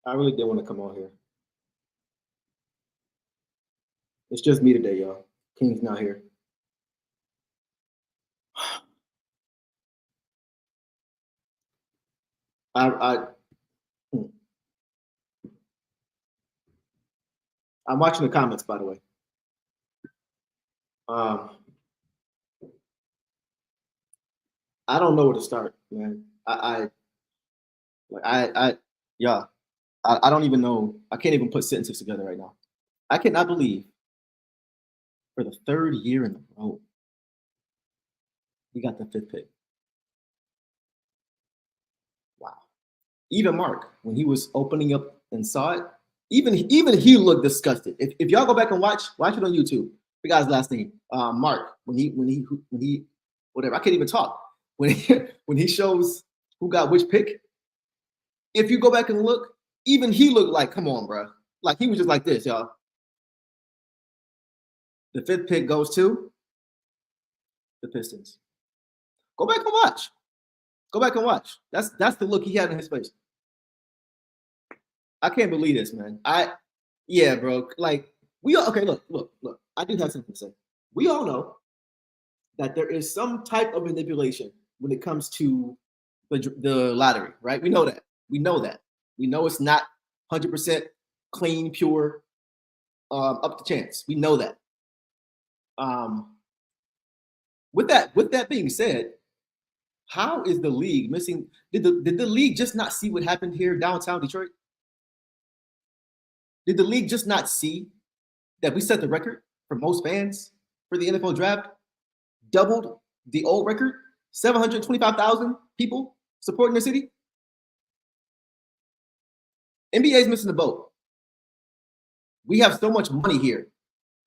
I really did want to come on here. It's just me today, y'all. King's not here. I hmm. I'm watching the comments, by the way. Um, I don't know where to start, man. Like yeah. I don't even know. I can't even put sentences together right now. I cannot believe for the third year in a row we got the fifth pick. Wow. Even Mark, when he was opening up and saw it, even he looked disgusted. If y'all go back and watch it on YouTube. The guy's last name, Mark. When he whatever. I can't even talk. When when he shows who got which pick. If you go back and look, even he looked like, come on, bro. Like he was just like this, y'all. The fifth pick goes to the Pistons. Go back and watch. Go back and watch. That's the look he had in his face. I can't believe this, man. Yeah, bro. Like we all okay. Look. I do have something to say. We all know that there is some type of manipulation when it comes to the lottery, right? We know that. We know that. We know it's not 100% clean, pure, up to chance. We know that. Um, with that being said, how is the league missing? Did the league just not see what happened here downtown Detroit? Did the league just not see that we set the record for most fans for the NFL draft? Doubled the old record, 725,000 people supporting the city. NBA is missing the boat. We have so much money here.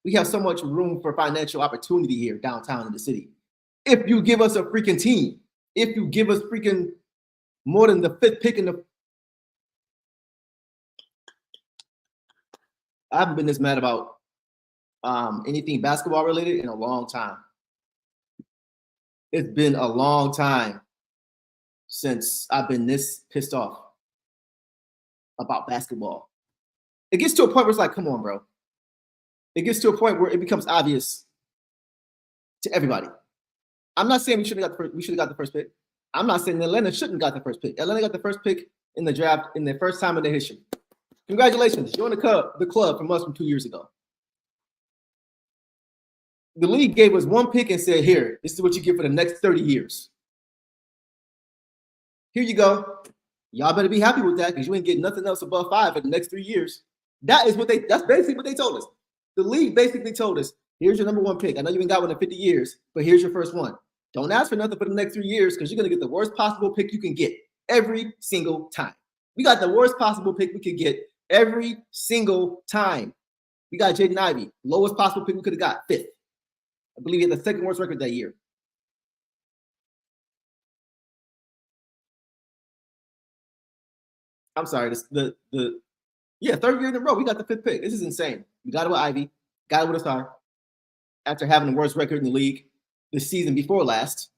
We have so much room for financial opportunity here downtown in the city. If you give us a freaking team, if you give us freaking more than the fifth pick in the, I haven't been this mad about anything basketball related in a long time. It's been a long time since I've been this pissed off about basketball. It gets to a point where it's like, come on, bro. It gets to a point where it becomes obvious to everybody. I'm not saying we should have got the first pick. I'm not saying Atlanta shouldn't got the first pick. Atlanta got the first pick in the draft in their first time in their history. Congratulations, join the club from us from 2 years ago. The league gave us one pick and said, here, this is what you get for the next 30 years. Here you go. Y'all better be happy with that because you ain't getting nothing else above 5 for the next 3 years. That's basically what they told us. The league basically told us, here's your number one pick. I know you ain't got one in 50 years, but here's your first one. Don't ask for nothing for the next 3 years because you're going to get the worst possible pick you can get every single time. We got the worst possible pick we could get every single time. We got Jaden Ivey, lowest possible pick we could have got, 5th. I believe he had the second worst record that year. I'm sorry, third year in a row, we got the 5th pick. This is insane. We got it with Ivy, got it with a star after having the worst record in the league the season before last.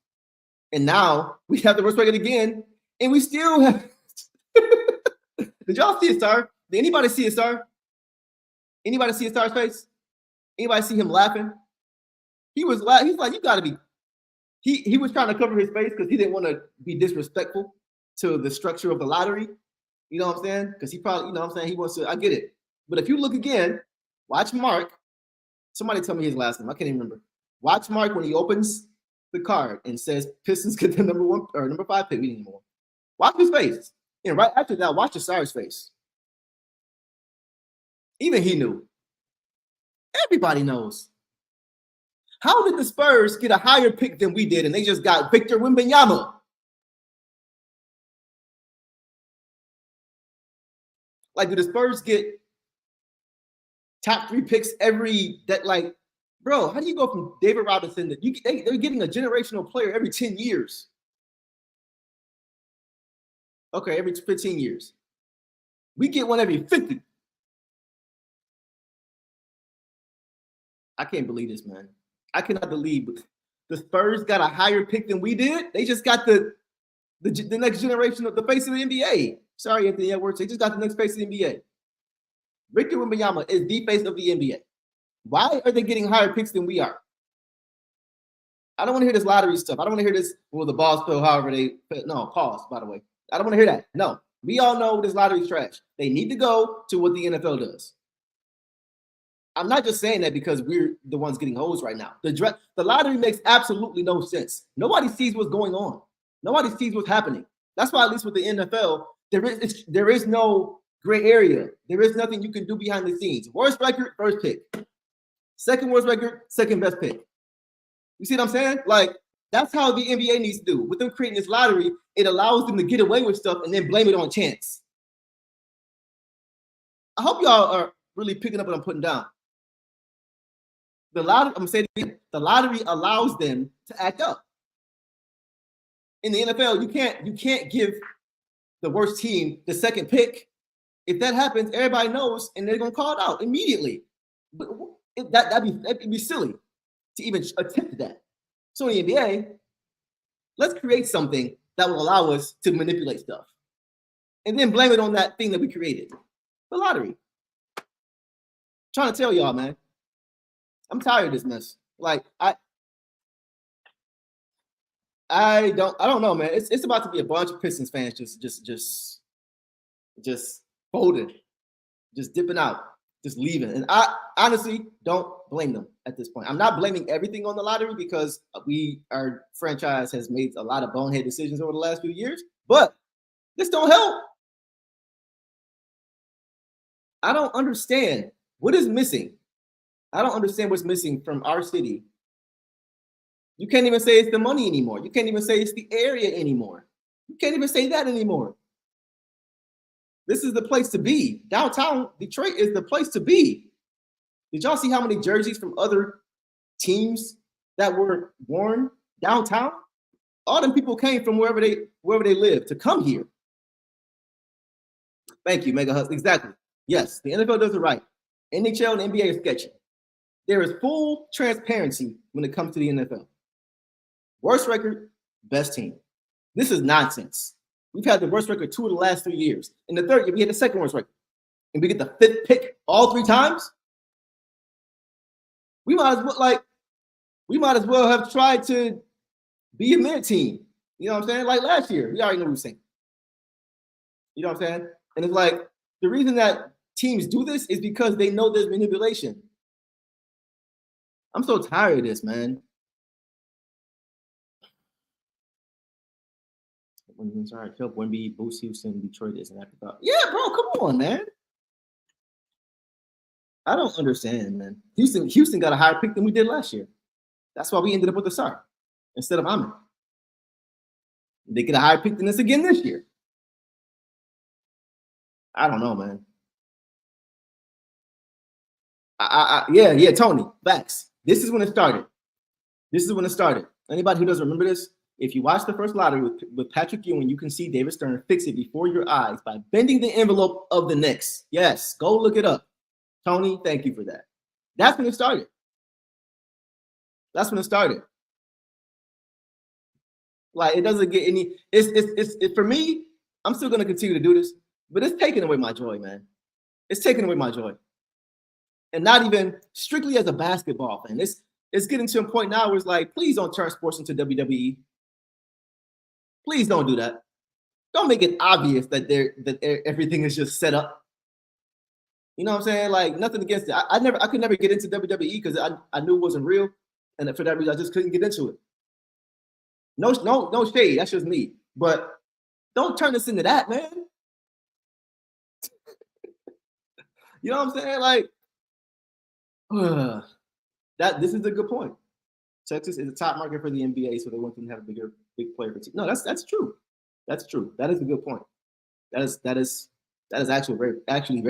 And now we have the worst record again, and we still have. Did y'all see a star? Did anybody see a star? Anybody see a star's face? Anybody see him laughing? He's like, you gotta be. He was trying to cover his face because he didn't want to be disrespectful to the structure of the lottery. You know what I'm saying? Because he probably, you know what I'm saying, he wants to, I get it. But if you look again, watch Mark. Somebody tell me his last name. I can't even remember. Watch Mark when he opens the card and says Pistons get the number 1 or number 5 pick. We need more. Watch his face. And right after that, watch the Cyrus face. Even he knew. Everybody knows. How did the Spurs get a higher pick than we did and they just got Victor Wembanyama? Like, do the Spurs get top 3 picks bro, how do you go from David Robinson to they're getting a generational player every 10 years? Okay, every 15 years. We get one every 50. I can't believe this, man. I cannot believe the Spurs got a higher pick than we did. They just got the the next generation of the face of the NBA. Sorry, Anthony Edwards. They just got the next face of the NBA. Victor Wembanyama is the face of the NBA. Why are they getting higher picks than we are? I don't want to hear this lottery stuff. I don't want to hear this, well, the balls fell however they – no, pause, by the way. I don't want to hear that. No. We all know this lottery's trash. They need to go to what the NFL does. I'm not just saying that because we're the ones getting hosed right now. The lottery makes absolutely no sense. Nobody sees what's going on. Nobody sees what's happening. That's why, at least with the NFL, there is no gray area. There is nothing you can do behind the scenes. Worst record, first pick. Second worst record, second best pick. You see what I'm saying? Like, that's how the NBA needs to do. With them creating this lottery, it allows them to get away with stuff and then blame it on chance. I hope y'all are really picking up what I'm putting down. The lottery, I'm gonna say it again, the lottery allows them to act up. In the NFL, you can't give the worst team the second pick. If that happens, everybody knows, and they're gonna call it out immediately. But that'd be silly to even attempt that. So in the NBA, let's create something that will allow us to manipulate stuff, and then blame it on that thing that we created, the lottery. I'm trying to tell y'all, man. I'm tired of this mess. Like I don't know, man. It's about to be a bunch of Pistons fans just folded, just dipping out, just leaving. And I honestly don't blame them at this point. I'm not blaming everything on the lottery because our franchise has made a lot of bonehead decisions over the last few years, but this don't help. I don't understand what is missing. I don't understand what's missing from our city. You can't even say it's the money anymore. You can't even say it's the area anymore. You can't even say that anymore. This is the place to be. Downtown Detroit is the place to be. Did y'all see how many jerseys from other teams that were worn downtown? All them people came from wherever they live to come here. Thank you, Mega Hus. Exactly. Yes, the NFL does it right. NHL and NBA are sketchy. There is full transparency when it comes to the NFL. Worst record, best team. This is nonsense. We've had the worst record 2 of the last 3 years. In the third year, we had the second worst record. And we get the 5th pick all 3 times. We might as well have tried to be a mid team. You know what I'm saying? Like last year, we already know what we're saying. You know what I'm saying? And it's like the reason that teams do this is because they know there's manipulation. I'm so tired of this, man. Sorry, Philip Wemby, Boost Houston, Detroit is an afterthought. Yeah, bro, come on, man. I don't understand, man. Houston got a higher pick than we did last year. That's why we ended up with the Sar instead of Ahmed. They get a higher pick than us again this year. I don't know, man. Yeah, Tony, facts. This is when it started. Anybody who doesn't remember this, if you watch the first lottery with Patrick Ewing, you can see David Stern fix it before your eyes by bending the envelope of the Knicks. Yes, go look it up. Tony, thank you for that. That's when it started. Like, it doesn't get any. It's for me. I'm still gonna continue to do this, but it's taking away my joy, man. It's taking away my joy, and not even strictly as a basketball fan. It's getting to a point now where it's like, please don't turn sports into WWE. Please don't do that. Don't make it obvious that everything is just set up. You know what I'm saying? Like, nothing against it. I could never get into WWE because I knew it wasn't real, and for that reason, I just couldn't get into it. No shade. That's just me. But don't turn this into that, man. You know what I'm saying? Like, this is a good point. Texas is a top market for the NBA, so they want them to have a big player for team. No, that's true. That's true. That is a good point. That is actually very factual.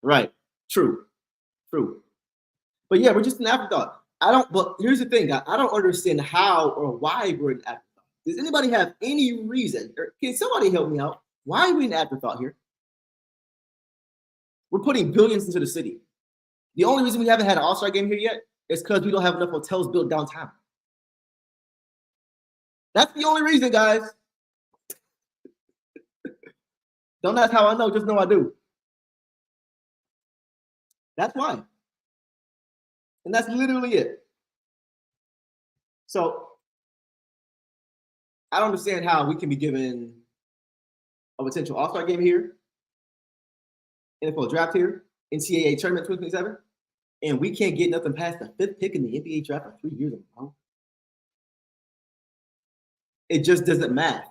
Right. True. But yeah, we're just an afterthought. But here's the thing, I don't understand how or why we're an afterthought. Does anybody have any reason, or can somebody help me out? Why are we an afterthought here? We're putting billions into the city. The only reason we haven't had an all-star game here yet It's because we don't have enough hotels built downtown. That's the only reason, guys. Don't ask how I know, just know I do. That's why. And that's literally it. So I don't understand how we can be given a potential All-Star game here, NFL draft here, NCAA tournament 2027, and we can't get nothing past the 5th pick in the NBA draft for 3 years in a row. It just doesn't matter.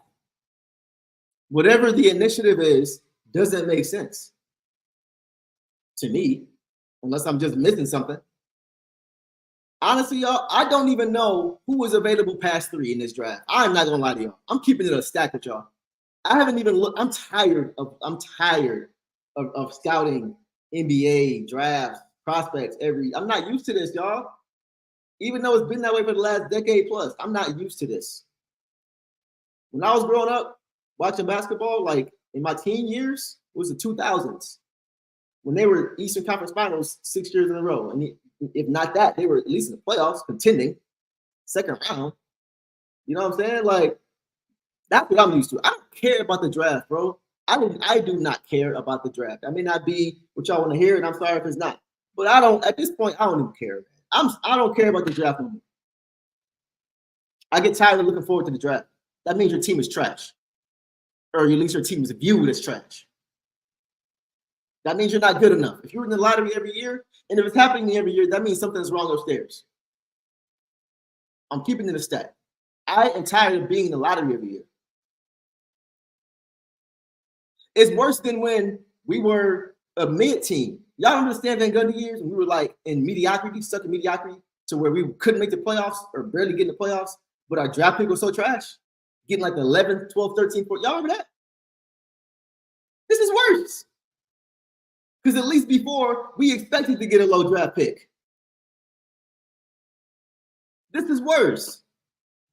Whatever the initiative is, doesn't make sense to me, unless I'm just missing something. Honestly, y'all, I don't even know who is available past 3 in this draft. I'm not gonna lie to y'all. I'm keeping it a stack with y'all. I haven't even looked. I'm tired of scouting NBA drafts, prospects I'm not used to this, y'all. Even though it's been that way for the last decade plus, I'm not used to this. When I was growing up watching basketball, like in my teen years, it was the 2000s when they were Eastern Conference Finals 6 years in a row, and if not that, they were at least in the playoffs, contending, second round. You know what I'm saying? Like, that's what I'm used to. I don't care about the draft, bro. I do not care about the draft. I may not be what y'all want to hear, and I'm sorry if it's not. But I don't, at this point, I don't even care. I don't care about the draft anymore. I get tired of looking forward to the draft. That means your team is trash. Or at least your team is viewed as trash. That means you're not good enough. If you're in the lottery every year, and if it's happening every year, that means something's wrong upstairs. I'm keeping it a stat. I am tired of being in the lottery every year. It's worse than when we were a mid team. Y'all understand Van Gundy years when we were like in mediocrity, stuck in mediocrity, to where we couldn't make the playoffs or barely get in the playoffs, but our draft pick was so trash, getting like the 11th, 12th, 13th, 14th. Y'all remember that? This is worse. Because at least before, we expected to get a low draft pick. This is worse.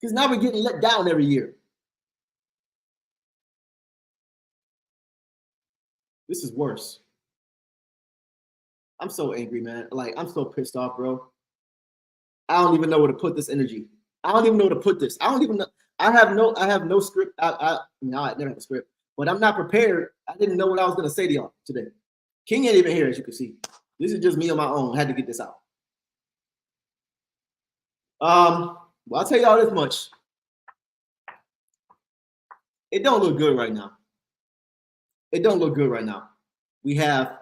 Because now we're getting let down every year. This is worse. I'm so angry, man. Like, I'm so pissed off, bro. I don't even know where to put this energy. I don't even know where to put this. I don't even know. I have no script. I never have a script, but I'm not prepared. I didn't know what I was going to say to y'all today. King ain't even here, as you can see. This is just me on my own. I had to get this out. Well, I'll tell y'all this much. It don't look good right now. It don't look good right now. We have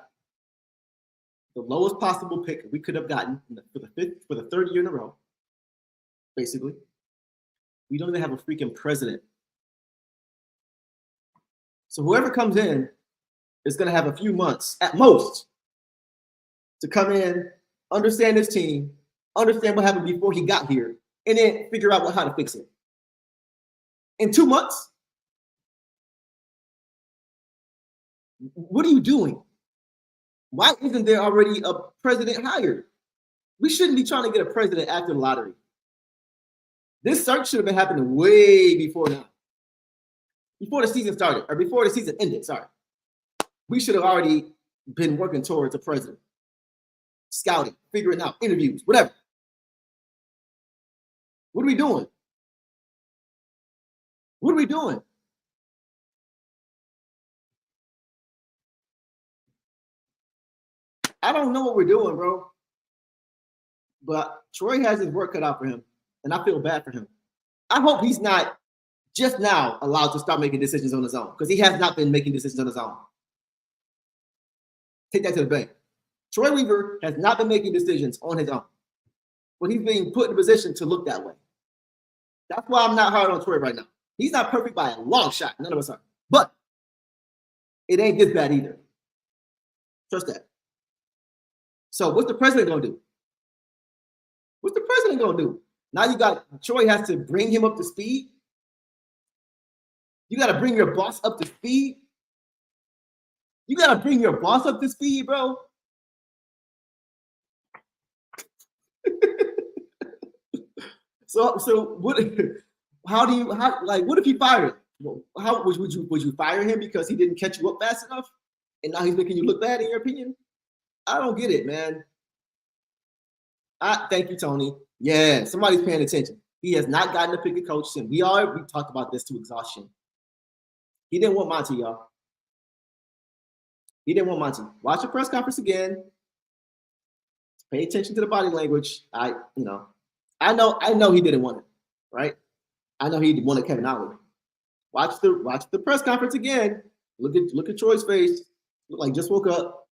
the lowest possible pick we could have gotten for the third year in a row, basically. We don't even have a freaking president. So whoever comes in is going to have a few months at most to come in, understand his team, understand what happened before he got here, and then figure out how to fix it. In 2 months? What are you doing? Why isn't there already a president hired? We shouldn't be trying to get a president after the lottery. This search should have been happening way before now. Before the season started, or before the season ended, sorry. We should have already been working towards a president. Scouting, figuring out, interviews, whatever. What are we doing? What are we doing? I don't know what we're doing, bro. But Troy has his work cut out for him, and I feel bad for him. I hope he's not just now allowed to start making decisions on his own, because he has not been making decisions on his own. Take that to the bank. Troy Weaver has not been making decisions on his own, but he's being put in a position to look that way. That's why I'm not hard on Troy right now. He's not perfect by a long shot. None of us are. But it ain't this bad either. Trust that. So what's the president going to do? What's the president going to do? Now you got Troy has to bring him up to speed. You got to bring your boss up to speed. You got to bring your boss up to speed, bro. So what? What if he fired him? How would you fire him because he didn't catch you up fast enough, and now he's making you look bad in your opinion? I don't get it, man. Thank you, Tony. Yeah, somebody's paying attention. He has not gotten to pick a coach since. We talked about this to exhaustion. He didn't want Monty, y'all. He didn't want Monty. Watch the press conference again. Pay attention to the body language. I know he didn't want it, right? I know he wanted Kevin Ollie. Watch the press conference again. Look at Troy's face. Look like just woke up,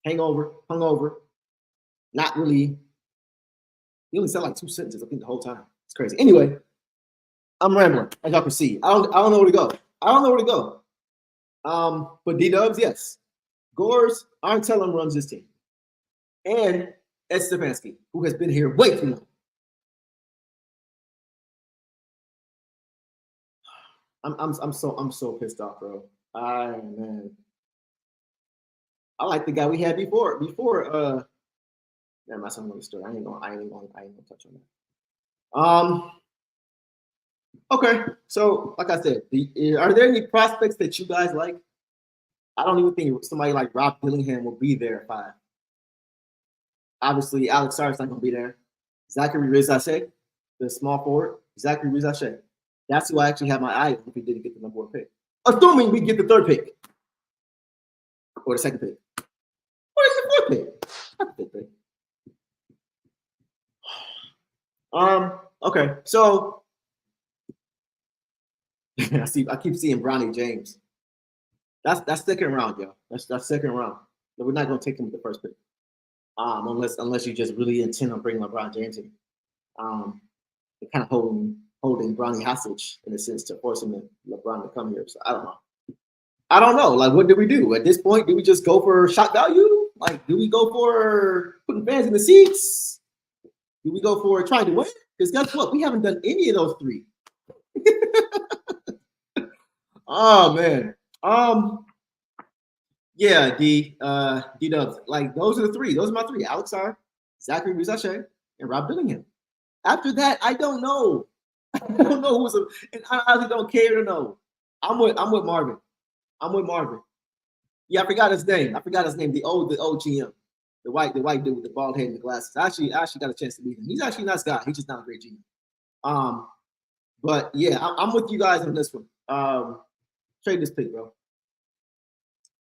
hungover. Not really. He only said like 2 sentences, I think, the whole time. It's crazy. Anyway, I'm rambling, as y'all can see. I don't know where to go. But D-Dubs, yes. Gores, Arntellum runs this team. And Ed Stefanski, who has been here way too long. I'm so pissed off, bro. Man. I like the guy we had before. That's another story. I ain't gonna touch on that. Okay, so like I said, are there any prospects that you guys like? I don't even think somebody like Rob Dillingham will be there at 5. Obviously, Alex Sarr's not gonna be there. Zachary Rizache, the small forward, Zachary Rizache. That's who I actually have my eye on if he didn't get the number 1 pick. Assuming we get the 3rd pick. Or the 2nd pick. Or the 4th pick. Not the 5th pick. Okay, so I keep seeing Bronny James. That's 2nd round, yo. That's 2nd round. But we're not gonna take him with the 1st pick. Unless you just really intend on bringing LeBron James in. They're kind of holding Bronny hostage in a sense to force LeBron to come here. So I don't know. Like, what do we do at this point? Do we just go for shock value? Like, do we go for putting fans in the seats? Do we go for trying to win? Because guess what? We haven't done any of those 3. Oh man. Yeah, D-Dubs. Like, those are the 3. Those are my 3. Alex Sarr, Zachary Rizache, and Rob Dillingham. After that, I don't know. I don't know who's and I honestly don't care to know. I'm with Marvin. Yeah, I forgot his name. The old GM. The white dude with the bald head and the glasses. I actually got a chance to meet him. He's actually a nice guy. He's just not a great GM. But yeah, I'm with you guys on this one. Trade this pick, bro.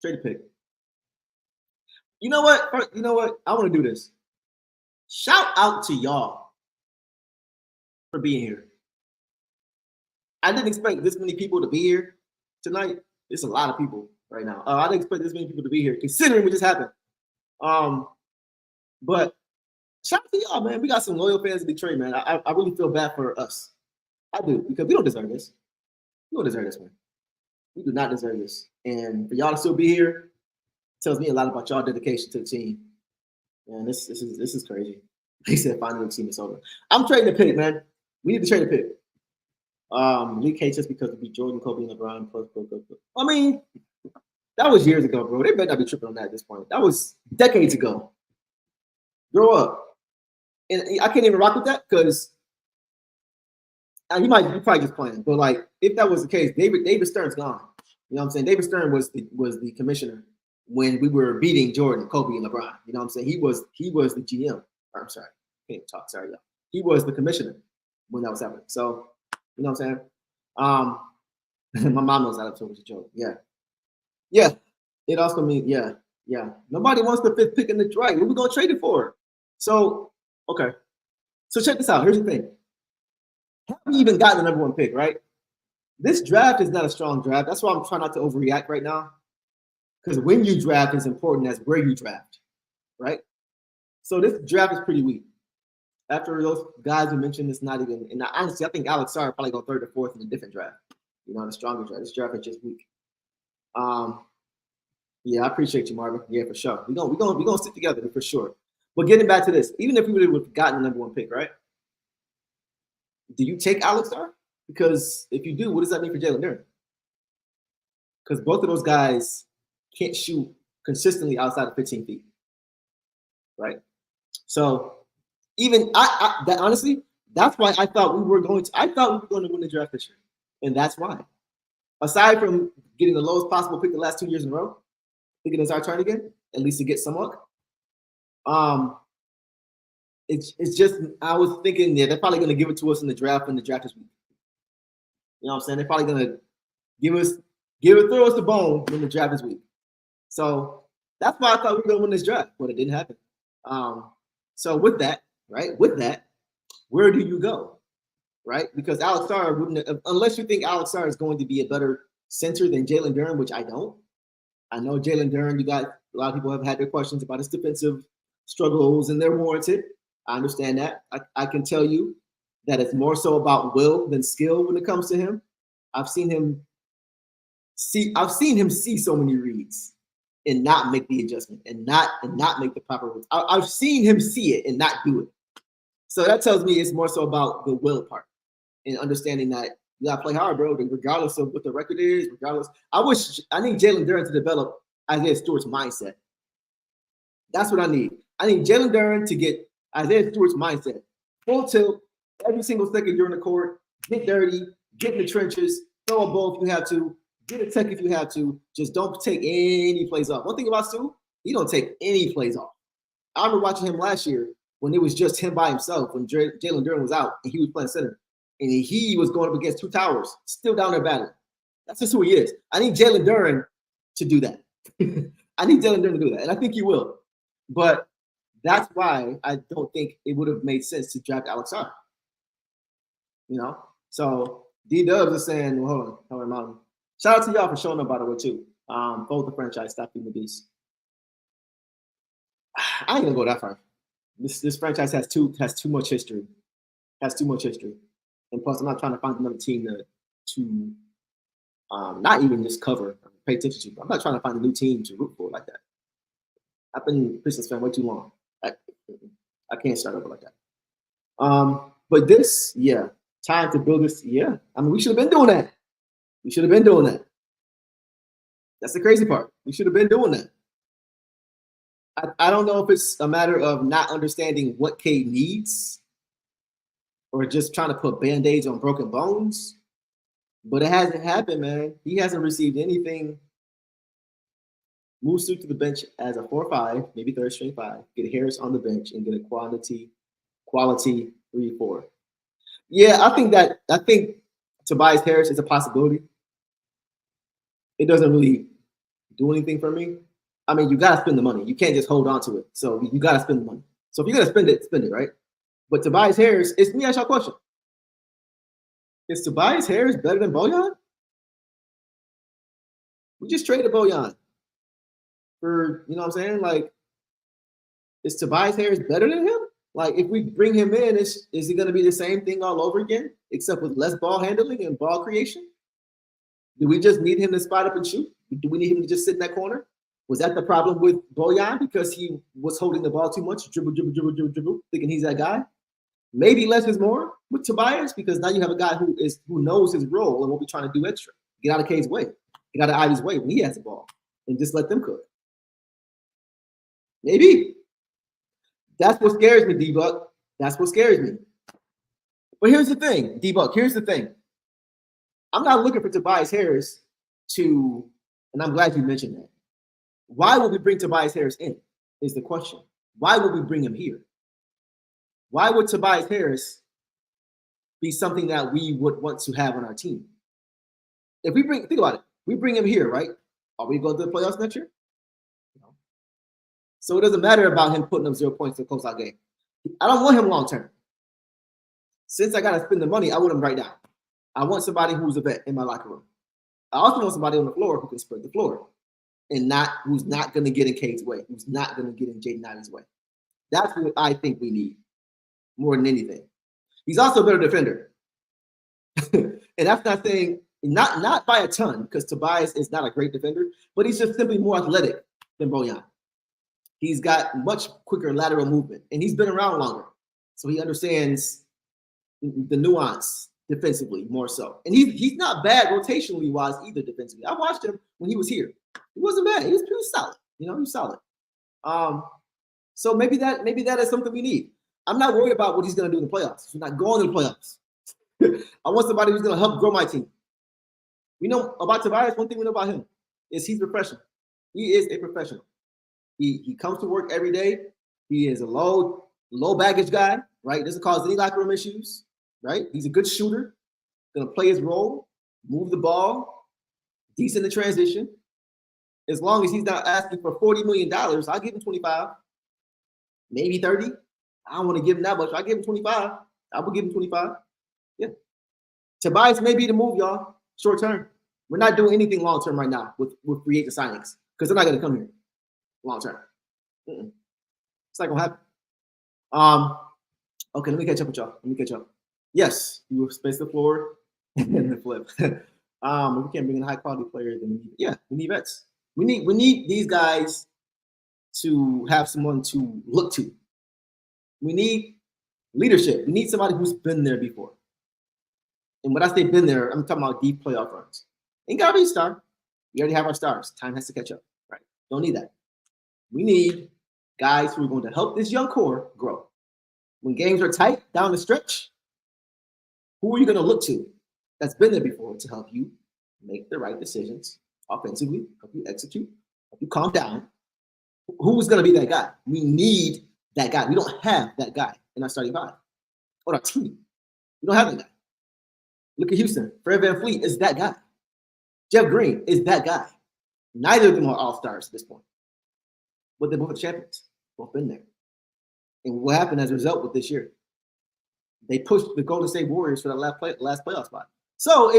Trade the pick. You know what? I want to do this. Shout out to y'all for being here. I didn't expect this many people to be here tonight. There's a lot of people right now. I didn't expect this many people to be here, considering what just happened. But shout out to y'all, man. We got some loyal fans in Detroit, man. I really feel bad for us. I do, because we don't deserve this. We don't deserve this, man. We do not deserve this. And for y'all to still be here tells me a lot about y'all dedication to the team. And this is crazy. They said finally the team is over. I'm trading the pick, man. We need to trade a pick. League hates us because we beat Jordan, Kobe, and LeBron. I mean, that was years ago, bro. They better not be tripping on that at this point. That was decades ago. Grow up. And I can't even rock with that because you probably just playing. But like, if that was the case, David Stern's gone. You know what I'm saying? David Stern was the commissioner when we were beating Jordan, Kobe, and LeBron. You know what I'm saying? He was the GM. Or, I'm sorry, can't talk. Sorry, y'all. He was the commissioner when that was happening. So, you know what I'm saying? My mom knows how to talk was a joke. Yeah. It also means yeah. Nobody wants the 5th pick in the draft. What are we gonna trade it for? So, okay. So check this out. Here's the thing. Have we even gotten the number 1 pick, right? This draft is not a strong draft. That's why I'm trying not to overreact right now. Because when you draft is important as where you draft, right? So this draft is pretty weak. After those guys who mentioned, it's not even. And honestly, I think Alex Sarr probably go 3rd or 4th in a different draft. You know, in a stronger draft. This draft is just weak. Yeah, I appreciate you, Marvin. Yeah, for sure. We're gonna stick together for sure. But getting back to this, even if we would have gotten the number 1 pick, right? Do you take Alex Sarr? Because if you do, what does that mean for Jalen Duren? Because both of those guys can't shoot consistently outside of 15 feet, right? So even honestly, that's why I thought we were going to win the draft this year, and that's why. Aside from getting the lowest possible pick the last 2 years in a row, thinking it's our turn again, at least to get some luck. It's just I was thinking they're probably going to give it to us in the draft when the draft is week. You know what I'm saying? They're probably going to throw us the bone when the draft is weak. So that's why I thought we were going to win this draft, but it didn't happen. So with that, where do you go? Right? Because Alex Sarr wouldn't have, unless you think Alex Sarr is going to be a better center than Jalen Duren, which I don't. I know Jalen Duren, a lot of people have had their questions about his defensive struggles, and they're warranted. I understand that. I can tell you that it's more so about will than skill when it comes to him. I've seen him see so many reads and not make the adjustment and not make the proper reads. I've seen him see it and not do it. So that tells me it's more so about the will part and understanding that you gotta play hard, bro, regardless of what the record is, I need Jalen Duren to develop Isaiah Stewart's mindset. That's what I need. I need Jalen Duren to get Isaiah Stewart's mindset. Full tilt, every single second you're in the court, get dirty, get in the trenches, throw a ball if you have to, get a tech if you have to. Just don't take any plays off. One thing about Stu, he don't take any plays off. I remember watching him last year when it was just him by himself, when Jalen Duren was out and he was playing center. And he was going up against two towers, still down there battling. That's just who he is. I need Jalen Duren to do that. I need Jalen Duren to do that. And I think he will. But that's why I don't think it would have made sense to draft Alex Sarr. You know? So D-Dubs is saying, well, hold on. Shout out to y'all for showing up, by the way, too. Both the franchise, stop being the beast. I ain't gonna go that far. This franchise has too much history. And plus, I'm not trying to find another team to not even just cover, pay attention to. I'm not trying to find a new team to root for like that. I've been a Pistons fan way too long. I can't start over like that. But this, yeah, time to build this. Yeah, I mean, we should have been doing that. That's the crazy part. We should have been doing that. I don't know if it's a matter of not understanding what Cade needs or just trying to put Band-Aids on broken bones. But it hasn't happened, man. He hasn't received anything. Move Stu to the bench as a 4-5, maybe third string 5. Get Harris on the bench and get a quality 3-4. Yeah, I think Tobias Harris is a possibility. It doesn't really do anything for me. I mean, you got to spend the money. You can't just hold on to it. So you got to spend the money. So if you're going to spend it, right? But Tobias Harris, let me ask y'all a question. Is Tobias Harris better than Bojan? We just traded Bojan for, you know what I'm saying? Like, is Tobias Harris better than him? Like, if we bring him in, is it going to be the same thing all over again, except with less ball handling and ball creation? Do we just need him to spot up and shoot? Do we need him to just sit in that corner? Was that the problem with Bojan because he was holding the ball too much, dribble, thinking he's that guy? Maybe less is more with Tobias because now you have a guy who knows his role and will be trying to do extra. Get out of Cade's way. Get out of Ivy's way when he has the ball and just let them cook. Maybe. That's what scares me, D-Buck. That's what scares me. But here's the thing, D-Buck. Here's the thing. I'm not looking for Tobias Harris to, and I'm glad you mentioned that. Why would we bring Tobias Harris in is the question. Why would we bring him here? Why would Tobias Harris be something that we would want to have on our team? Think about it. We bring him here, right? Are we going to the playoffs next year? No. So it doesn't matter about him putting up 0 points to a closeout game. I don't want him long term. Since I got to spend the money, I want him right now. I want somebody who's a vet in my locker room. I also want somebody on the floor who can spread the floor and who's not going to get in Cade's way, who's not going to get in Jaden Ivey's way. That's what I think we need more than anything. He's also a better defender. And that's not saying, not by a ton, because Tobias is not a great defender, but he's just simply more athletic than Bojan. He's got much quicker lateral movement, and he's been around longer. So he understands the nuance defensively more so. And he's not bad rotationally wise either defensively. I watched him when he was here. He wasn't bad. He was solid. You know, he was solid. So maybe that is something we need. I'm not worried about what he's going to do in the playoffs. We're not going to the playoffs. I want somebody who's going to help grow my team. We know about Tobias. One thing we know about him is he's a professional. He is a professional. He comes to work every day. He is a low low baggage guy, right? Doesn't cause any locker room issues, right? He's a good shooter, gonna play his role, move the ball, decent in transition. As long as he's not asking for $40 million, I'll give him 25, maybe 30. I don't want to give him that much. I give him 25. I will give him 25. Yeah. Tobias may be the move, y'all. Short term. We're not doing anything long term right now with free agent signings because they're not going to come here long term. It's not going to happen. Okay, let me catch up with y'all. Yes, you will space the floor and the flip. If we can't bring in a high quality player, then we need vets. We need these guys to have someone to look to. We need leadership. We need somebody who's been there before. And when I say been there, I'm talking about deep playoff runs. Ain't gotta be a star. We already have our stars. Time has to catch up, right? Don't need that. We need guys who are going to help this young core grow. When games are tight down the stretch, who are you going to look to that's been there before to help you make the right decisions offensively, help you execute, help you calm down? Who's going to be that guy? We need that guy. We don't have that guy in our starting five on our team. We don't have that guy. Look at Houston. Fred VanVleet is that guy. Jeff Green is that guy. Neither of them are all-stars at this point. But they're both champions. Both been there. And what happened as a result with this year? They pushed the Golden State Warriors for the last playoff spot. So,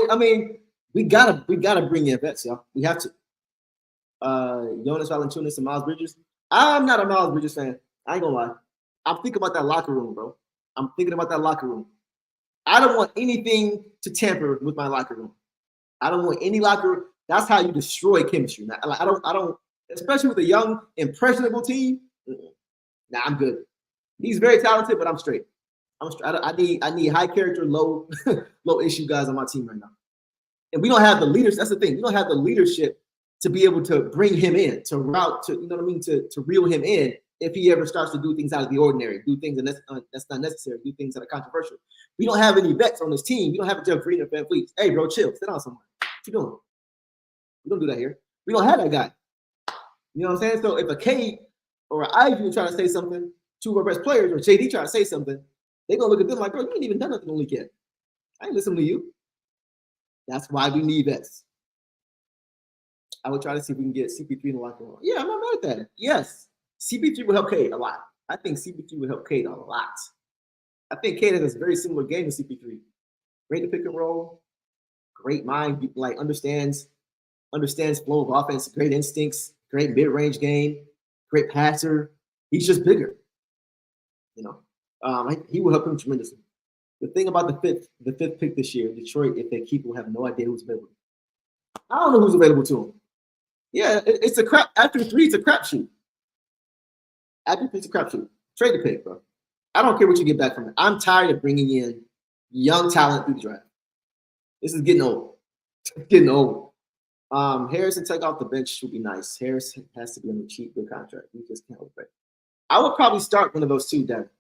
we gotta bring in vets, y'all. We have to. Jonas Valanciunas and Miles Bridges. I'm not a Miles Bridges fan. I ain't gonna lie. I'm thinking about that locker room, bro. I'm thinking about that locker room. I don't want anything to tamper with my locker room. I don't want any locker. That's how you destroy chemistry. Now, I don't, especially with a young, impressionable team. Nah, I'm good. He's very talented, but I'm straight. I need high character, low issue guys on my team right now. And we don't have the leaders. That's the thing. We don't have the leadership to be able to bring him in, to route, to you know what I mean, to reel him in if he ever starts to do things out of the ordinary, do things that's not necessary, do things that are controversial. We don't have any vets on this team. We don't have a Jeff Green or VanVleet. Hey, bro, chill. Sit down somewhere. What you doing? We don't do that here. We don't have that guy. You know what I'm saying? So if a K or an Ivy trying to say something, two of our best players, or JD trying to say something, they're going to look at them like, bro, you ain't even done nothing in the league yet. I ain't listening to you. That's why we need vets. I would try to see if we can get CP3 in the locker room. Yeah, I'm not mad at that. Yes, CP3 would help Cade a lot. I think CP3 would help Cade a lot. I think Cade has a very similar game to CP3. Great to pick and roll, great mind, like understands flow of offense, great instincts, great mid-range game, great passer. He's just bigger. You know, he will help him tremendously. The thing about the fifth pick this year, Detroit, if they keep him, will have no idea who's available. I don't know who's available to him. Yeah, it's a crap. After 3, it's a crapshoot. After 3, it's a crapshoot. Trade the pick, bro. I don't care what you get back from it. I'm tired of bringing in young talent through the draft. This is getting old. It's getting old. Harris and take off the bench would be nice. Harris has to be on a cheap, good contract. We just can't overpay. I would probably start one of those two, Devin.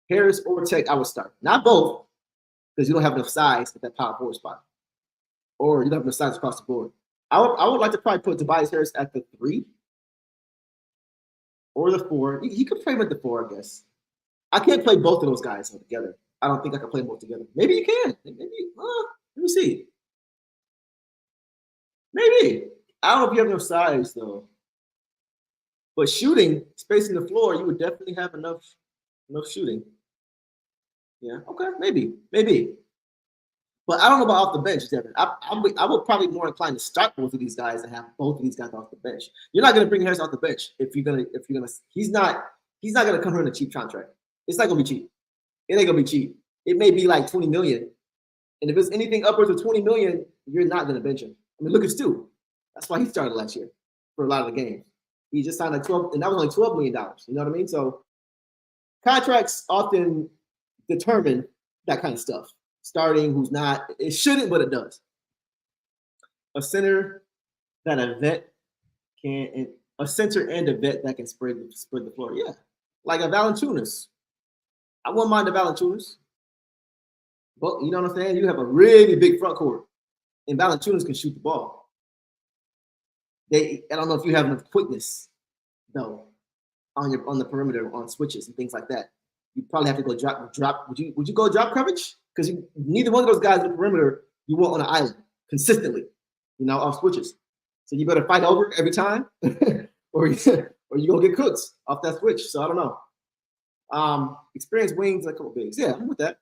Harris or Tech, I would start. Not both, because you don't have enough size at that power forward spot. Or you don't have enough size across the board. I would like to probably put Tobias Harris at the 3 or the 4. He could play with the 4, I guess. I can't play both of those guys together. I don't think I can play them both together. Maybe you can. Maybe. Let me see. Maybe. I don't know if you have enough size, though. But shooting, spacing the floor, you would definitely have enough shooting. Yeah, okay, maybe. But I don't know about off the bench, Devin. I would probably more inclined to start both of these guys and have both of these guys off the bench. You're not going to bring Harris off the bench if you're gonna. He's not going to come here on a cheap contract. It's not going to be cheap. It ain't going to be cheap. It may be like $20 million, and if it's anything upwards of $20 million, you're not going to bench him. I mean, look at Stu. That's why he started last year for a lot of the games. He just signed like 12, and that was only $12 million. You know what I mean? So contracts often determine that kind of stuff. Starting, who's not, it shouldn't, but it does. A center that a vet can, a center and a vet that can spread the floor. Yeah, like a Valanciunas. I wouldn't mind a Valanciunas, but you know what I'm saying. You have a really big front court, and Valanciunas can shoot the ball. I don't know if you have enough quickness though on the perimeter on switches and things like that. you probably have to go drop. Would you go drop coverage? Because neither one of those guys on the perimeter you want on an island consistently, off switches. So you better fight over every time, or you gonna get cooked off that switch. So I don't know. Experienced wings, like a couple bigs. Yeah, I'm with that.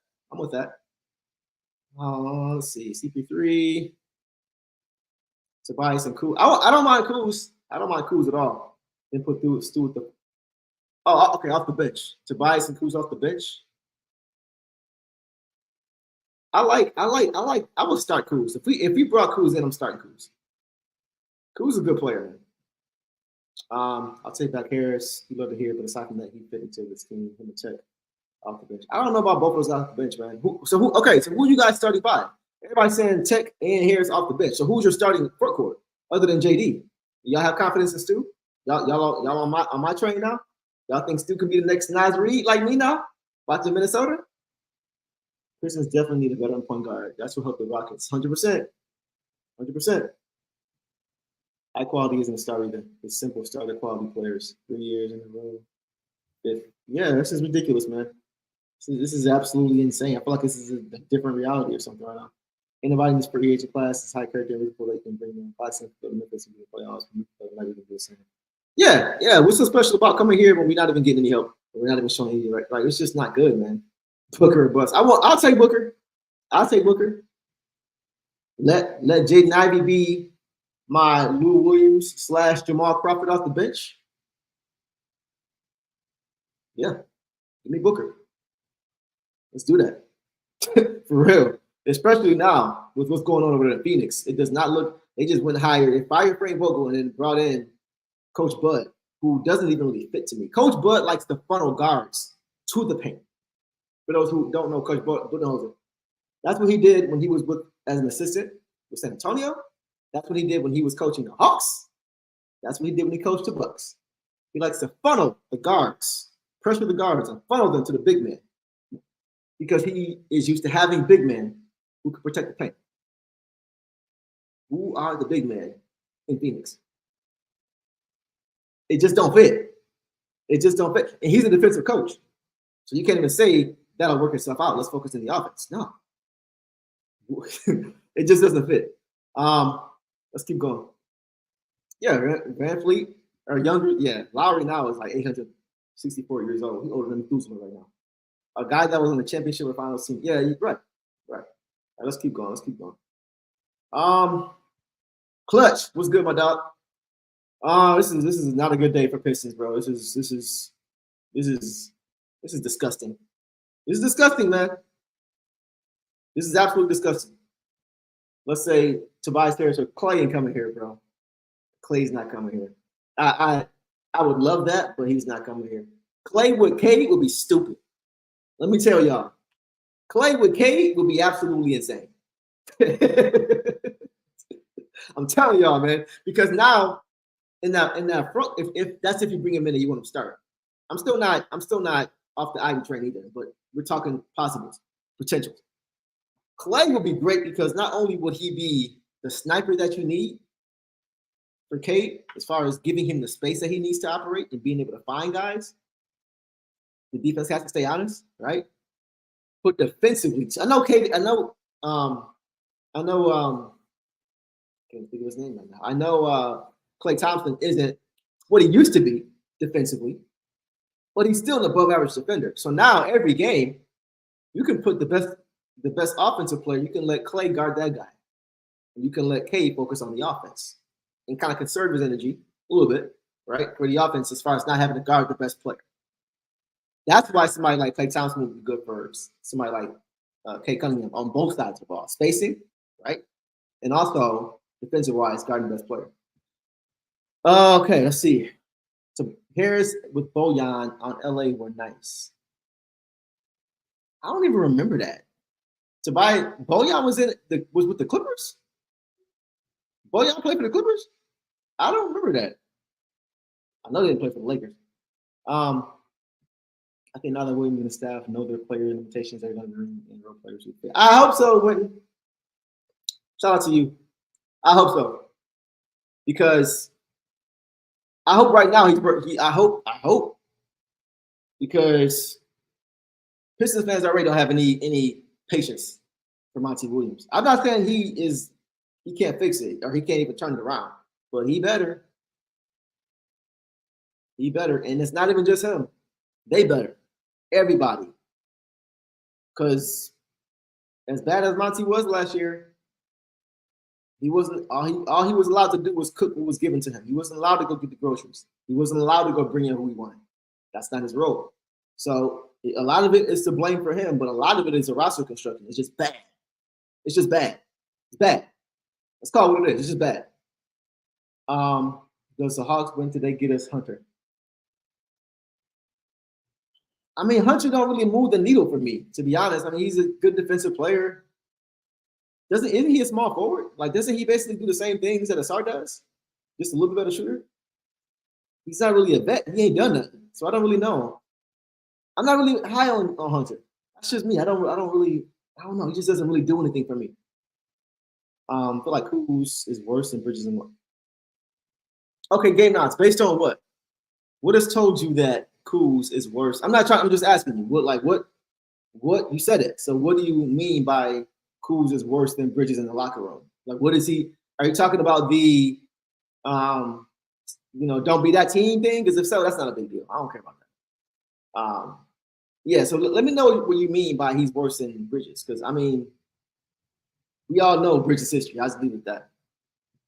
Let's see, CP3, Tobias and Kuz. I don't mind Kuz. I don't mind Kuz at all. Then put through Stu with the. Oh, okay, off the bench. Tobias and Kuz off the bench. I will start Kuz. If we brought Kuz in, I'm starting Kuz. Kuz is a good player, man. I'll take back Harris. He loved to hear, but aside from that, he fit into this team. Him and Check off the bench. I don't know about both of us off the bench, man. So who you guys starting five? Everybody's saying Tech and Harris off the bench. So who's your starting front court other than JD? Y'all have confidence in Stu? Y'all on my train now? Y'all think Stu can be the next Naz Reid like me now? About to Minnesota? Pistons definitely need a veteran point guard. That's what helped the Rockets. 100%. 100%. High quality isn't a star either. It's simple starter quality players. 3 years in a row. Yeah, this is ridiculous, man. This is absolutely insane. I feel like this is a different reality or something right now. Anybody in this free agent class is high character people they can bring in. I think for the Memphis in the playoffs, might even be the same. Yeah. What's so special about coming here when we're not even getting any help? We're not even showing any right? Like it's just not good, man. Booker or bust. I'll take Booker. Let Jaden Ivey be my Lou Williams / Jamal Crawford off the bench. Yeah, give me Booker. Let's do that. For real. Especially now with what's going on over there in Phoenix. It does not look, they just went higher. They fired Frank Vogel and then brought in Coach Bud, who doesn't even really fit to me. Coach Bud likes to funnel guards to the paint. For those who don't know Coach Bud, that's what he did when he was as an assistant with San Antonio. That's what he did when he was coaching the Hawks. That's what he did when he coached the Bucks. He likes to funnel the guards, pressure the guards, and funnel them to the big man. Because he is used to having big men who can protect the paint. Who are the big men in Phoenix? It just don't fit. And he's a defensive coach. So you can't even say that'll work itself out. Let's focus on the offense. No. It just doesn't fit. Let's keep going. Yeah, Van Fleet, or younger. Yeah, Lowry now is like 864 years old. He's older than Methuselah right now. A guy that was in the championship or finals team. Yeah, you're right. All right, let's keep going. Clutch, what's good, my dog? This is not a good day for Pistons, bro. This is disgusting. This is disgusting, man. This is absolutely disgusting. Let's say Tobias Harris or Clay ain't coming here, bro. Clay's not coming here. I would love that, but he's not coming here. Clay with K would be stupid. Let me tell y'all. Clay with K would be absolutely insane. I'm telling y'all, man. Because now in that front, if you bring him in and you want him to start, I'm still not off the Ivy train either. But we're talking possibles, potentials. Clay would be great because not only would he be the sniper that you need for Cade, as far as giving him the space that he needs to operate and being able to find guys. The defense has to stay honest, right? But defensively, I know Cade. I know. Can't think of his name right now. I know Klay Thompson isn't what he used to be defensively, but he's still an above-average defender. So now every game, you can put the best offensive player. You can let Klay guard that guy, and you can let Cade focus on the offense and kind of conserve his energy a little bit, right, for the offense as far as not having to guard the best player. That's why somebody like Klay Thompson would be good for somebody like Kate Cunningham on both sides of the ball, spacing, right, and also defensive-wise, guarding the best player. Okay, let's see. So Harris with Bojan on LA were nice. I don't even remember that. Bojan was with the Clippers? Bojan played for the Clippers? I don't remember that. I know they didn't play for the Lakers. I think now that Williams and the staff know their player limitations, they're going to bring in real players. I hope so, Whitney. Shout out to you. I hope so. Because I hope right now I hope. Because Pistons fans already don't have any patience for Monty Williams. I'm not saying he can't fix it or he can't even turn it around, but he better. He better. And it's not even just him. They better. Everybody. Because as bad as Monty was last year, he wasn't all he was allowed to do was cook what was given to him. He wasn't allowed to go get the groceries. He wasn't allowed to go bring in who he wanted. That's not his role. So a lot of it is to blame for him, but a lot of it is a roster construction. It's just bad. It's just bad. It's bad. Let's call it what it is. It's just bad. Does the Hawks win today get us Hunter? I mean, Hunter don't really move the needle for me, to be honest. I mean, he's a good defensive player. Isn't he a small forward? Like, doesn't he basically do the same things that Asar does? Just a little bit better shooter? He's not really a vet. He ain't done nothing. So I don't really know. I'm not really high on Hunter. That's just me. I don't know. He just doesn't really do anything for me. I feel like Kuz is worse than Bridges and what? Okay, game notes. Based on what? What has told you that Kuz is worse? I'm just asking you. What you said it. So what do you mean by Kuz is worse than Bridges in the locker room? Like, what is he? Are you talking about the don't be that team thing? Because if so, that's not a big deal. I don't care about that. Yeah, so let me know what you mean by he's worse than Bridges. Because I mean, we all know Bridges' history. I just leave it at that.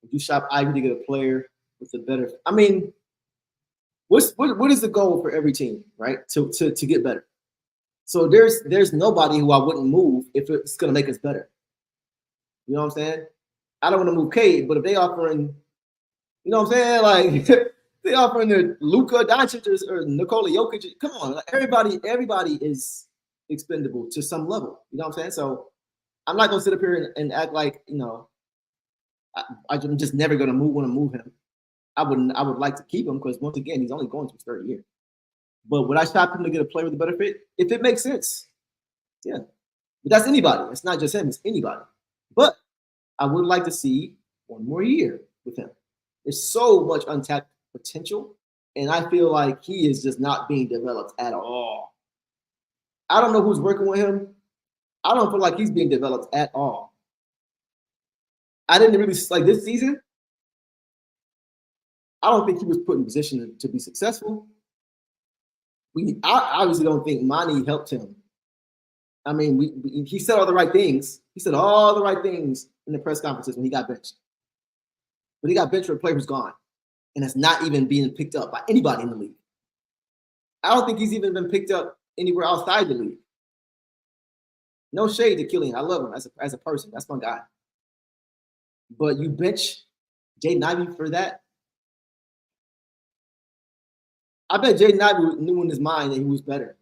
If you shop Ivy to get a player with a better, I mean, what is the goal for every team, right? To get better. So there's nobody who I wouldn't move if it's gonna make us better. You know what I'm saying? I don't want to move Cade, but if they offering, you know what I'm saying, like they offering the Luka Doncic or Nikola Jokic, come on, like everybody is expendable to some level. You know what I'm saying? So I'm not gonna sit up here and act like I'm just never gonna want to move him. I would like to keep him because once again he's only going to his third year. But would I stop him to get a player with a better fit? If it makes sense, yeah. But that's anybody. It's not just him. It's anybody. But I would like to see one more year with him. There's so much untapped potential, and I feel like he is just not being developed at all. I don't know who's working with him. I don't feel like he's being developed at all. I didn't really like this season. I don't think he was put in position to be successful. I obviously don't think Monty helped him. I mean, he said all the right things. He said all the right things in the press conferences when he got benched. But he got benched for a player who's gone, and it's not even being picked up by anybody in the league. I don't think he's even been picked up anywhere outside the league. No shade to Killian. I love him as a person. That's my guy. But you bench Jaden Ivey for that? I bet Jaden Ivey knew in his mind that he was better.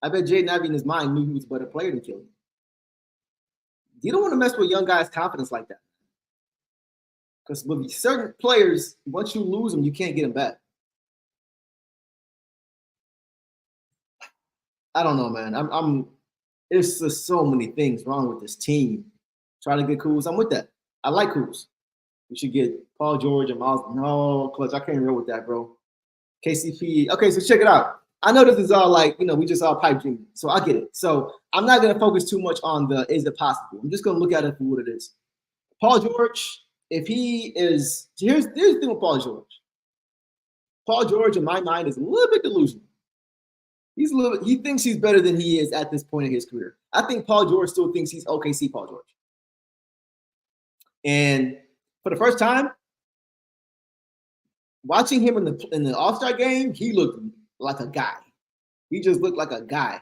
I bet Jaden Ivey in his mind knew he was a better player than Killian. You don't want to mess with young guys' confidence like that. Because with certain players, once you lose them, you can't get them back. I don't know, man. There's just so many things wrong with this team. Try to get Kuz. I'm with that. I like Kuz. We should get Paul George and Miles. No, Clutch, I can't roll with that, bro. KCP. Okay, so check it out. I know this is all like, we just all pipe dreaming. So I get it. So I'm not going to focus too much on the is it possible. I'm just going to look at it for what it is. Paul George, if he is, here's the thing with Paul George. Paul George, in my mind, is a little bit delusional. He thinks he's better than he is at this point in his career. I think Paul George still thinks he's OKC Paul George. And for the first time, watching him in the All-Star game, he looked like a guy. He just looked like a guy.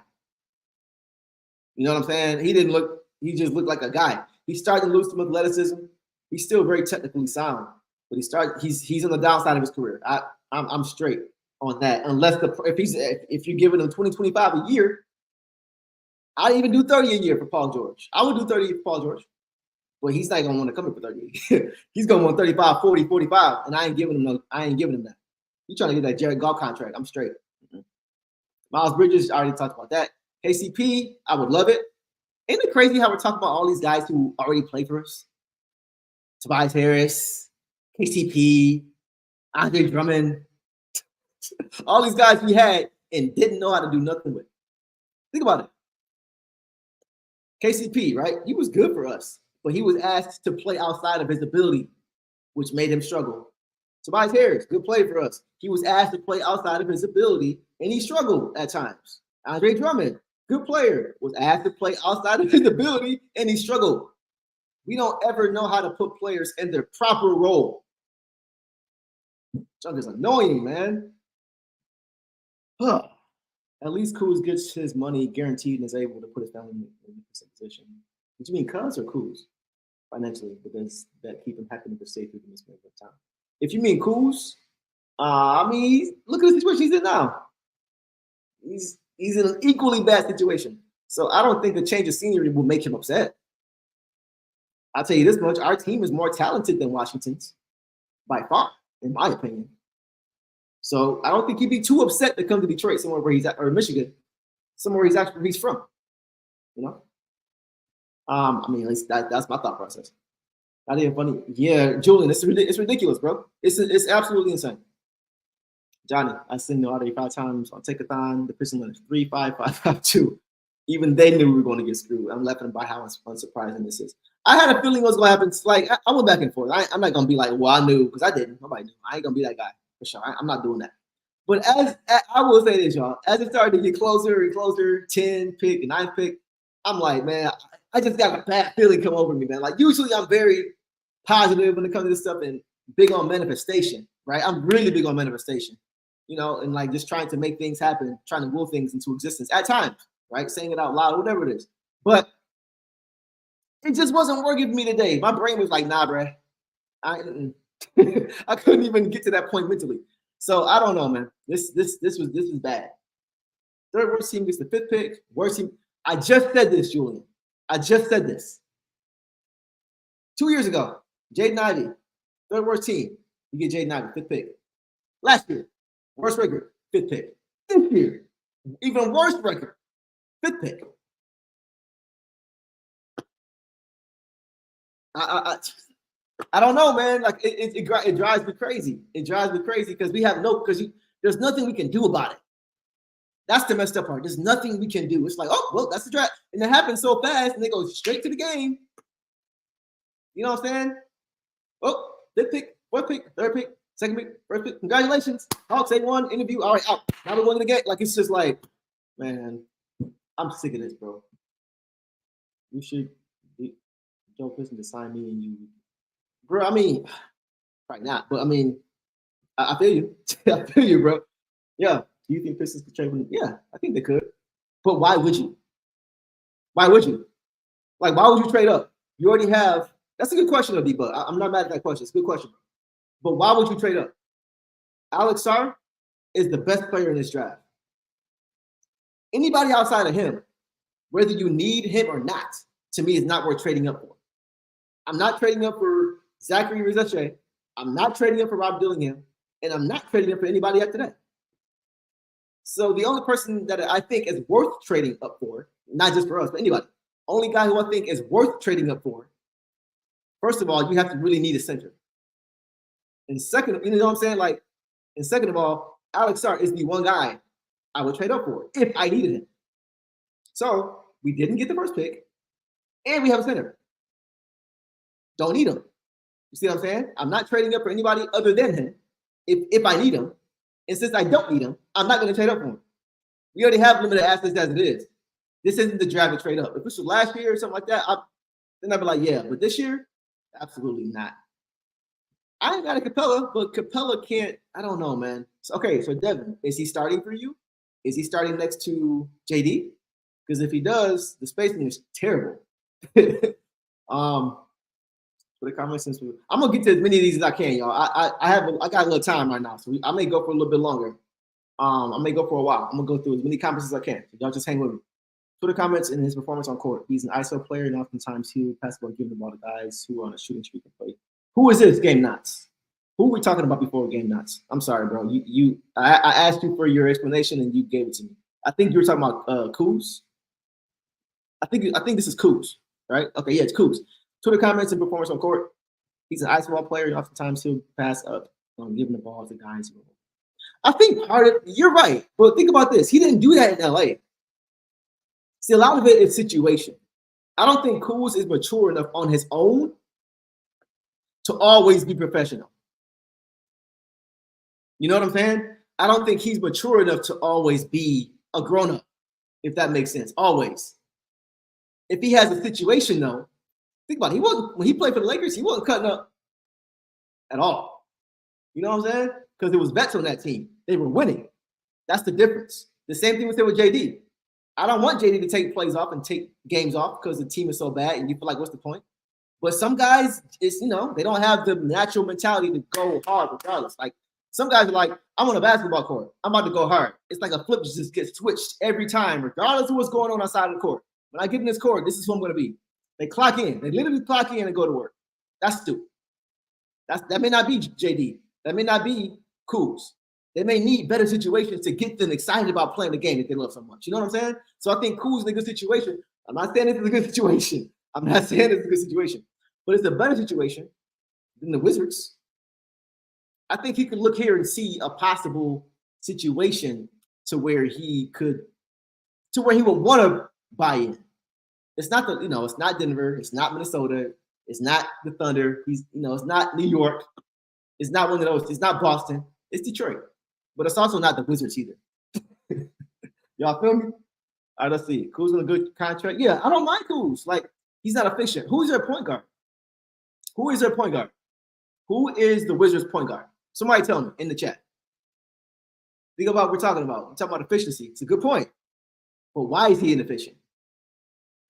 You know what I'm saying? He just looked like a guy. He's starting to lose some athleticism. He's still very technically sound, but he's on the downside of his career. I'm straight on that. Unless if you're giving him 20-25 a year, I'd even do 30 a year for Paul George. I would do 30 for Paul George. But he's not gonna want to come in for 30. He's gonna want 35, 40, 45, and I ain't giving him that. He's trying to get that Jared Goff contract. I'm straight. Mm-hmm. Miles Bridges, I already talked about that. KCP, I would love it. Ain't it crazy how we're talking about all these guys who already played for us? Tobias Harris, KCP, Andre Drummond, all these guys we had and didn't know how to do nothing with. Think about it. KCP, right? He was good for us, but he was asked to play outside of his ability, which made him struggle. Tobias Harris, good play for us. He was asked to play outside of his ability, and he struggled at times. Andre Drummond, good player, was asked to play outside of his ability, and he struggled. We don't ever know how to put players in their proper role. Junk is annoying, man. Huh. At least Kuz gets his money guaranteed and is able to put his family in a position. What do you mean, Cuz or Kuz? Financially, because that keep him happy for safe in this period of time. If you mean Kuz, I mean, look at the situation he's in now. He's in an equally bad situation. So I don't think a change of scenery will make him upset. I'll tell you this much: our team is more talented than Washington's by far, in my opinion. So I don't think he'd be too upset to come to Detroit, somewhere where he's at, or Michigan, somewhere he's from. You know, I mean, at least that's my thought process. Not even funny. Yeah, Julian, it's ridiculous, bro. It's absolutely insane. Johnny, I sent the audio 5 times on Take-a-thon. The Pistons went 3-5-5-5-2. Even they knew we were going to get screwed. I'm laughing by how unsurprising this is. I had a feeling it was going to happen. Like I went back and forth. I'm not going to be like, well, I knew, because I didn't. Nobody knew. I ain't going to be that guy for sure. I'm not doing that. But as I will say this, y'all, as it started to get closer and closer, 10 pick and 9 pick, I'm like, man, I just got a bad feeling come over me, man. Like usually I'm very positive when it comes to this stuff and big on manifestation, right? I'm really big on manifestation, you know, and like just trying to make things happen, trying to will things into existence at times, right? Saying it out loud, whatever it is. But it just wasn't working for me today. My brain was like, nah, bruh. I couldn't even get to that point mentally. So I don't know, man. This was bad. Third worst team gets the 5th pick. Worst team. I just said this, Julian. I just said this. 2 years ago, Jaden Ivey, third worst team. You get Jaden Ivey, 5th pick. Last year, worst record, 5th pick. This year, even worse record, 5th pick. I don't know, man. Like it drives me crazy. It drives me crazy because there's nothing we can do about it. That's the messed up part. There's nothing we can do. It's like, oh, well, that's the draft. And it happens so fast, and they go straight to the game. You know what I'm saying? Oh, 5th pick, 4th pick, 3rd pick, 2nd pick, 1st pick. Congratulations. Hawks, they won. Interview. All right, out. Now we're going to the game. Like, it's just like, man, I'm sick of this, bro. You should Joe Pistons to sign me and you. Bro, I mean, right now. But, I mean, I feel you. I feel you, bro. Yeah. Do you think Pistons could trade with him? Yeah, I think they could. But why would you? Why would you? Like, why would you trade up? You already have. That's a good question, D. But I'm not mad at that question. It's a good question. But why would you trade up? Alex Sarr is the best player in this draft. Anybody outside of him, whether you need him or not, to me is not worth trading up for. I'm not trading up for Zachary Rizache. I'm not trading up for Rob Dillingham. And I'm not trading up for anybody after that. So the only person that I think is worth trading up for, not just for us, but anybody, only guy who I think is worth trading up for, first of all, you have to really need a center. And second, you know what I'm saying? Like, and second of all, Alex Sarr is the one guy I would trade up for if I needed him. So we didn't get the 1st pick, and we have a center. Don't need him. You see what I'm saying? I'm not trading up for anybody other than him if I need him. And since I don't need him, I'm not going to trade up for him. We already have limited assets as it is. This isn't the draft to trade up. If this was last year or something like that, then I'd be like, yeah. But this year, absolutely not. I ain't got a Capella, but Capella can't. I don't know, man. Okay, so Devin, is he starting for you? Is he starting next to JD? Because if he does, the spacing is terrible. For the comments, I'm gonna get to as many of these as I can, y'all. I got a little time right now, so I may go for a little bit longer. I may go for a while. I'm gonna go through as many comments as I can. So y'all just hang with me. Twitter comments in his performance on court. He's an ISO player, and oftentimes he will pass the ball, give the ball to guys who are on a shooting streak and play. Who is this, Game Knots? Who are we talking about before Game Knots? I'm sorry, bro. I asked you for your explanation, and you gave it to me. I think you were talking about Kuz. I think this is Kuz, right? Okay, yeah, it's Kuz. Twitter comments and performance on court. He's an ice ball player, and oftentimes he'll pass up, giving the ball to guys. I think part of you're right, but think about this. He didn't do that in LA. See, a lot of it is situation. I don't think Kuz is mature enough on his own to always be professional. You know what I'm saying? I don't think he's mature enough to always be a grown-up, if that makes sense. Always. If he has a situation, though, think about it. He wasn't, when he played for the Lakers, he wasn't cutting up at all. You know what I'm saying? Because there was vets on that team. They were winning. That's the difference. The same thing was said with JD. I don't want JD to take plays off and take games off because the team is so bad and you feel like, what's the point? But some guys, it's, you know, they don't have the natural mentality to go hard regardless. Like some guys are like, I'm on a basketball court. I'm about to go hard. It's like a flip just gets switched every time, regardless of what's going on outside of the court. When I get in this court, this is who I'm going to be. They clock in. They literally clock in and go to work. That's stupid. That may not be JD. That may not be Kuz. They may need better situations to get them excited about playing the game that they love so much. You know what I'm saying? So I think Kuz is a good situation. I'm not saying it's a good situation. I'm not saying it's a good situation. But it's a better situation than the Wizards. I think he could look here and see a possible situation to where he would want to buy in. It's not it's not Denver, it's not Minnesota, it's not the Thunder, it's not New York, it's not one of those, it's not Boston, it's Detroit. But it's also not the Wizards either. Y'all feel me? All right, let's see. Kuz on a good contract. Yeah, I don't mind Kuz. Like, he's not efficient. Who's their point guard? Who is their point guard? Who is the Wizards' point guard? Somebody tell me in the chat. Think about what we're talking about. We're talking about efficiency. It's a good point. But why is he inefficient?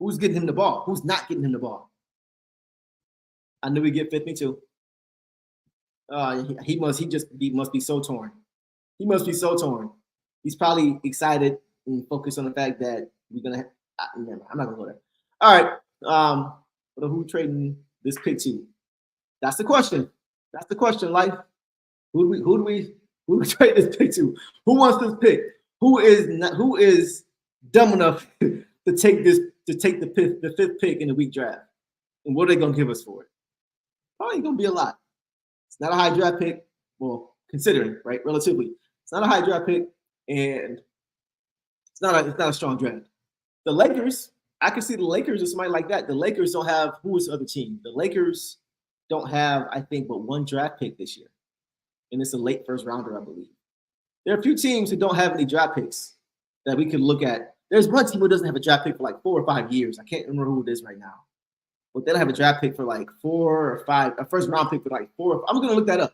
Who's getting him the ball? Who's not getting him the ball? I knew he'd get 52. He must be so torn. He must be so torn. He's probably excited and focused on the fact that we're gonna. I'm not gonna go there. All right. But who trading this pick to? That's the question. That's the question. Life. Who do we trade this pick to? Who wants this pick? Who is dumb enough to take the fifth pick in the week draft? And what are they gonna give us for it? Probably gonna be a lot. It's not a high draft pick. Well, considering, right? Relatively. It's not a high draft pick, and it's not a strong draft. The Lakers, I can see the Lakers or somebody like that. The Lakers don't have who is the other team? The Lakers don't have, I think, but one draft pick this year. And it's a late first rounder, I believe. There are a few teams who don't have any draft picks that we could look at. There's one team who doesn't have a draft pick for like 4 or 5 years. I can't remember who it is right now. But they don't have a draft pick for like 4 or 5, a first round pick for like 4. I'm gonna look that up.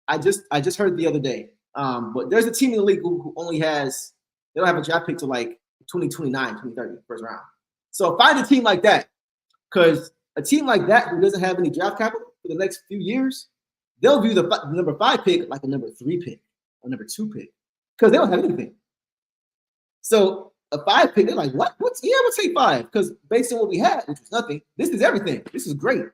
I just heard it the other day. But there's a team in the league who only has, they don't have a draft pick to like 2029, 2030, first round. So find a team like that, because a team like that who doesn't have any draft capital for the next few years, they'll view the number 5 pick like a number 3 pick or number 2 pick, because they don't have anything. So a 5 pick, they're like, what? We'll take 5, because based on what we had, which was nothing, this is everything. This is great.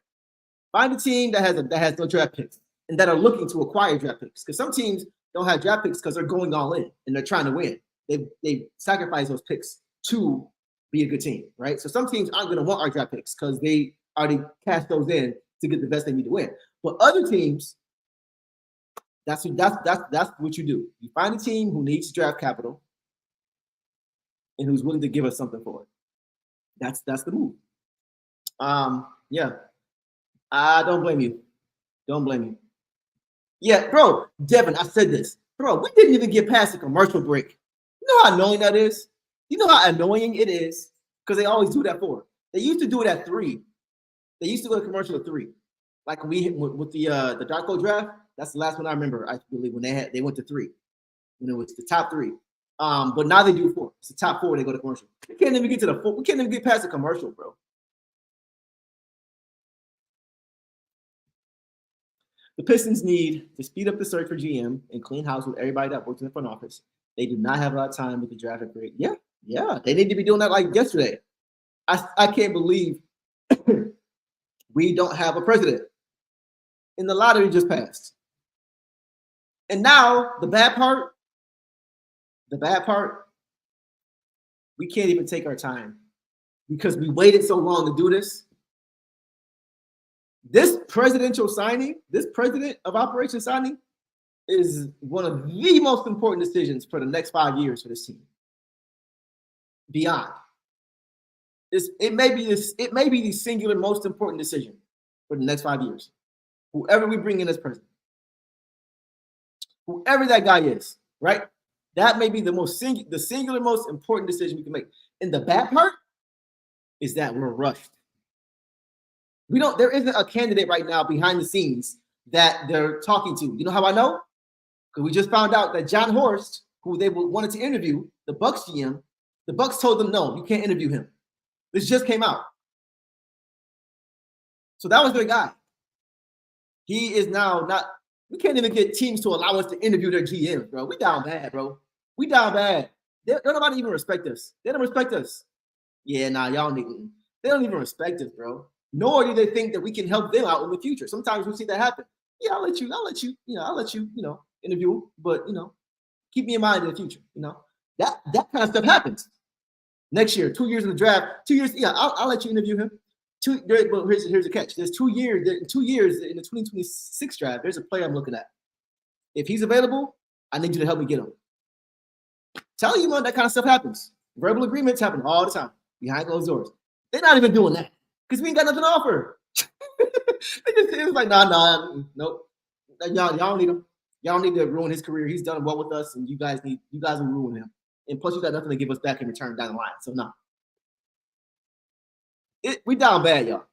Find a team that has no draft picks and that are looking to acquire draft picks, because some teams don't have draft picks because they're going all in and they're trying to win. They sacrifice those picks to be a good team, right? So some teams aren't going to want our draft picks because they already cashed those in to get the best they need to win. But other teams, that's what you do. You find a team who needs draft capital and who's willing to give us something for it. That's the move. Yeah. I don't blame you. Don't blame you. Yeah, bro, Devin, I said this. Bro, we didn't even get past the commercial break. You know how annoying that is? You know how annoying it is? Because they always do that 4. They used to do it at 3. They used to go to commercial at 3. Like when we hit with the Darko draft, that's the last one I remember, I believe, when they went to 3. When it was the top 3. But now they do 4. It's the top 4, they go to commercial. We can't even get to the 4. We can't even get past the commercial, bro. The Pistons need to speed up the search for GM and clean house with everybody that works in the front office. They do not have a lot of time with the draft upgrade. Yeah. They need to be doing that like yesterday. I can't believe we don't have a president. And the lottery just passed. And now the bad part, we can't even take our time because we waited so long to do this. This presidential signing, this president of operations signing, is one of the most important decisions for the next 5 years for this team. Beyond. It may be the singular most important decision for the next 5 years. Whoever we bring in as president, whoever that guy is, right? That may be the singular most important decision we can make. And the bad part is that we're rushed. There isn't a candidate right now behind the scenes that they're talking to. You know how I know? Because we just found out that John Horst, who they wanted to interview, the Bucks GM, the Bucks told them, no, you can't interview him. This just came out. So that was their guy. He is now not, we can't even get teams to allow us to interview their GM, bro. We down bad, bro. We down bad. They don't even respect us. They don't respect us. Yeah, nah, y'all niggas. They don't even respect us, bro. Nor do they think that we can help them out in the future. Sometimes we see that happen. Yeah, I'll let you, interview, but keep me in mind in the future. That kind of stuff happens. Next year, 2 years in the draft, 2 years, yeah, I'll let you interview him. But here's the catch. There's 2 years, in the 2026 draft, there's a player I'm looking at. If he's available, I need you to help me get him. Tell you, man, that kind of stuff happens. Verbal agreements happen all the time behind closed doors. They're not even doing that because we ain't got nothing to offer. It was like, nope. Y'all don't need him. Y'all don't need to ruin his career. He's done well with us, and you guys will ruin him. And plus, you got nothing to give us back in return down the line. So no. We down bad, y'all.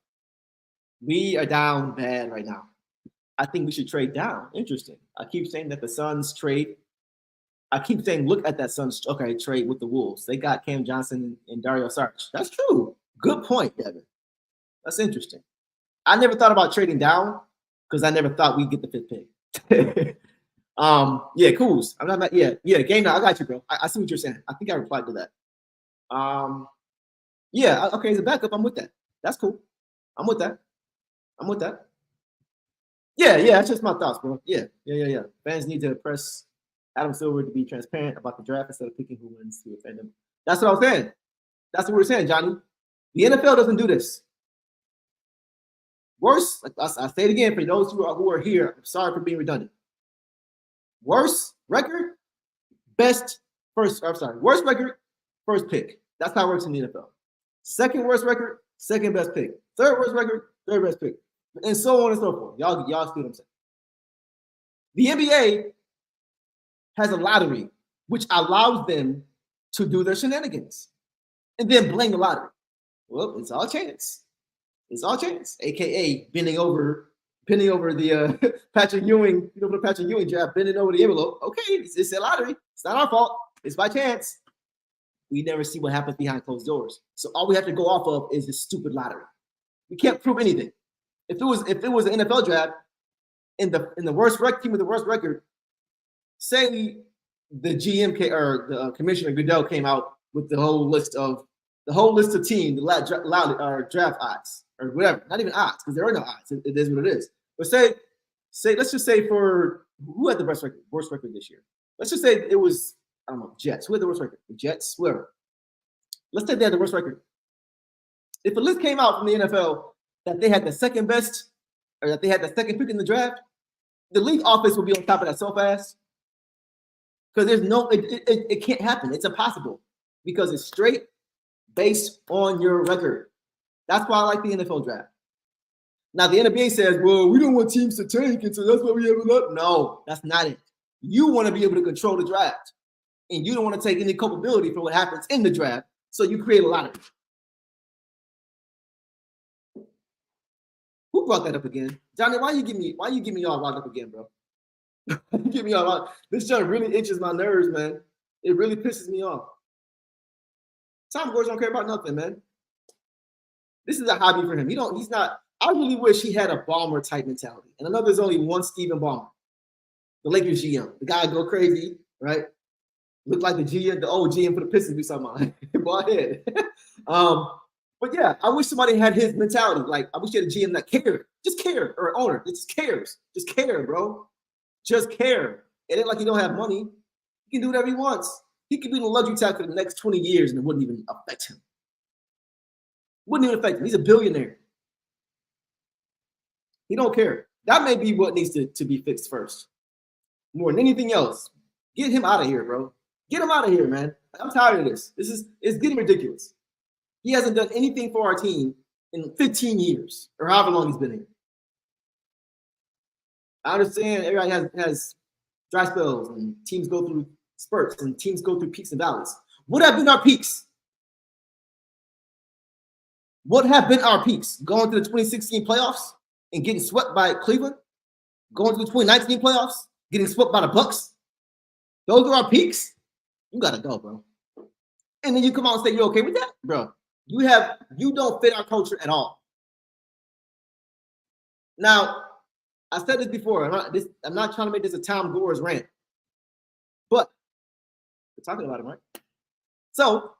We are down bad right now. I think we should trade down. Interesting. I keep saying that the Suns trade. I keep saying, look at that Suns. Okay, trade with the Wolves. They got Cam Johnson and Dario Saric. That's true. Good point, Devin. That's interesting. I never thought about trading down because I never thought we'd get the 5th pick. Yeah, Cools. I'm not. Yeah. Game now. I got you, bro. I see what you're saying. I think I replied to that. Yeah. Okay. As a backup, I'm with that. That's cool. I'm with that. Yeah. That's just my thoughts, bro. Yeah. Fans need to press Adam Silver to be transparent about the draft instead of picking who wins to offend him. That's what I was saying. That's what we were saying, Johnny. The NFL doesn't do this. Worse, like I say it again for those who are here. I'm sorry for being redundant. Worst record, worst record, first pick. That's how it works in the NFL. Second worst record, second best pick. Third worst record, third best pick. And so on and so forth. Y'all see what I'm saying. The NBA has a lottery, which allows them to do their shenanigans and then blame the lottery. Well, it's all chance. AKA bending over the Patrick Ewing, the Patrick Ewing draft, bending over the envelope. Okay, it's a lottery. It's not our fault. It's by chance. We never see what happens behind closed doors. So all we have to go off of is this stupid lottery. We can't prove anything. If it was an NFL draft in the worst team with the worst record, say the GM or the Commissioner Goodell came out with the whole list of teams, the draft odds or whatever. Not even odds because there are no odds. It is what it is. But say let's just say for who had the worst record this year. Let's just say it was Jets. Who had the worst record? The Jets, whoever. Let's say they had the worst record. If a list came out from the NFL that they had the second best or that they had the second pick in the draft, the league office will be on top of that so fast. Because it can't happen. It's impossible because it's straight based on your record. That's why I like the NFL draft. Now the NBA says, well, we don't want teams to tank, and so that's why we have it up. No, that's not it. You want to be able to control the draft, and you don't want to take any culpability for what happens in the draft. So you create a lottery. Who brought that up again, Johnny? Why you give me all locked up again, bro? Get me off. This junk really itches my nerves, man. It really pisses me off. Tom Gordon don't care about nothing, man. This is a hobby for him. He's not. I really wish he had a Ballmer type mentality. And I know there's only one Stephen Ballmer, the Lakers GM. The guy go crazy, right? Look like the old GM for the Pistons do something. Go ahead. But yeah, I wish somebody had his mentality. Like I wish you had a GM that cared. Just care, or an owner that just cares. Just care, bro. Just care. It ain't like he don't have money. He can do whatever he wants. He could be in a luxury tax for the next 20 years and it wouldn't even affect him. Wouldn't even affect him. He's a billionaire. He don't care. That may be what needs to be fixed first. More than anything else. Get him out of here, bro. Get him out of here, man. I'm tired of this. It's getting ridiculous. He hasn't done anything for our team in 15 years or however long he's been here. I understand everybody has dry spells and teams go through spurts and teams go through peaks and valleys. What have been our peaks? What have been our peaks? Going to the 2016 playoffs and getting swept by Cleveland? Going to the 2019 playoffs, getting swept by the Bucks? Those are our peaks? You gotta go, bro. And then you come out and say you're okay with that? Bro, you don't fit our culture at all. Now, I said this before. I'm not trying to make this a Tom Gores rant, but we're talking about it, right? So,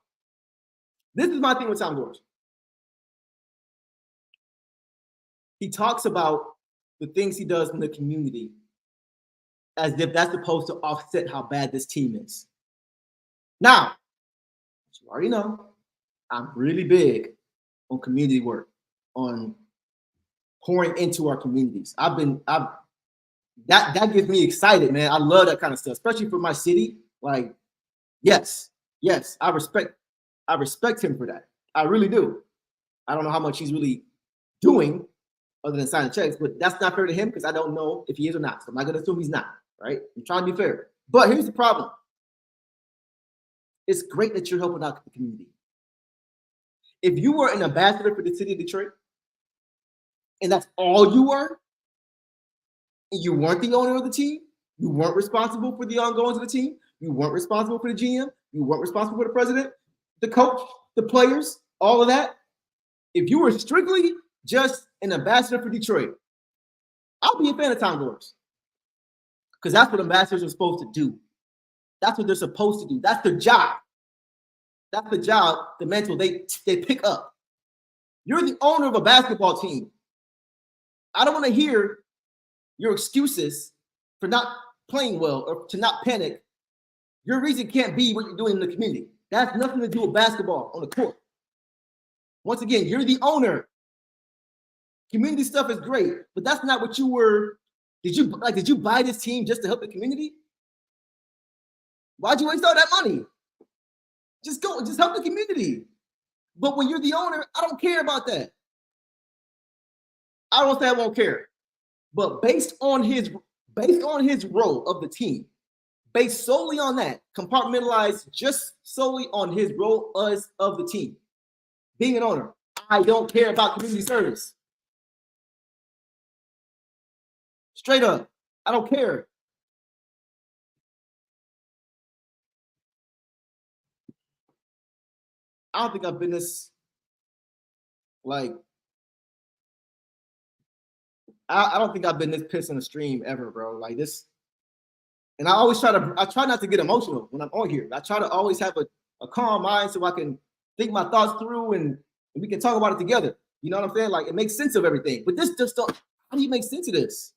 this is my thing with Tom Gores. He talks about the things he does in the community as if that's supposed to offset how bad this team is. Now, you already know, I'm really big on community work, on pouring into our communities. That gets me excited, man. I love that kind of stuff, especially for my city. Like, yes, I respect him for that. I really do. I don't know how much he's really doing other than signing checks, but that's not fair to him because I don't know if he is or not. So I'm not going to assume he's not, right? I'm trying to be fair. But here's the problem. It's great that you're helping out the community. If you were an ambassador for the city of Detroit, and that's all you were, and you weren't the owner of the team, you weren't responsible for the ongoings of the team, you weren't responsible for the GM, you weren't responsible for the president, the coach, the players, all of that. If you were strictly just an ambassador for Detroit, I'll be a fan of Tom Gores. Because that's what ambassadors are supposed to do. That's what they're supposed to do. That's their job. That's the job, the mantle they pick up. You're the owner of a basketball team. I don't want to hear your excuses for not playing well or to not panic. Your reason can't be what you're doing in the community. That has nothing to do with basketball on the court. Once again, you're the owner. Community stuff is great, but that's not what you were. Did you buy this team just to help the community? Why'd you waste all that money? Just help the community. But when you're the owner, I don't care about that. I don't say I won't care. But based on his role of the team, based solely on that, compartmentalized just solely on his role as of the team, being an owner, I don't care about community service. Straight up, I don't care. I don't think I've been this, like, I don't think I've been this pissed in the stream ever, bro. Like this, and I try not to get emotional when I'm on here. I try to always have a calm mind so I can think my thoughts through and we can talk about it together. You know what I'm saying? Like it makes sense of everything. But this just don't, how do you make sense of this?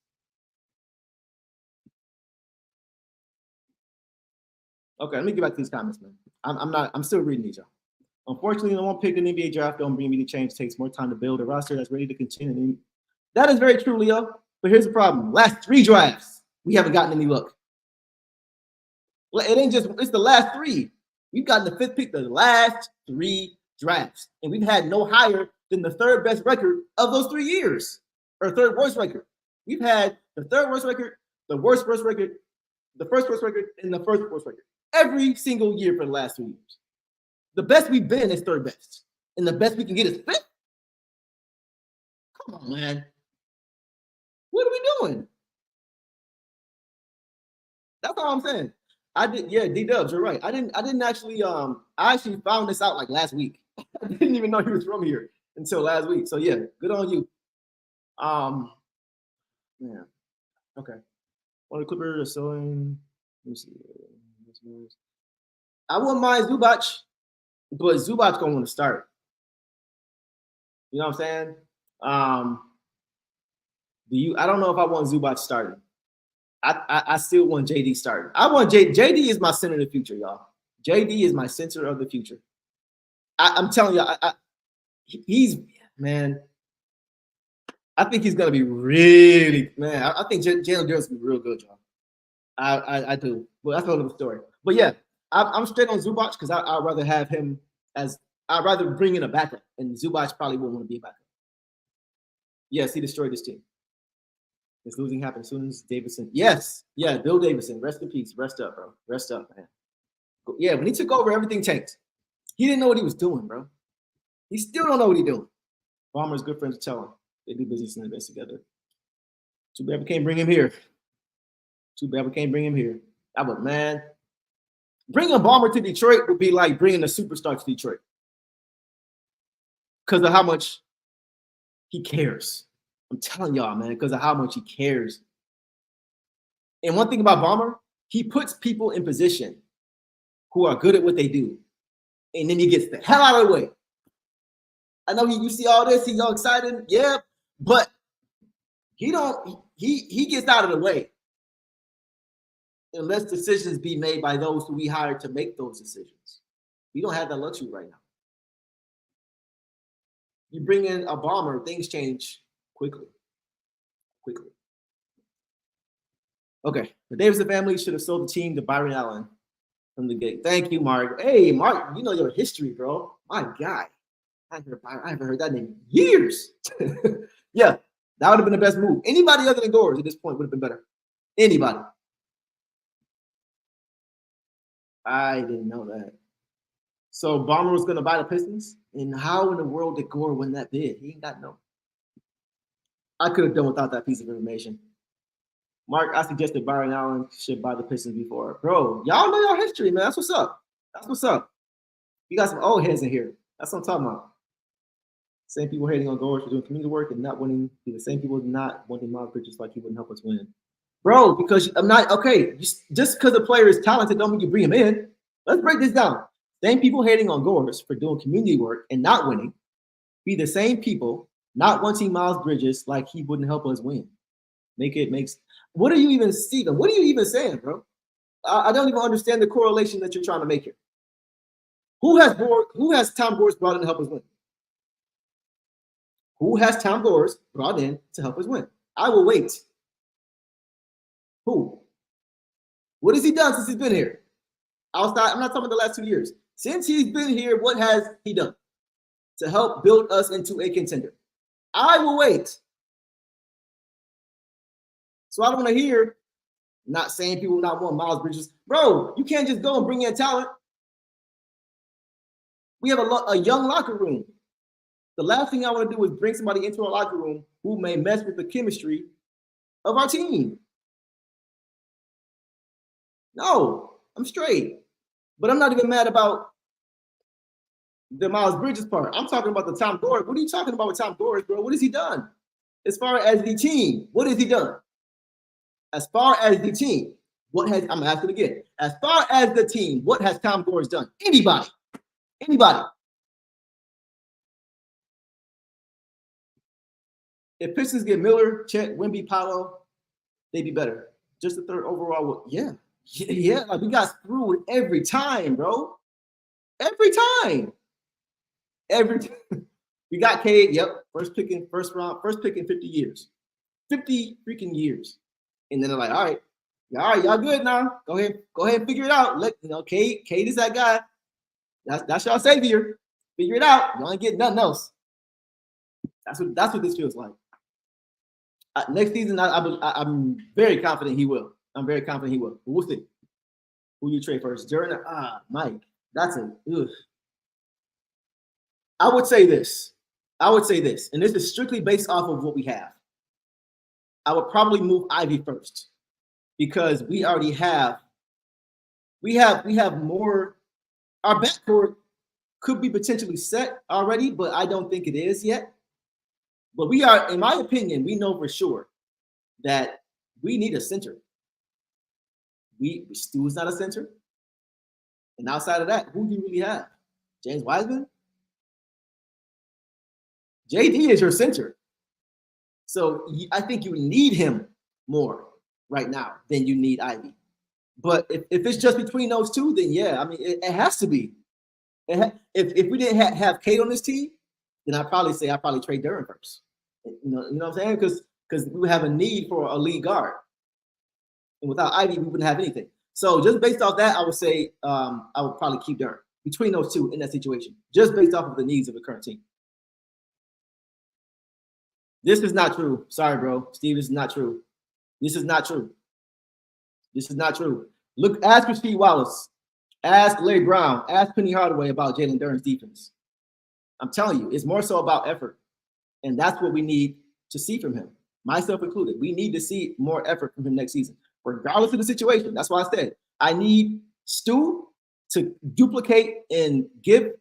Okay, let me get back to these comments, man. I'm still reading these, y'all. Unfortunately, the one pick in the NBA draft don't bring me the change. It takes more time to build a roster that's ready to continue. That is very true, Leo. But here's the problem. Last 3 drafts, we haven't gotten any luck. It ain't just, it's the last 3. We've gotten the 5th pick the last 3 drafts. And we've had no higher than the 3rd best record of those 3 years. Or 3rd worst record. We've had the 3rd worst record, the worst record, the 1st worst record, and the 1st worst record. Every single year for the last 3 years. The best we've been is 3rd best. And the best we can get is 5th? Come on, man. What are we doing? That's all I'm saying. D-Dubs, you're right. I didn't actually I actually found this out like last week. I didn't even know he was from here until last week. So yeah, good on you. Yeah. Okay. One of the Clippers are selling. Let me see. I wouldn't mind Zubac, but Zubac gonna want to start. You know what I'm saying? I don't know if I want Zubac starting. I still want JD starting. I want JD is my center of the future, y'all. JD is my center of the future. I'm telling you, he's, man. I think he's gonna be really, man. I think Jalen Duran's gonna be real good, y'all. I do. Well, that's another story. But yeah, I'm straight on Zubac because I'd rather have him as I'd rather bring in a backup, and Zubac probably wouldn't want to be a backup. Yes, he destroyed this team. This losing happened as soon as Davidson. Yes, yeah, Bill Davidson. Rest in peace. Rest up, bro. Rest up, man. Yeah, when he took over, everything tanked. He didn't know what he was doing, bro. He still don't know what he's doing. Bomber's good friends tell him they do business and invest together. Too bad we can't bring him here. Too bad we can't bring him here. That would, man. Bringing a Bomber to Detroit would be like bringing a superstar to Detroit because of how much he cares. I'm telling y'all, man, because of how much he cares. And one thing about Bomber, he puts people in position who are good at what they do. And then he gets the hell out of the way. I know you see all this, he's all excited. Yeah, but he gets out of the way. Unless decisions be made by those who we hired to make those decisions. We don't have that luxury right now. You bring in a Bomber, things change quickly. Quickly. Okay, the Davidson family should have sold the team to Byron Allen from the gate. Thank you, Mark. Hey, Mark, you know your history, bro. My God. I haven't heard that name in years. Yeah, that would have been the best move. Anybody other than Gores at this point would have been better. Anybody. I didn't know that. So Bomber was going to buy the Pistons? And how in the world did Gore win that bid? He ain't got no. I could have done without that piece of information. Mark, I suggested Byron Allen should buy the Pistons before. Bro, y'all know your history, man. That's what's up. That's what's up. You got some old heads in here. That's what I'm talking about. Same people hating on Gore for doing community work and not wanting to be the same people not wanting Miles Bridges like he wouldn't help us win. Bro, because I'm not okay. Just because a player is talented, don't mean you bring him in. Let's break this down. Same people hating on Gores for doing community work and not winning be the same people not wanting Miles Bridges like he wouldn't help us win. What are you even Steven? What are you even saying, bro? I don't even understand the correlation that you're trying to make here. Who has Tom Gores brought in to help us win? Who has Tom Gores brought in to help us win? I will wait. Who? What has he done since he's been here? Outside, I'm not talking about the last 2 years. Since he's been here, what has he done to help build us into a contender? I will wait. So I don't want to hear not saying people not want Miles Bridges. Bro, you can't just go and bring in talent. We have a young locker room. The last thing I want to do is bring somebody into our locker room who may mess with the chemistry of our team. No, I'm straight. But I'm not even mad about the Miles Bridges part. I'm talking about the Tom Gores. What are you talking about with Tom Gores, bro? What has he done? As far as the team, what has he done? As far as the team, I'm asking again. As far as the team, what has Tom Gores done? Anybody? Anybody? If Pistons get Miller, Chet, Wemby, Paolo, they'd be better. Just the third overall. Yeah. Like we got screwed every time, bro. Every time. We got Cade. Yep. First pick in 50 years. 50 freaking years. And then they're like, all right, y'all good now. Go ahead and figure it out. Cade is that guy. That's y'all savior. Figure it out. Y'all ain't getting nothing else. That's what this feels like. Next season, I'm very confident he will. I'm very confident he will. But we'll see. Who you trade first? Jordan? Mike. That's a ugh. I would say this, and this is strictly based off of what we have. I would probably move Ivy first because we already have. We have more. Our backcourt could be potentially set already, but I don't think it is yet. But we are, in my opinion, we know for sure that we need a center. Stu's not a center. And outside of that, who do you really have? James Wiseman? JD is your center. So I think you need him more right now than you need Ivy. But if it's just between those two, then yeah, I mean, it has to be. If we didn't have Cade on this team, then I'd probably trade Duren first. You know what I'm saying? Because we have a need for a lead guard. And without Ivy, we wouldn't have anything. So just based off that, I would say I would probably keep Duren. between those two in that situation, just based off of the needs of the current team. This is not true. Sorry, bro. Steve, this is not true. This is not true. This is not true. Look, ask Rasheed Wallace, ask Larry Brown, ask Penny Hardaway about Jalen Duren's defense. I'm telling you, it's more so about effort. And that's what we need to see from him, myself included. We need to see more effort from him next season, regardless of the situation. That's why I said I need Stu to duplicate and give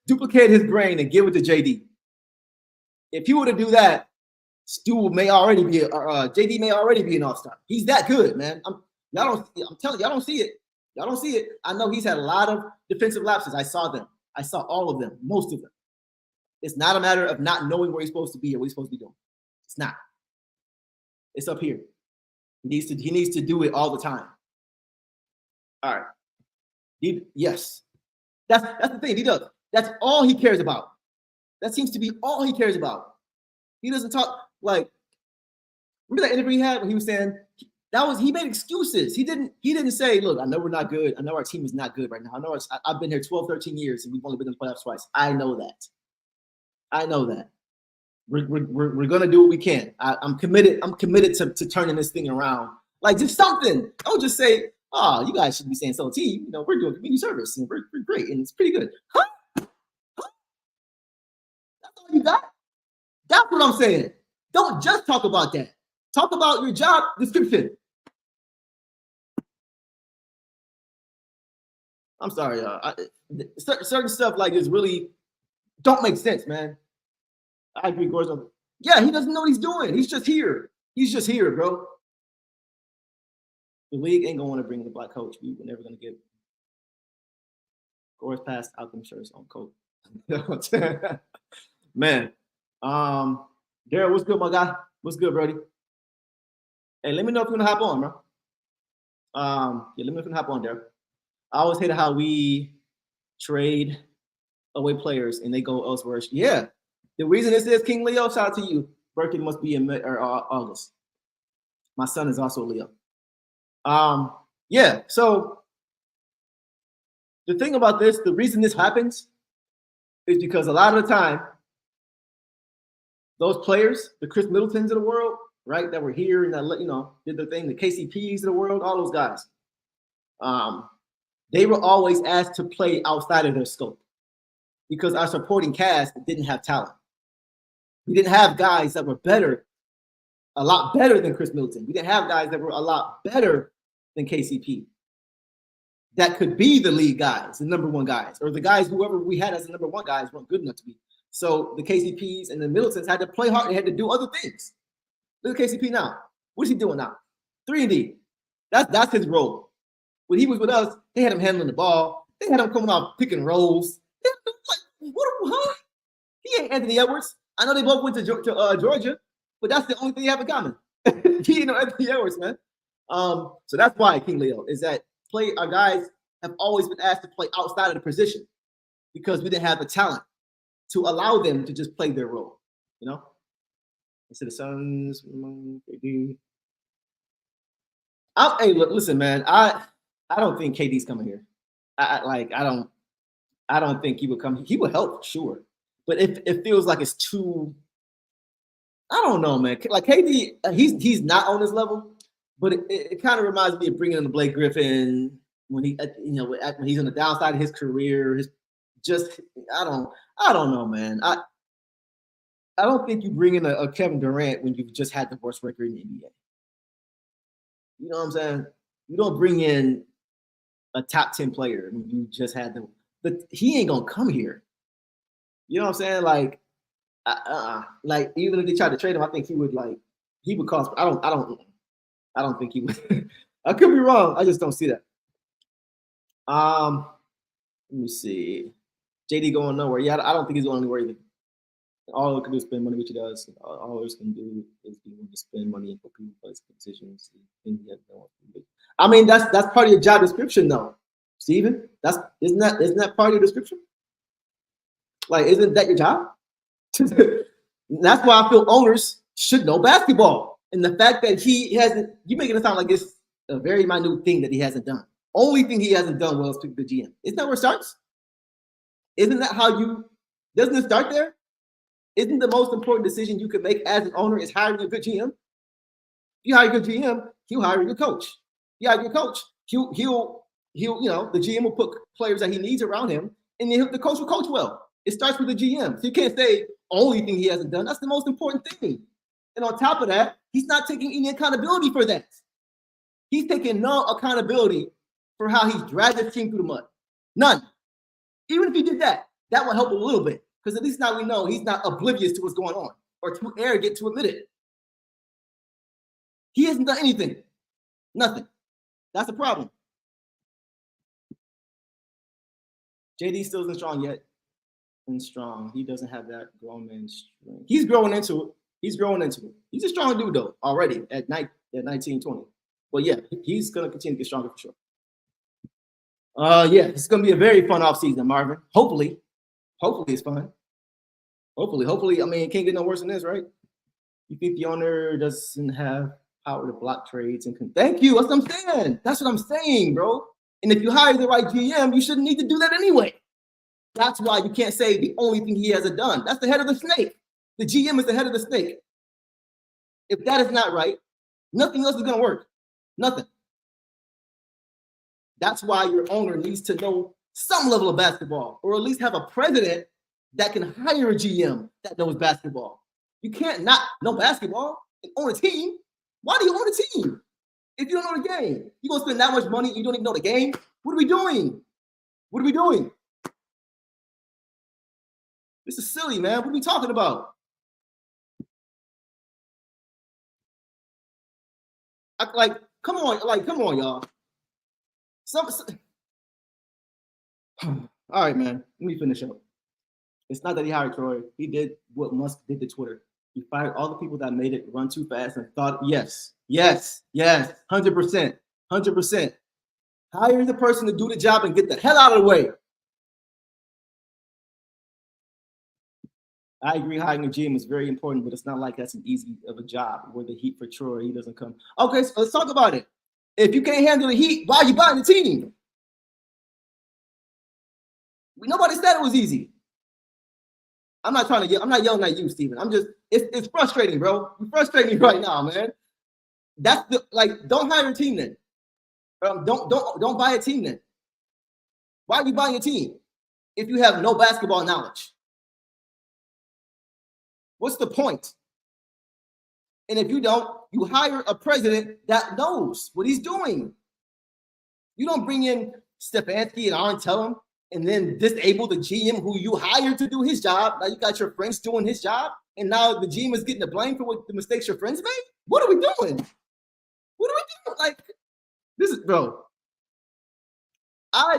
duplicate his brain and give it to JD. If he were to do that, Stu may already be JD may already be an all-star. He's that good, man. I'm telling you, y'all don't see it. Y'all don't see it. I know he's had a lot of defensive lapses. I saw them. I saw all of them, most of them. It's not a matter of not knowing where he's supposed to be or what he's supposed to be doing. It's not. It's up here. He needs to do it all the time. All right. Yes. That's the thing. He does. That's all he cares about. That seems to be all he cares about. He doesn't talk like. Remember that interview he had when he was saying he made excuses. He didn't say, look, I know we're not good. I know our team is not good right now. I know I've been here 12, 13 years and we've only been in the playoffs twice. I know that. We're gonna do what we can. I'm committed to turning this thing around. Like just something. Don't just say, oh, you guys should be saying so team. You know, we're doing community service and we're great and it's pretty good. Huh? That's all you got? That's what I'm saying. Don't just talk about that. Talk about your job description. I'm sorry, certain stuff like this really don't make sense, man. I agree, Gordon. Yeah, he doesn't know what he's doing. He's just here. He's just here, bro. The league ain't gonna want to bring the black coach. We're never gonna get Gore's past outcome shirts on coat. Man. Daryl, what's good, my guy? What's good, Brody? Hey, let me know if you're gonna hop on, bro. Yeah, let me know if you're gonna hop on, Daryl. I always hate how we trade away players and they go elsewhere. Yeah, the reason this is King Leo, shout out to you. Birthday must be in August. My son is also Leo. Yeah, so the thing about this, the reason this happens is because a lot of the time, those players, the Chris Middletons of the world, right, that were here and that, did the thing, the KCPs of the world, all those guys, they were always asked to play outside of their scope because our supporting cast didn't have talent. We didn't have guys that were better, a lot better than Chris Middleton. We didn't have guys that were a lot better than KCP that could be the lead guys, the number one guys, or the guys, whoever we had as the number one guys weren't good enough to be. So the KCPs and the Middletons had to play hard. They had to do other things. Look at KCP now. What is he doing now? 3-and-D. That's his role. When he was with us, they had him handling the ball. They had him coming off pick and rolls. Like, what? He ain't Anthony Edwards. I know they both went to Georgia, but that's the only thing they have in common. He ain't no Anthony Edwards, man. So that's why King Leo is that our guys have always been asked to play outside of the position because we didn't have the talent to allow them to just play their role, Instead of Suns, KD. Hey, look, listen, man. I don't think KD's coming here. I don't think he would come. He would help, sure, but it feels like it's too. I don't know, man. Like KD, he's not on this level, but it kind of reminds me of bringing in the Blake Griffin when when he's on the downside of his career. I don't know, man. I don't think you bring in a Kevin Durant when you've just had the worst record in the NBA. You know what I'm saying? You don't bring in a top 10 player when you just had them. But he ain't gonna come here. You know what I'm saying? Like, even if they tried to trade him, I think he would cost. I don't think he would. I could be wrong. I just don't see that. Let me see. JD going nowhere. Yeah, I don't think he's going anywhere either. All he can do is spend money, which he does. All he can do is be able to spend money and put people in place positions. I mean, that's part of your job description, though, Steven. Isn't that part of your description? Like, isn't that your job? That's why I feel owners should know basketball. And the fact that he hasn't, you making it sound like it's a very minute thing that he hasn't done. Only thing he hasn't done well is pick the GM. Isn't that where it starts? Isn't that how you? Doesn't it start there? Isn't the most important decision you can make as an owner is hiring a good GM? If you hire a good GM, he'll hire a good coach. You hire a good coach, he'll the GM will put players that he needs around him, and then the coach will coach well. It starts with the GM. So you can't say only thing he hasn't done. That's the most important thing. And on top of that, he's not taking any accountability for that. He's taking no accountability for how he's dragged his team through the mud. None. Even if he did that, that would help a little bit. Because at least now we know he's not oblivious to what's going on or too arrogant to admit it. He hasn't done anything. Nothing. That's the problem. JD still isn't strong yet. And strong. He doesn't have that grown man strength. He's growing into it. He's a strong dude, though, already at 19, 20. But yeah, he's going to continue to get stronger for sure. Yeah, it's going to be a very fun offseason, Marvin. Hopefully it's fun. Hopefully. I mean, it can't get no worse than this, right? You think the owner doesn't have power to block trades and thank you. That's what I'm saying. That's what I'm saying, bro. And if you hire the right GM, you shouldn't need to do that anyway. That's why you can't say the only thing he hasn't done. That's the head of the snake. The GM is the head of the snake. If that is not right, nothing else is going to work. Nothing. That's why your owner needs to know some level of basketball, or at least have a president that can hire a GM that knows basketball. You can't not know basketball and own a team. Why do you own a team if you don't know the game? You're going to spend that much money and you don't even know the game? What are we doing? This is silly, man. What are we talking about? Come on, y'all. All right, man. Let me finish up. It's not that he hired Troy. He did what Musk did to Twitter. He fired all the people that made it run too fast and thought, yes, 100%. Hire the person to do the job and get the hell out of the way. I agree, hiring a GM is very important, but it's not like that's an easy of a job. Where the heat for Troy, he doesn't come. Okay, so let's talk about it. If you can't handle the heat, why are you buying the team? Nobody said it was easy. I'm not yelling at you, Steven. It's frustrating, bro. You're frustrating me right now, man. Don't hire a team then. Don't buy a team then. Why are you buying a team if you have no basketball knowledge? What's the point? And if you don't, you hire a president that knows what he's doing. You don't bring in Stefanski and Arn Tellem and then disable the GM who you hired to do his job. Now you got your friends doing his job, and now the GM is getting the blame for what the mistakes your friends made? What are we doing? This is, bro.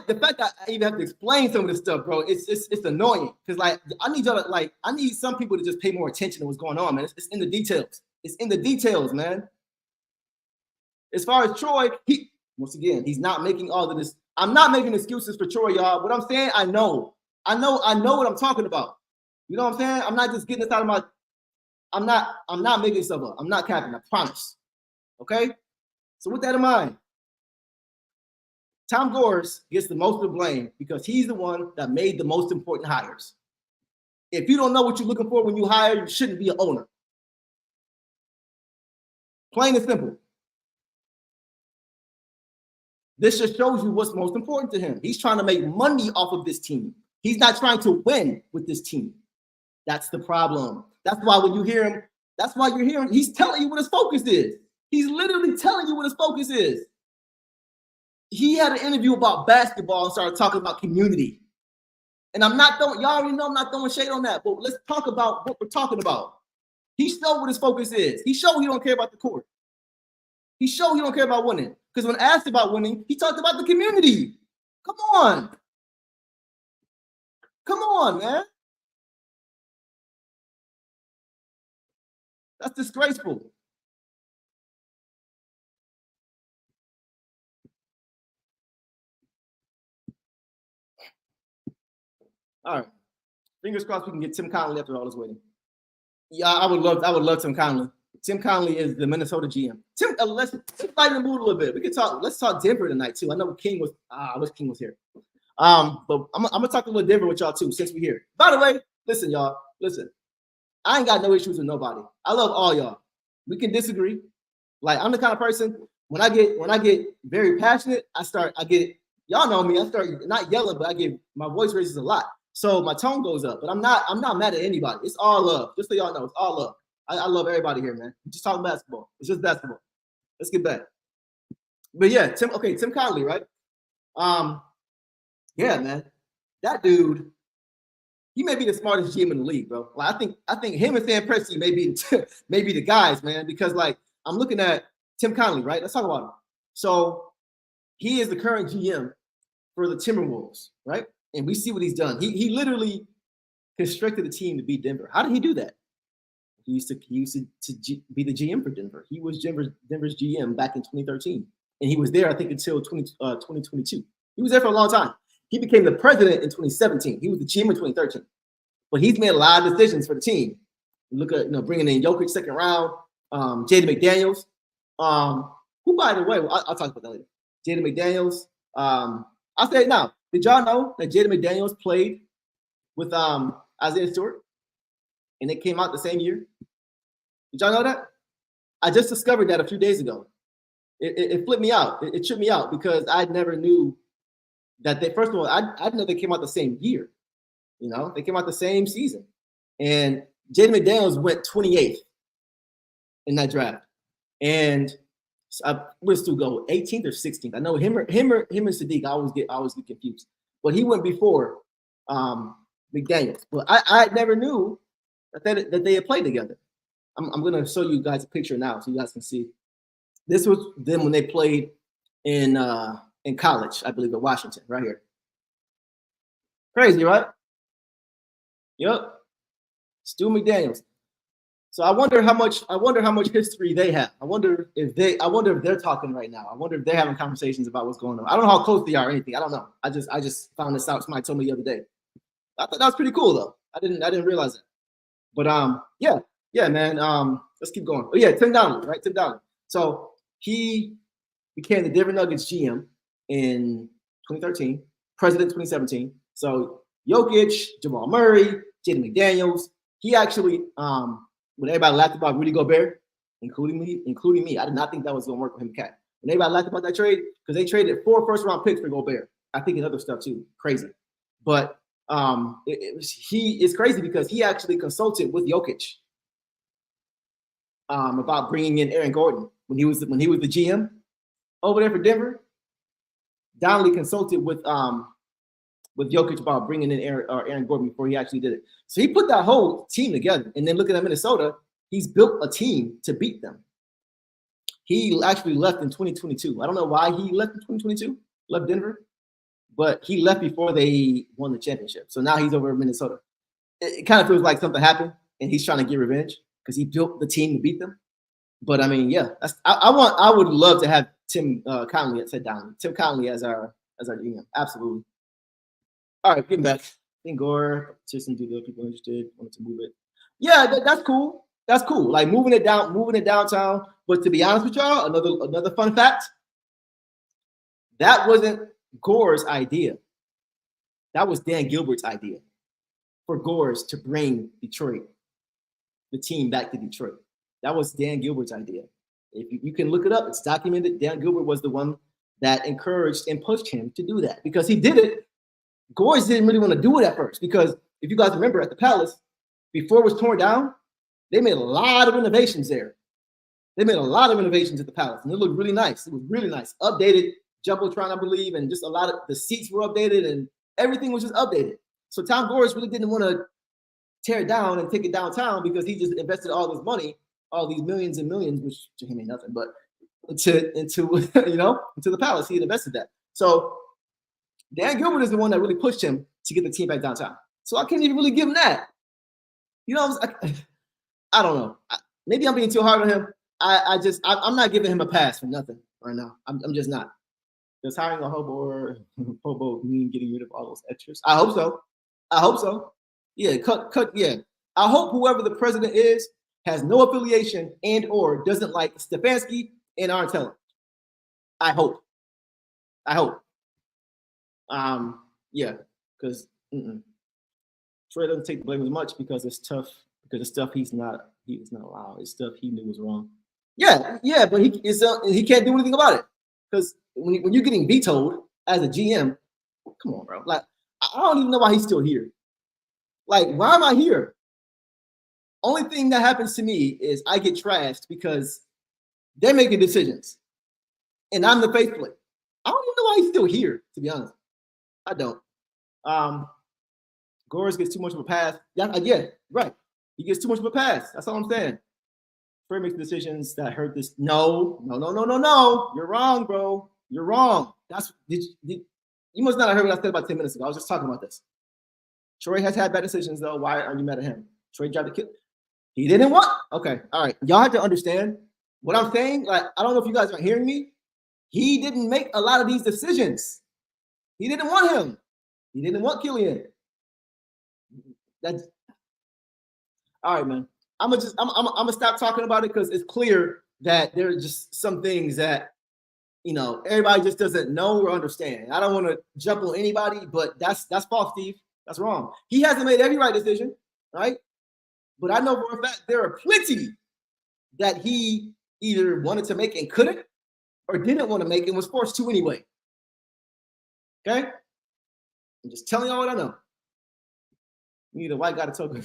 The fact that I even have to explain some of this stuff, bro, it's annoying. Because I need y'all to I need some people to just pay more attention to what's going on, man. It's in the details. It's in the details, man. As far as Troy, he's not making all of this. I'm not making excuses for Troy, y'all. What I'm saying, I know what I'm talking about. You know what I'm saying? I'm not just getting this out of my. I'm not making stuff up. I'm not capping. I promise. Okay. So with that in mind, Tom Gores gets the most of the blame because he's the one that made the most important hires. If you don't know what you're looking for when you hire, you shouldn't be an owner. Plain and simple. This just shows you what's most important to him. He's trying to make money off of this team. He's not trying to win with this team. That's the problem. That's why when you hear him, he's telling you what his focus is. He's literally telling you what his focus is. He had an interview about basketball and started talking about community. And y'all already know I'm not throwing shade on that, but let's talk about what we're talking about. He showed what his focus is. He showed he don't care about the court. He showed he don't care about winning. Because when asked about winning, he talked about the community. Come on, man. That's disgraceful. All right. Fingers crossed we can get Tim Connelly after all this waiting. Yeah, I would love Tim Connelly. Tim Connelly is the Minnesota GM. Let's fight in the mood a little bit. We can talk. Let's talk Denver tonight too. I know King was. I wish King was here. But I'm gonna talk a little different with y'all too, since we're here. By the way, listen, y'all. Listen, I ain't got no issues with nobody. I love all y'all. We can disagree. Like I'm the kind of person when I get very passionate, I get y'all know me. I start not yelling, but my voice raises a lot, so my tone goes up. But I'm not mad at anybody. It's all love. Just so y'all know, it's all love. I love everybody here, man. We're just talking basketball. It's just basketball. Let's get back. But yeah, Tim Connolly, right? Yeah, man, that dude. He may be the smartest GM in the league, bro. Like I think him and Sam Presti may be the guys, man. Because like I'm looking at Tim Connolly, right? Let's talk about him. So he is the current GM for the Timberwolves, right? And we see what he's done. He literally constructed a team to beat Denver. How did he do that? He used to be the GM for Denver. He was Denver's GM back in 2013, and he was there I think until 2022. He was there for a long time. He became the president in 2017. He was the GM in 2013. But he's made a lot of decisions for the team. Look at bringing in Jokic second round, Jaden McDaniels, who by the way, I'll talk about that later. Jaden McDaniels. I'll say it now. Did y'all know that Jaden McDaniels played with Isaiah Stewart, and they came out the same year? Did y'all know that? I just discovered that a few days ago. It flipped me out. It tripped me out because I never knew that they. First of all, I didn't know they came out the same year. They came out the same season. And Jaden McDaniels went 28th in that draft. And where Stu go? 18th or 16th? I know him and Sadiq. I always get confused. But he went before McDaniels. But I never knew that they had played together. I'm gonna show you guys a picture now so you guys can see. This was them when they played in college, I believe, at Washington, right here. Crazy, right? Yep. Stu McDaniels. So I wonder how much history they have. I wonder if they're talking right now. I wonder if they're having conversations about what's going on. I don't know how close they are or anything. I don't know. I just found this out. Somebody told me the other day. I thought that was pretty cool though. I didn't realize that. But yeah, man. Let's keep going. Oh yeah, Tim Donley, right? Tim Donley. So he became the Denver Nuggets GM in 2013, president 2017. So Jokic, Jamal Murray, Jaden McDaniels. He actually, when everybody laughed about Rudy Gobert, including me, I did not think that was going to work with him, Cat. When everybody laughed about that trade, because they traded 4 first-round picks for Gobert. I think and other stuff too, crazy. But it's crazy because he actually consulted with Jokic about bringing in Aaron Gordon when he was the GM over there for Denver. Donnelly consulted with Jokic about bringing in Aaron Gordon before he actually did it. So he put that whole team together. And then looking at Minnesota, he's built a team to beat them. He actually left in 2022. I don't know why he left in 2022, left Denver, but he left before they won the championship. So now he's over in Minnesota. It kind of feels like something happened and he's trying to get revenge because he built the team to beat them. But I mean, yeah, I would love to have Tim Connolly at down. Tim Connolly as our GM. Absolutely. All right, getting back. I think Gore, Tristan, do the people interested, wanted to move it. Yeah, that's cool. That's cool. Like moving it downtown. But to be honest with y'all, another fun fact. That wasn't Gore's idea. That was Dan Gilbert's idea for Gore's to bring the team back to Detroit. That was Dan Gilbert's idea. If you can look it up, it's documented. Dan Gilbert was the one that encouraged and pushed him to do that because he did it. Gore's didn't really want to do it at first because if you guys remember at the Palace, before it was torn down, they made a lot of renovations there. They made a lot of renovations at the Palace, and it looked really nice. It was really nice. Updated Jumbotron, I believe, and just a lot of the seats were updated, and everything was just updated. So Tom Gores really didn't want to tear it down and take it downtown because he just invested all this money, all these millions and millions, which to him ain't nothing, but into the Palace, he had invested that. So Dan Gilbert is the one that really pushed him to get the team back downtown. So I can't even really give him that. I don't know. Maybe I'm being too hard on him. I'm not giving him a pass for nothing right now. I'm just not. Does hiring a hobo mean getting rid of all those extras? I hope so. Yeah, cut. Yeah. I hope whoever the president is has no affiliation and or doesn't like Stefanski and Arntello. I hope. Yeah, because Troy doesn't take the blame as much because it's tough. Because it's stuff he's not allowed. It's stuff he knew was wrong. Yeah, but he can't do anything about it because when you're getting vetoed as a GM, come on, bro. Like I don't even know why he's still here. Like, why am I here? Only thing that happens to me is I get trashed because they're making decisions, and I'm the faithful. I don't even know why he's still here. To be honest, I don't. Gores gets too much of a pass. Yeah, right. He gets too much of a pass. That's all I'm saying. Trey makes decisions that hurt this. No. You're wrong, bro. You're wrong. You must not have heard what I said about 10 minutes ago. I was just talking about this. Troy has had bad decisions, though. Why are you mad at him? Troy tried to kill. He didn't want. Okay, all right. Y'all have to understand what I'm saying. Like, I don't know if you guys are hearing me. He didn't make a lot of these decisions. He didn't want him. He didn't want Killian. That's all right, man. I'm gonna stop talking about it because it's clear that there are just some things that everybody just doesn't know or understand. I don't want to jump on anybody, but that's false, Steve. That's wrong. He hasn't made every right decision, right? But I know for a fact there are plenty that he either wanted to make and couldn't, or didn't want to make and was forced to anyway. Okay? I'm just telling y'all what I know. We need a white guy to talk.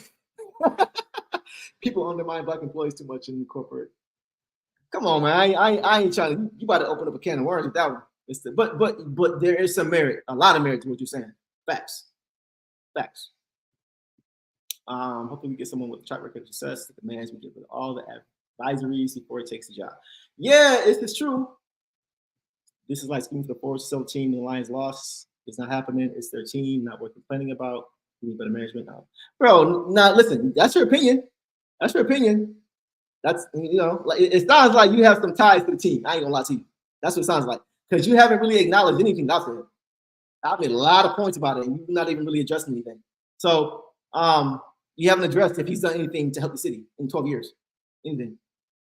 People undermine black employees too much in the corporate. Come on, man. I ain't trying to. You about to open up a can of worms with that one. But there is some merit, a lot of merit to what you're saying. Facts. Hopefully we get someone with a track record of success that demands we give it all the advisories before he takes the job. Yeah, it's true. This is like scheming for the Force sell team. The Lions lost. It's not happening. It's their team. Not worth complaining about. We need better management now. Bro, listen. That's your opinion. That's like it sounds like you have some ties to the team. I ain't gonna lie to you. That's what it sounds like because you haven't really acknowledged anything out there. I've made a lot of points about it, and you're not even really addressing anything. So, you haven't addressed if he's done anything to help the city in 12 years, anything,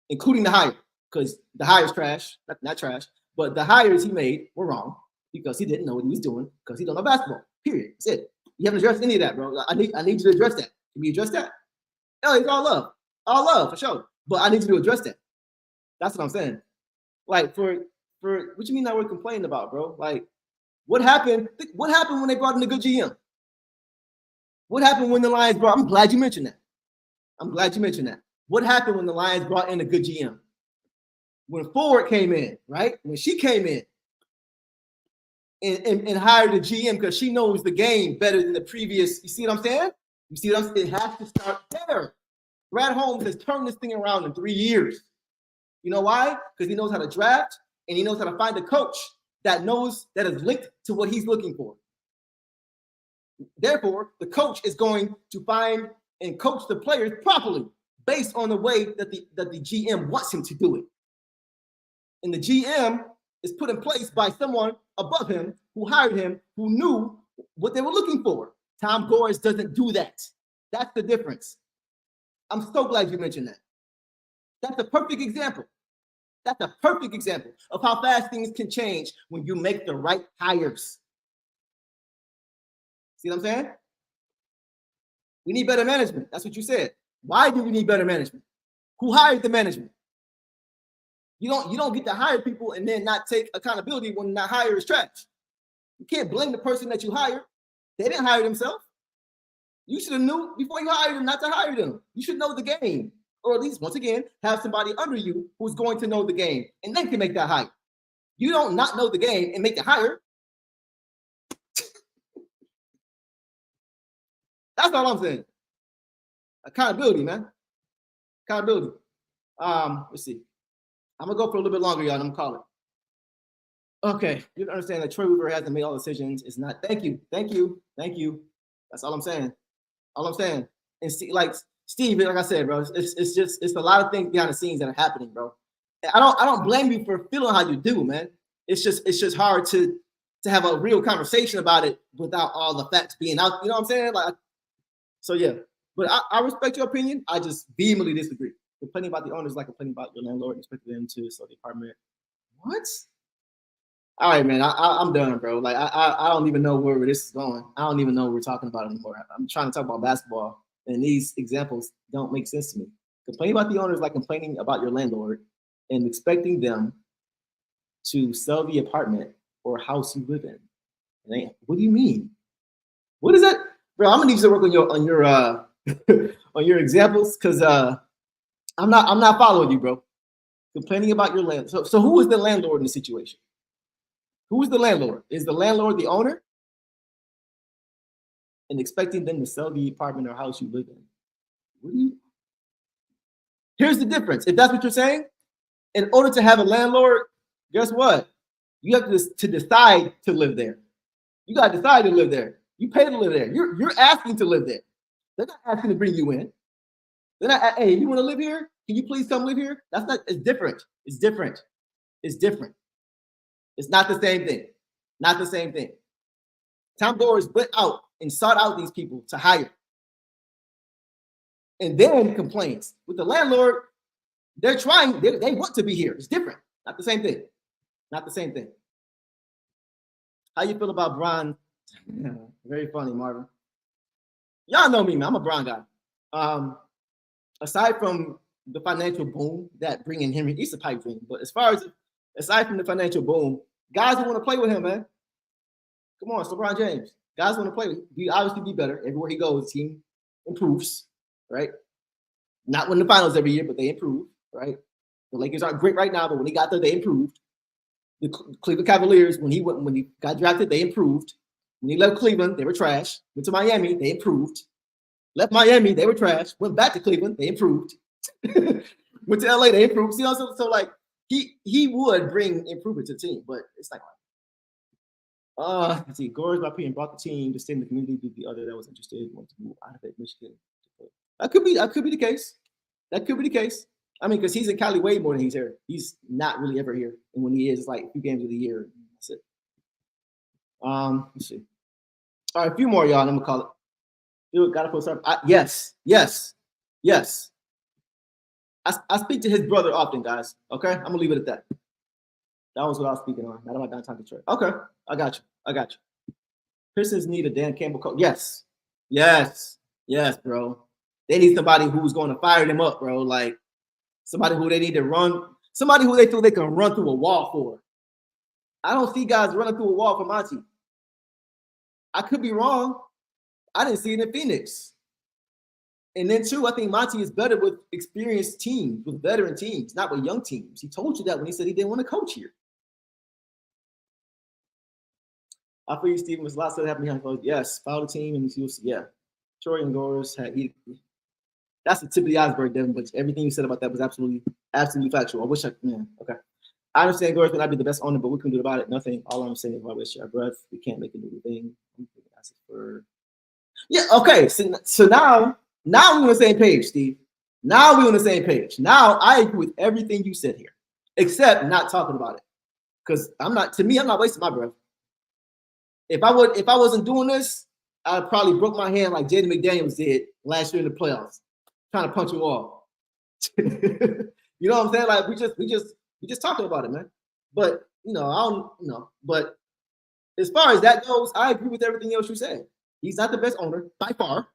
including the hire, because the hire's trash, not trash, but the hires he made were wrong because he didn't know what he was doing because he don't know basketball. Period. That's it. You haven't addressed any of that, bro. I need you to address that. Can we address that? No, it's all love for sure. But I need you to address that. That's what I'm saying. Like for what you mean that we're complaining about, bro? Like what happened? What happened when they brought in a good GM? What happened when the Lions brought? I'm glad you mentioned that. What happened when the Lions brought in a good GM? When Ford came in, right? When she came in and hired a GM because she knows the game better than the previous. You see what I'm saying? It has to start there. Brad Holmes has turned this thing around in 3 years. You know why? Because he knows how to draft and he knows how to find a coach that is linked to what he's looking for. Therefore, the coach is going to find and coach the players properly based on the way that the GM wants him to do it. And the GM is put in place by someone above him who hired him, who knew what they were looking for. Tom Gores doesn't do that. That's the difference. I'm so glad you mentioned that. That's a perfect example. That's a perfect example of how fast things can change when you make the right hires. See what I'm saying? We need better management. That's what you said. Why do we need better management? Who hired the management? You don't get to hire people and then not take accountability when that hire is trash. You can't blame the person that you hired. They didn't hire themselves. You should have knew before you hired them not to hire them. You should know the game. Or at least, once again, have somebody under you who's going to know the game and then can make that hire. You don't not know the game and make the hire. That's all I'm saying. Accountability, man. Accountability. Let's see. I'm gonna go for a little bit longer, y'all. I'm gonna call it. Okay, you understand that Troy Weaver hasn't made all decisions. It's not. Thank you. That's all I'm saying. And see, like Steve, like I said, bro, it's a lot of things behind the scenes that are happening, bro. I don't blame you for feeling how you do, man. It's just hard to have a real conversation about it without all the facts being out. You know what I'm saying? Like, so yeah. But I respect your opinion. I just vehemently disagree. Complaining about the owners like complaining about your landlord and expecting them to sell the apartment. What? All right, man. I'm done, bro. Like I don't even know where this is going. I don't even know what we're talking about anymore. I'm trying to talk about basketball, and these examples don't make sense to me. Complaining about the owner is like complaining about your landlord and expecting them to sell the apartment or house you live in. What do you mean? What is that, bro? I'm gonna need you to work on your on your examples because I'm not following you, bro. Complaining about your land. So who is the landlord in the situation? Who is the landlord? Is the landlord the owner? And expecting them to sell the apartment or house you live in. What do you? Here's the difference. If that's what you're saying, in order to have a landlord, guess what? You have to decide to live there. You got to decide to live there. You pay to live there. You're asking to live there. They're not asking to bring you in. They're not. Hey, you want to live here? Can you please come live here? That's not. It's different. It's different. It's different. It's not the same thing. Not the same thing. Tom Gores went out and sought out these people to hire, and then complains with the landlord. They're trying. They want to be here. It's different. Not the same thing. Not the same thing. How you feel about Bron? Very funny, Marvin. Y'all know me, man. I'm a Bron guy. Aside from the financial boom that bringing him, he's a pipe dream. But aside from the financial boom, guys who want to play with him, man. Come on, it's LeBron James. Guys want to play. He obviously be better everywhere he goes. The team improves, right? Not win the finals every year, but they improve, right? The Lakers aren't great right now, but when he got there, they improved. The Cleveland Cavaliers, when he got drafted, they improved. When he left Cleveland, they were trash. Went to Miami, they improved. Left Miami, they were trash. Went back to Cleveland, they improved. Went to LA, they improved. See, so like he would bring improvement to the team, but it's like let's see, Gores by and brought the team to stay in the community. The other that was interested wanted to move out of Michigan. That could be the case. That could be the case. I mean, because he's in Cali way more than he's here. He's not really ever here, and when he is, it's like a few games of the year. That's it. Let's see. All right, a few more, y'all. And I'm gonna call it. Dude, gotta put something. Yes. I speak to his brother often, guys. Okay, I'm gonna leave it at that. That was what I was speaking on. Not about downtown Detroit. Okay, I got you. Pistons need a Dan Campbell coach. Yes, bro. They need somebody who's going to fire them up, bro. Like somebody who they need to run. Somebody who they feel they can run through a wall for. I don't see guys running through a wall for Monty. I could be wrong. I didn't see it in Phoenix. And then, too, I think Monty is better with experienced teams, with veteran teams, not with young teams. He told you that when he said he didn't want to coach here. I feel you, Stephen. There's lots that happened behind closed. Yes, follow the team and yeah. Troy and Gores had that's the tip of the iceberg, Devin. But everything you said about that was absolutely factual. I wish okay. I understand Gores may not be the best owner, but we can do about it. Nothing. All I'm saying is why waste our breath. We can't make a new thing. Yeah. Okay. So now we're on the same page, Steve. Now we're on the same page. Now I agree with everything you said here, except not talking about it. Because I'm not wasting my breath. If I wasn't doing this, I'd probably broke my hand like Jaden McDaniels did last year in the playoffs, trying to punch a wall. You know what I'm saying? Like we just talking about it, man. But but as far as that goes, I agree with everything else you said. He's not the best owner by far.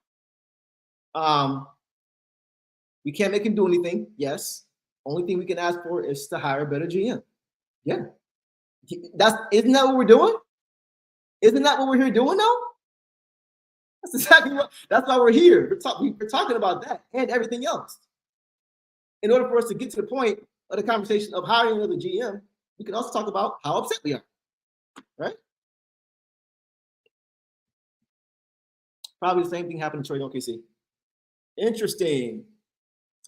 We can't make him do anything. Yes. Only thing we can ask for is to hire a better GM. Yeah. Isn't that what we're doing? Isn't that what we're here doing though? That's exactly that's why we're here. We're talking about that and everything else. In order for us to get to the point of the conversation of hiring another GM, we can also talk about how upset we are. Right? Probably the same thing happened to Troy OKC. Interesting.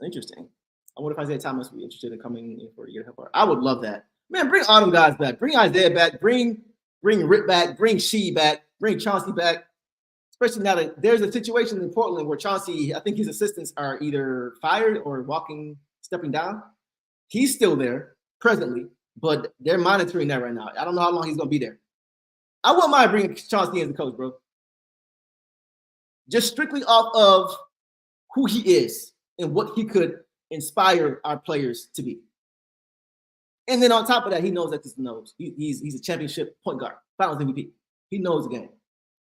I wonder if Isaiah Thomas would be interested in coming in for a year to help her. I would love that. Man, bring all them guys back. Bring Isaiah back. Bring Rip back. Bring Shea back. Bring Chauncey back. Especially now that there's a situation in Portland where Chauncey, I think his assistants are either fired or stepping down. He's still there presently, but they're monitoring that right now. I don't know how long he's going to be there. I wouldn't mind bringing Chauncey as a coach, bro. Just strictly off of who he is and what he could inspire our players to be. And then on top of that, he knows that this knows he's a championship point guard, Finals MVP. He knows the game,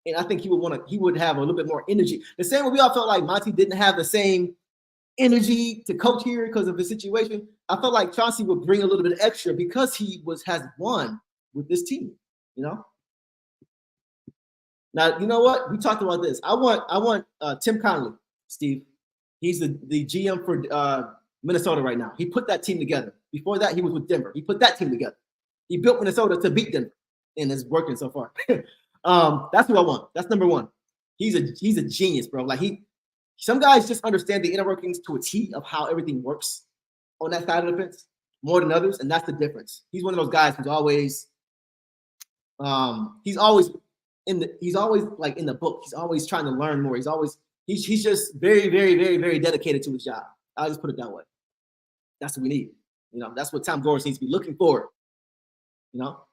and I think he would have a little bit more energy. The same way we all felt like Monty didn't have the same energy to coach here because of the situation. I felt like Chauncey would bring a little bit extra because he has won with this team. You know. Now you know what we talked about this. I want Tim Connolly, Steve. He's the GM for Minnesota right now. He put that team together. Before that, he was with Denver. He put that team together. He built Minnesota to beat Denver, and it's working so far. That's who I want. That's number one. He's a genius, bro. Like some guys just understand the inner workings to a T of how everything works on that side of the fence more than others, and that's the difference. He's one of those guys who's always like in the book. He's always trying to learn more. He's just very, very, very, very dedicated to his job. I'll just put it that way. That's what we need. You know, that's what Tom Gores needs to be looking for. You know,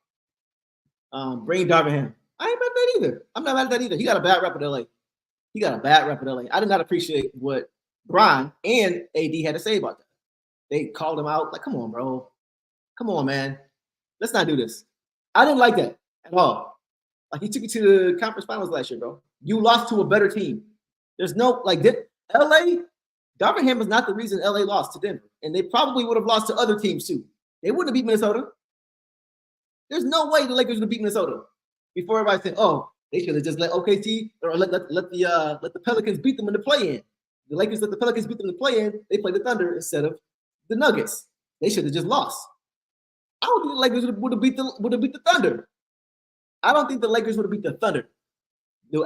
bring Darvin Ham. I ain't mad at that either. I'm not mad at that either. He got a bad rep at LA. I did not appreciate what Brian and AD had to say about that. They called him out like, come on, bro. Come on, man. Let's not do this. I didn't like that at all. Like, he took you to the conference finals last year, bro. You lost to a better team. There's no, LA, Darvin Ham was not the reason LA lost to Denver. And they probably would have lost to other teams too. They wouldn't have beat Minnesota. There's no way the Lakers would have beat Minnesota. Before everybody said, oh, they should have just let OKC or let the Pelicans beat them in the play-in. The Lakers let the Pelicans beat them in the play-in. They played the Thunder instead of the Nuggets. They should have just lost. I don't think the Lakers would have beat the Thunder. I don't think the Lakers would have beat the Thunder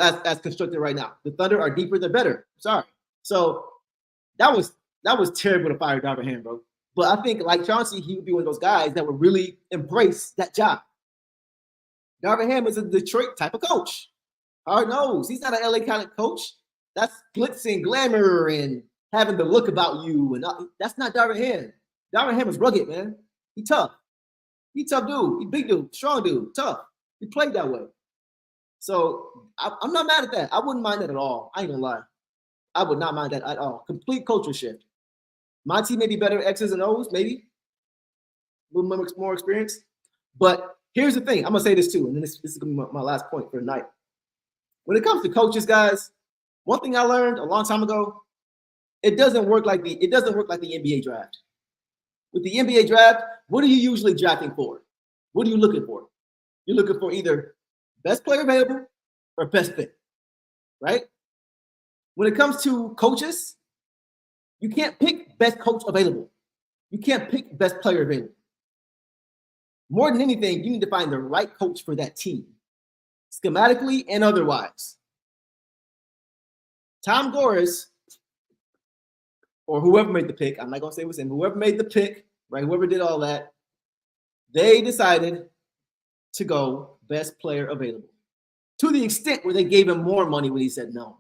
as constructed right now. The Thunder are deeper, they're better. Sorry. So that was terrible to fire Darvin Ham, bro. But I think like Chauncey, he would be one of those guys that would really embrace that job. Darvin Ham is a Detroit type of coach. Hard nose. He's not an LA kind of coach. That's glitz and glamour and having the look about you. And that's not Darvin Ham. Darvin Ham is rugged, man. He tough. He tough dude. He big dude, strong dude, tough. He played that way. So I'm not mad at that. I wouldn't mind that at all. I ain't gonna lie. I would not mind that at all. Complete culture shift. My team may be better at X's and O's, maybe. A little more experience. But here's the thing. I'm going to say this too, and then this is going to be my last point for the night. When it comes to coaches, guys, one thing I learned a long time ago, it doesn't work like the NBA draft. With the NBA draft, what are you usually drafting for? What are you looking for? You're looking for either best player available or best fit, right? When it comes to coaches, you can't pick best coach available. You can't pick best player available. More than anything, you need to find the right coach for that team, schematically and otherwise. Tom Gores, or whoever made the pick, I'm not going to say it was him, whoever made the pick, right, whoever did all that, they decided to go best player available to the extent where they gave him more money when he said no.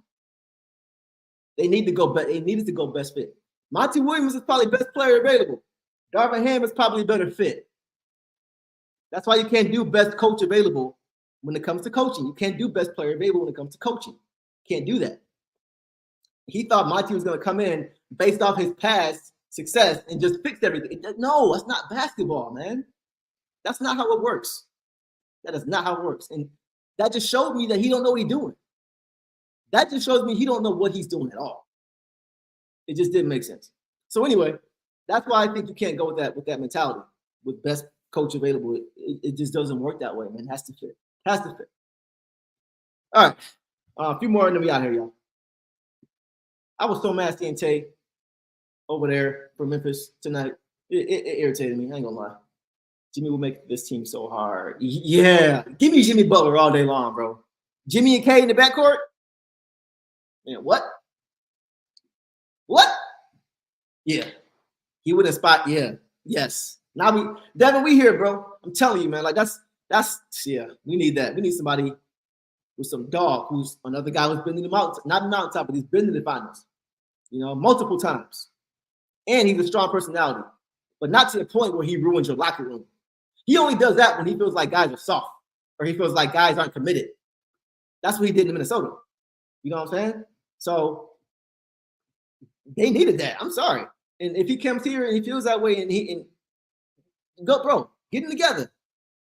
They needed to go best fit. Monty Williams is probably best player available. Darvin Ham is probably better fit. That's why you can't do best coach available when it comes to coaching. You can't do best player available when it comes to coaching. You can't do that. He thought Monty was going to come in based off his past success and just fix everything. No, that's not basketball, man. That's not how it works. That is not how it works. And that just showed me that he don't know what he's doing. That just shows me he don't know what he's doing at all. It just didn't make sense. So anyway, that's why I think you can't go with that mentality, with best coach available. It just doesn't work that way, man. It has to fit. All right. A few more and then we out here, y'all. I was so mad seeing Tay over there for Memphis tonight. It irritated me. I ain't gonna lie. Jimmy will make this team so hard. Yeah. Give me Jimmy Butler all day long, bro. Jimmy and K in the backcourt? Man, what? What? Yeah. He would have spot. Yeah. Yes. Now Devin, we here, bro. I'm telling you, man. Like that's yeah. We need that. We need somebody with some dog who's another guy who's been in the mountain, not the mountaintop, but he's been in the finals, multiple times. And he's a strong personality, but not to the point where he ruins your locker room. He only does that when he feels like guys are soft or he feels like guys aren't committed. That's what he did in Minnesota. You know what I'm saying? So they needed that. I'm sorry. And if he comes here and he feels that way and Go, bro. Get them together.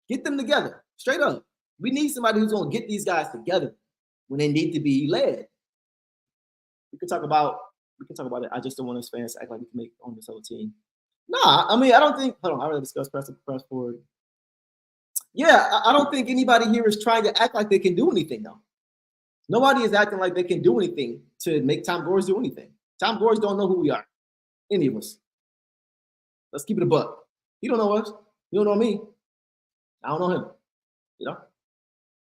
Get them together. Straight up. We need somebody who's going to get these guys together when they need to be led. We can talk about it. I just don't want us fans to act like we can make on this whole team. Nah, I mean, I don't think. Hold on, I already discussed press forward. Yeah, I don't think anybody here is trying to act like they can do anything though. Nobody is acting like they can do anything to make Tom Gores do anything. Tom Gores don't know who we are, any of us. Let's keep it a buck. He don't know us. You don't know me. I don't know him. You know,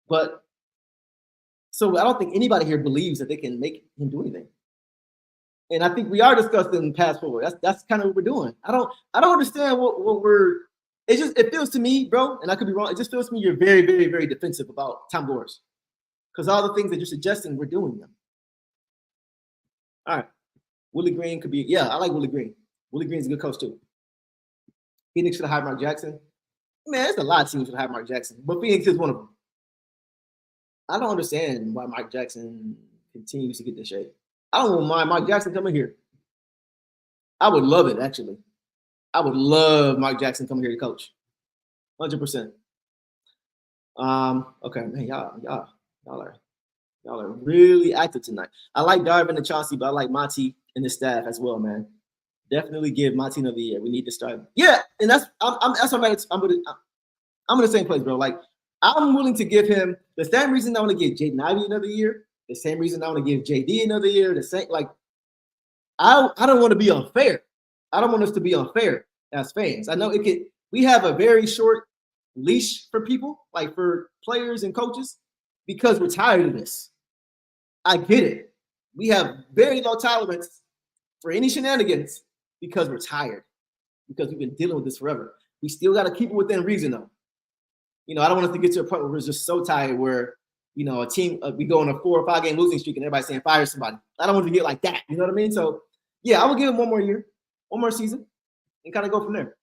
but so I don't think anybody here believes that they can make him do anything. And I think we are discussing pass forward. That's kind of what we're doing. I don't understand what we're. It feels to me, bro, and I could be wrong. It just feels to me you're very, very, very defensive about Tom Gores because all the things that you're suggesting, we're doing them. All right, Willie Green could be. Yeah, I like Willie Green. Willie Green's a good coach too. Phoenix should have hired Mark Jackson. Man, there's a lot of teams should have Mark Jackson, but Phoenix is one of them. I don't understand why Mark Jackson continues to get this shape. I don't mind Mark Jackson coming here. I would love it, actually. I would love Mark Jackson coming here to coach. 100%. Okay, man, y'all are really active tonight. I like Darvin and Chauncey, but I like Monty and his staff as well, man. Definitely give Monty another year. We need to start. Yeah, and that's I'm in the same place, bro. Like I'm willing to give him the same reason I want to give Jaden Ivey another year. The same reason I want to give JD another year. The same, like I don't want to be unfair. I don't want us to be unfair as fans. I know it could. We have a very short leash for people, like for players and coaches, because we're tired of this. I get it. We have very low tolerance for any shenanigans because we're tired, because we've been dealing with this forever. We still got to keep it within reason, though. You know, I don't want us to get to a point where we're just so tired where, you know, a team, we go on a 4 or 5 game losing streak and everybody's saying fire somebody. I don't want to get like that. You know what I mean? So, yeah, I will give him one more year, one more season, and kind of go from there.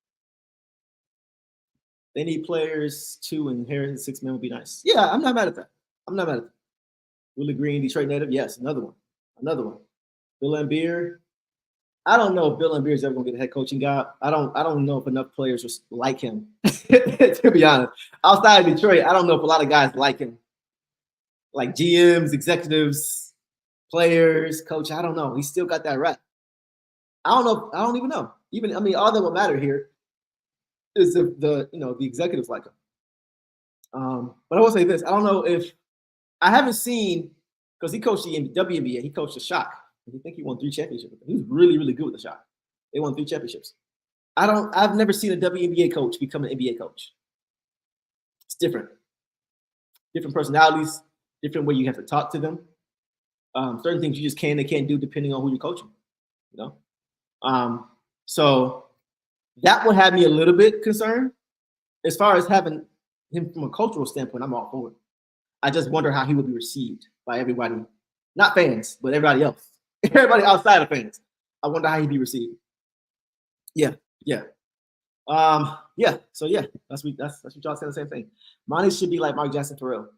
They need players 2 and Harris 6 men would be nice. Yeah, I'm not mad at that. Willie Green, Detroit native. Yes, another one. Bill Laimbeer. I don't know if Bill Laimbeer is ever going to get a head coaching job. I don't know if enough players just like him, to be honest. Outside of Detroit, I don't know if a lot of guys like him. Like GMs, executives, players, coach. I don't know. He's still got that rep. I don't know. I don't even know. All that will matter here is if the executives like him. But I will say this: I don't know if I haven't seen, because he coached the WNBA. He coached the Shock. I think he won 3 championships. He was really, really good with the Shock. They won 3 championships. I've never seen a WNBA coach become an NBA coach. It's different. Different personalities, different way you have to talk to them. Certain things you just can and can't do depending on who you're coaching. You know? So that would have me a little bit concerned. As far as having him from a cultural standpoint, I'm all for it. I just wonder how he would be received by everybody, not fans, but everybody else. Everybody outside of fans. I wonder how he'd be received. Yeah. So yeah, that's what y'all saying the same thing. Monty should be like Mark Jackson for real.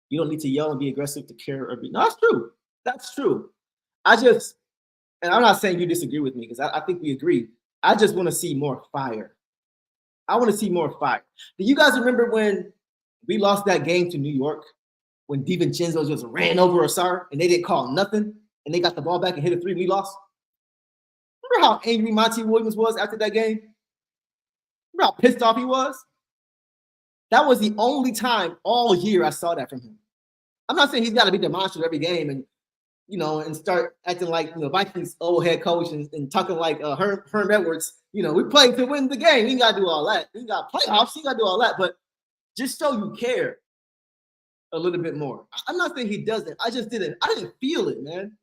You don't need to yell and be aggressive to care or be. No, that's true. That's true. And I'm not saying you disagree with me because I think we agree. I just want to see more fire. I want to see more fire. Do you guys remember when we lost that game to New York? When DiVincenzo just ran over Asar and they didn't call nothing and they got the ball back and hit a 3, we lost? Remember how angry Monty Williams was after that game? Remember how pissed off he was? That was the only time all year I saw that from him. I'm not saying he's got to be demonstrative every game and start acting like Vikings old head coach and talking like Herm Edwards. We played to win the game. He got to do all that. He got playoffs. He got to do all that. But just so you care a little bit more. I'm not saying he doesn't. I didn't feel it, man.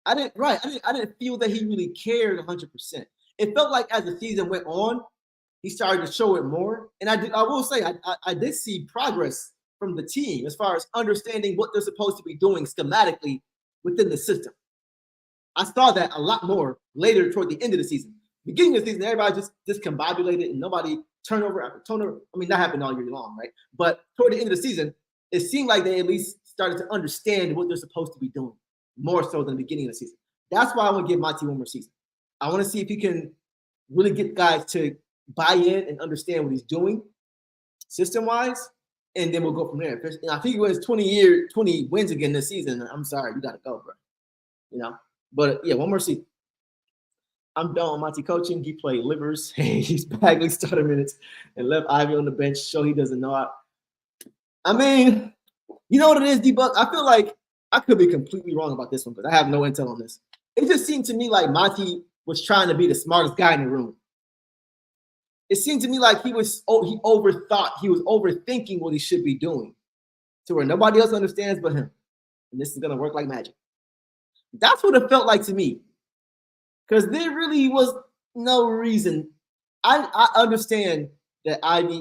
I didn't feel that he really cared 100%. It felt like as the season went on, he started to show it more. And I will say I did see progress from the team as far as understanding what they're supposed to be doing schematically within the system. I saw that a lot more later toward the end of the season. Beginning of the season, everybody just discombobulated and nobody turnover after turnover. I mean, that happened all year long, right? But toward the end of the season, it seemed like they at least started to understand what they're supposed to be doing more so than the beginning of the season. That's why I want to give Monty one more season. I want to see if he can really get guys to buy in and understand what he's doing system-wise, and then we'll go from there. And I think he wins 20 wins again this season. I'm sorry, you got to go, bro. You know, but yeah, one more season. I'm done with Monty coaching. He played livers. He's Bagley started minutes and left Ivy on the bench. Show he doesn't know how. I mean, you know what it is, D-Buck? I feel like I could be completely wrong about this one because I have no intel on this. It just seemed to me like Monty was trying to be the smartest guy in the room. It seemed to me like he overthought. He was overthinking what he should be doing to where nobody else understands but him. And this is going to work like magic. That's what it felt like to me. Because there really was no reason. I understand that Ivy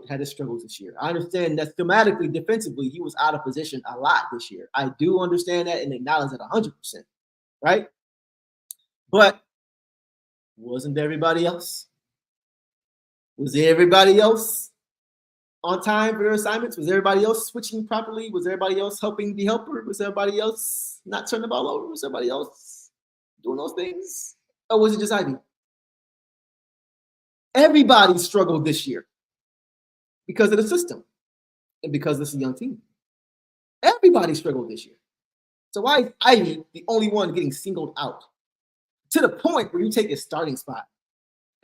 had his struggles this year. I understand that thematically, defensively, he was out of position a lot this year. I do understand that and acknowledge that 100%, right? But wasn't everybody else? Was everybody else on time for their assignments? Was everybody else switching properly? Was everybody else helping the helper? Was everybody else not turning the ball over? Was everybody else doing those things? Or was it just Ivy? Everybody struggled this year because of the system and because this is a young team. Everybody struggled this year. So why is Ivy the only one getting singled out to the point where you take his starting spot?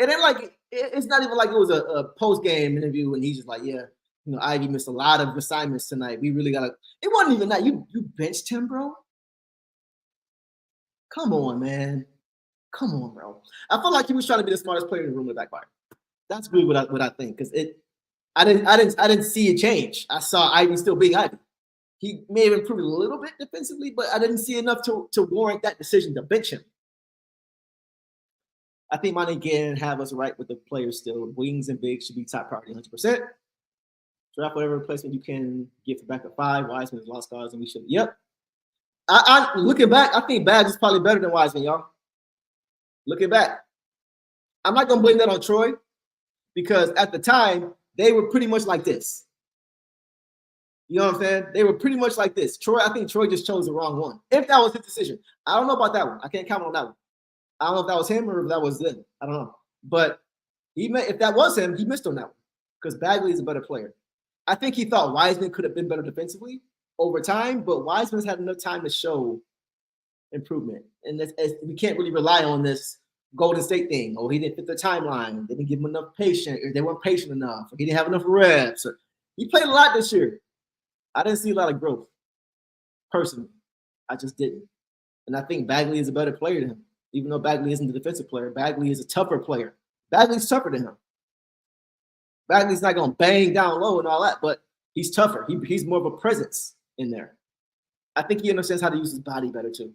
And then, like, it's not even like it was a post-game interview and he's just like, yeah, you know, Ivy missed a lot of assignments tonight. We really got to – it wasn't even that. You benched him, bro? Come on, man. Come on, bro. I felt like he was trying to be the smartest player in the room with backfire. That's really what I think because I didn't see it change. I saw Ivy still being Ivy. He may have improved a little bit defensively, but I didn't see enough to warrant that decision to bench him. I think Monty can have us right with the players still. Wings and bigs should be top priority 100%. Draft whatever replacement you can get for backup 5. Wiseman has lost cause, and we should. Yep. I looking back, I think Bags is probably better than Wiseman, y'all. Looking back. I'm not going to blame that on Troy because at the time, they were pretty much like this. You know what I'm saying? They were pretty much like this. I think Troy just chose the wrong one. If that was his decision. I don't know about that one. I can't comment on that one. I don't know if that was him or if that was them. I don't know. But if that was him, he missed on that one because Bagley is a better player. I think he thought Wiseman could have been better defensively over time, but Wiseman's had enough time to show improvement. And we can't really rely on this Golden State thing. Oh, he didn't fit the timeline. They didn't give him enough patience, or they weren't patient enough, or he didn't have enough reps. He played a lot this year. I didn't see a lot of growth. Personally, I just didn't. And I think Bagley is a better player than him. Even though Bagley isn't the defensive player, Bagley is a tougher player. Bagley's tougher than him. Bagley's not going to bang down low and all that, but he's tougher. He's more of a presence in there. I think he understands how to use his body better too.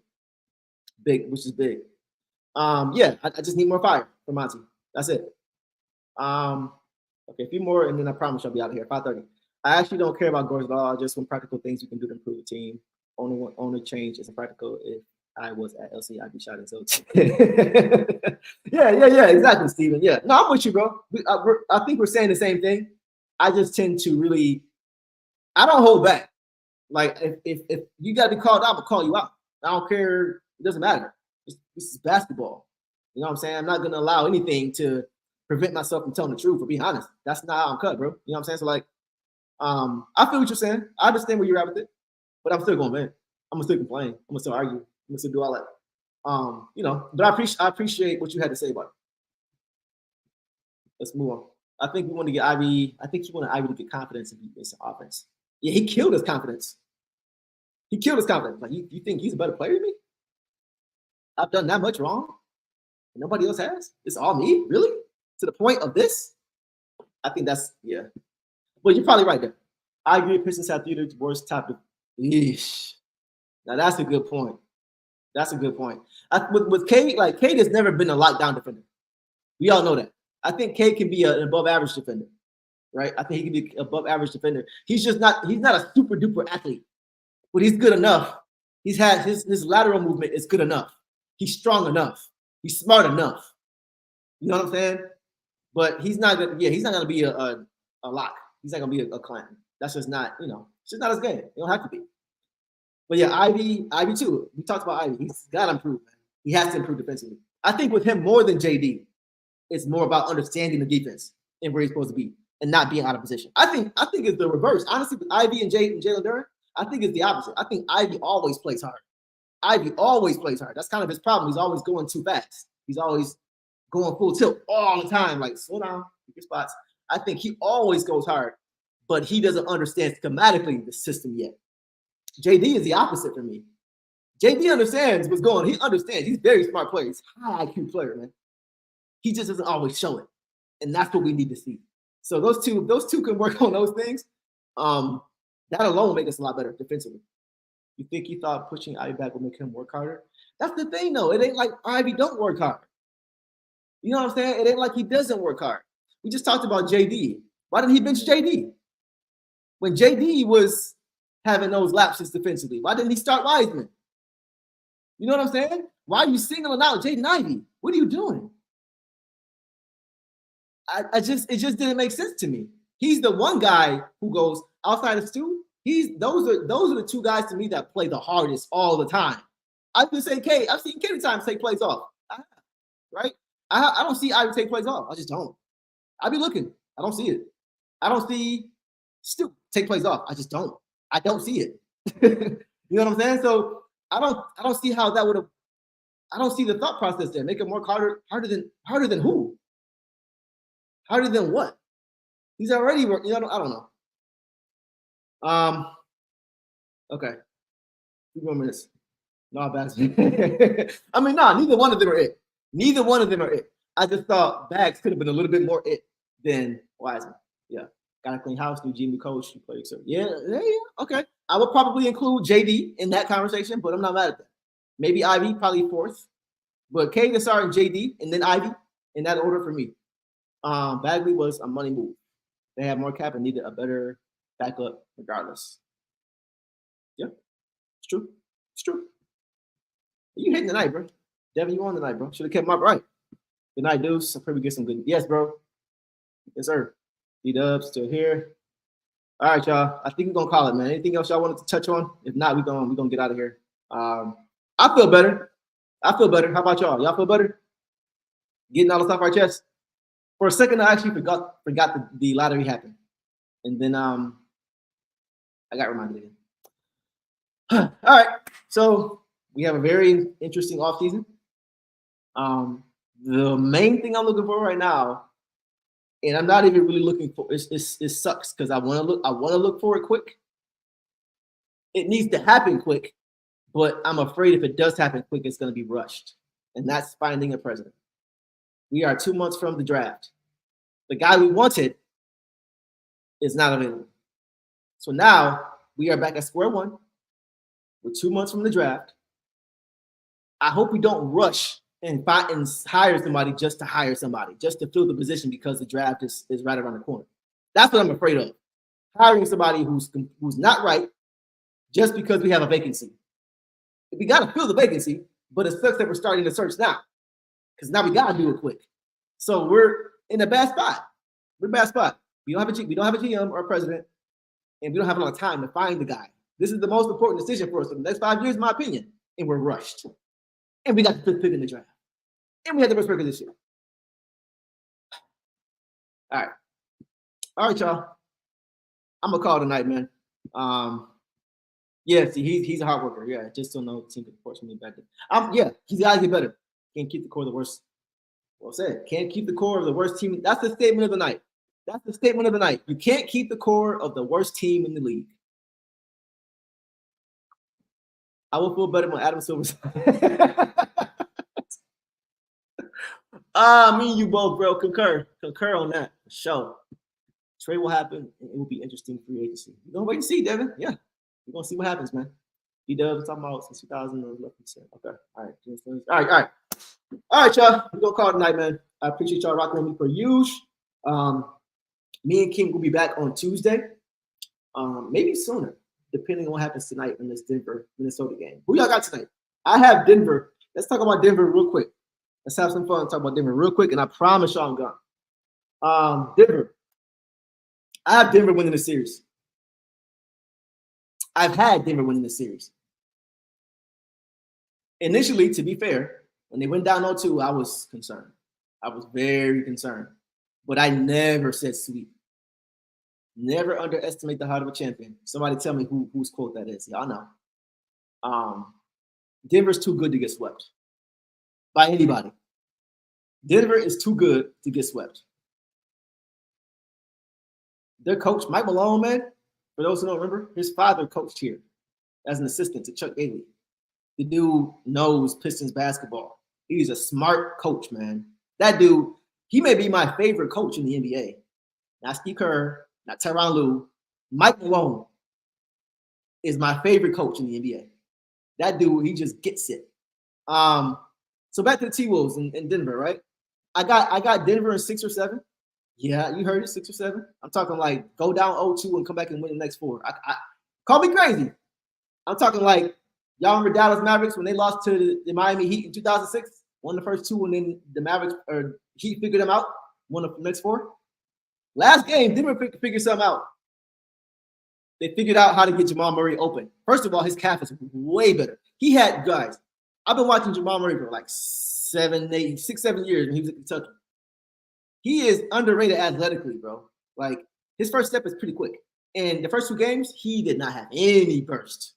Which is big. Yeah, I just need more fire from Monty. That's it. Okay, a few more, and then I promise I'll be out of here. 5:30. I actually don't care about goals at all. Just some practical things we can do to improve the team. Only change isn't practical. If I was at LC, I'd be shouting. So yeah, exactly, Steven. Yeah, no, I'm with you, bro. I think we're saying the same thing. I just tend to really, I don't hold back. Like if you got to be called out, I'm gonna call you out. I don't care. It doesn't matter. This is basketball. You know what I'm saying? I'm not gonna allow anything to prevent myself from telling the truth. For being honest, that's not how I'm cut, bro. You know what I'm saying? So like, I feel what you're saying. I understand where you're at with it, but I'm still going, man. I'm gonna still complain. I'm gonna still argue. I'm gonna still do all that. You know, but I appreciate what you had to say about it. Let's move on. I think we want to get Ivy. I think he wanted Ivy to get confidence in his offense. Yeah, he killed his confidence. He killed his confidence. Like, you think he's a better player than me? I've done that much wrong? And nobody else has? It's all me? Really? To the point of this? I think that's, yeah. Well, you're probably right there. I agree. Pistons have theater worst top. Yeesh. Now, that's a good point. That's a good point. With Cade, like, Cade has never been a lockdown defender. We all know that. I think Cade can be an above average defender, right? I think he can be an above average defender. He's not a super duper athlete, but he's good enough. He's had his lateral movement is good enough. He's strong enough. He's smart enough. You know what I'm saying? But he's not gonna be a lock. He's not gonna be a clown. That's just not, it's just not his game. He don't have to be. But yeah, Ivy too. We talked about Ivy. He's got to improve, man. He has to improve defensively. I think with him more than JD It's more about understanding the defense and where he's supposed to be and not being out of position. I think it's the reverse. Honestly, with Ivy and Jalen Duren, I think it's the opposite. I think Ivy always plays hard. Ivy always plays hard. That's kind of his problem. He's always going too fast. He's always going full tilt all the time. Like, slow down, pick your spots. I think he always goes hard, but he doesn't understand schematically the system yet. JD is the opposite for me. JD understands what's going on. He understands. He's a very smart player. He's a high IQ player, man. He just doesn't always show it. And that's what we need to see. So those two can work on those things. That alone will make us a lot better defensively. You think he thought pushing Ivy back would make him work harder? That's the thing, though. It ain't like Ivy don't work hard. You know what I'm saying? It ain't like he doesn't work hard. We just talked about JD. Why didn't he bench JD? When JD was having those lapses defensively, why didn't he start Wiseman? You know what I'm saying? Why are you singling out Jaden Ivey? What are you doing? It just didn't make sense to me. He's the one guy who goes outside of Stu. Those are the two guys to me that play the hardest all the time. I've seen K times take plays off. Right? I don't see Ivy take plays off. I just don't. I be looking. I don't see it. I don't see Stu take plays off. I just don't. I don't see it. You know what I'm saying? So I don't see how that would have. I don't see the thought process there. Make him work harder than who? Harder than what? He's already working. You know, I don't know. Okay. 2 more minutes. No, Bags. I mean, neither one of them are it. Neither one of them are it. I just thought Bags could have been a little bit more it than Wiseman. Yeah. Got a clean house, new GM, new coach, new player. So yeah. Okay. I would probably include JD in that conversation, but I'm not mad at that. Maybe Ivy, probably fourth. But K, Nassar, and JD, and then Ivy in that order for me. Bagley was a money move. They had more cap and needed a better backup regardless. Yeah, it's true. It's true. You hitting tonight, bro. Devin, you on tonight, bro. Should have kept my right. Good night, Deuce. I pray we get some good. Yes, bro. Yes, sir. D-Dub still here. All right, y'all. I think we're gonna call it, man. Anything else y'all wanted to touch on? If not, we're gonna get out of here. I feel better. How about y'all? Y'all feel better? Getting all the stuff off our chest. For a second, I actually forgot the lottery happened, and then I got reminded again. All right, so we have a very interesting offseason. The main thing I'm looking for right now, and I'm not even really looking for it sucks because I want to look for it quick. It needs to happen quick, but I'm afraid if it does happen quick, it's going to be rushed, and that's finding a president. We are 2 months from the draft. The guy we wanted is not available. So now we are back at square one. We're 2 months from the draft. I hope we don't rush and hire somebody just to hire somebody, just to fill the position because the draft is right around the corner. That's what I'm afraid of. Hiring somebody who's not right just because we have a vacancy. We got to fill the vacancy, but it sucks that we're starting the search now because now we got to do it quick. So we're in a bad spot. We're in a bad spot. We don't have a GM or a president, and we don't have a lot of time to find the guy. This is the most important decision for us for the next 5 years, in my opinion, and we're rushed. And we got the fifth pick in the draft. And we had the best record this year. All right, y'all. I'm going to call it a night, man. Yeah, see, he's a hard worker. Yeah, just don't know the team could force me back there. Yeah, he's got to get better. Can't keep the core of the worst. Well said. Can't keep the core of the worst team. That's the statement of the night. You can't keep the core of the worst team in the league. I will feel better when Adam Silver's. Me and you both, bro. Concur on that. For sure. Trade will happen. And it will be interesting free agency. We're gonna wait and see, Devin. Yeah, we're gonna see what happens, man. D-Dub talking about since 2011. Okay. All right, y'all. We're gonna call it tonight, man. I appreciate y'all rocking with me per usual. Me and King will be back on Tuesday. Maybe sooner, depending on what happens tonight in this Denver-Minnesota game. Who y'all got tonight? I have Denver. Let's talk about Denver real quick. Let's have some fun and talk about Denver real quick, and I promise y'all I'm gone. Denver. I have Denver winning the series. I've had Denver winning the series. Initially, to be fair, when they went down 0-2, I was concerned. I was very concerned. But I never said sweep. Never underestimate the heart of a champion. Somebody tell me whose quote that is. Y'all know. Denver's too good to get swept by anybody. Denver is too good to get swept. Their coach, Mike Malone, man, for those who don't remember, his father coached here as an assistant to Chuck Daly. The dude knows Pistons basketball. He's a smart coach, man. That dude, he may be my favorite coach in the NBA. Not Steve Kerr, not Tyronn Lue. Mike Malone is my favorite coach in the NBA. That dude, he just gets it. So back to the T-Wolves in Denver, right? I got Denver in 6 or 7. Yeah, you heard it, 6 or 7. I'm talking like go down 0-2 and come back and win the next 4. Call me crazy. I'm talking like y'all remember Dallas Mavericks when they lost to the Miami Heat in 2006? Won the first 2, and then the Mavericks or Heat figured them out. Won the next 4. Last game, Denver figured something out. They figured out how to get Jamal Murray open. First of all, his calf is way better. He had guys. I've been watching Jamal Murray for like 6, 7 years when he was at Kentucky. He is underrated athletically, bro. Like his first step is pretty quick. And the first 2 games, he did not have any burst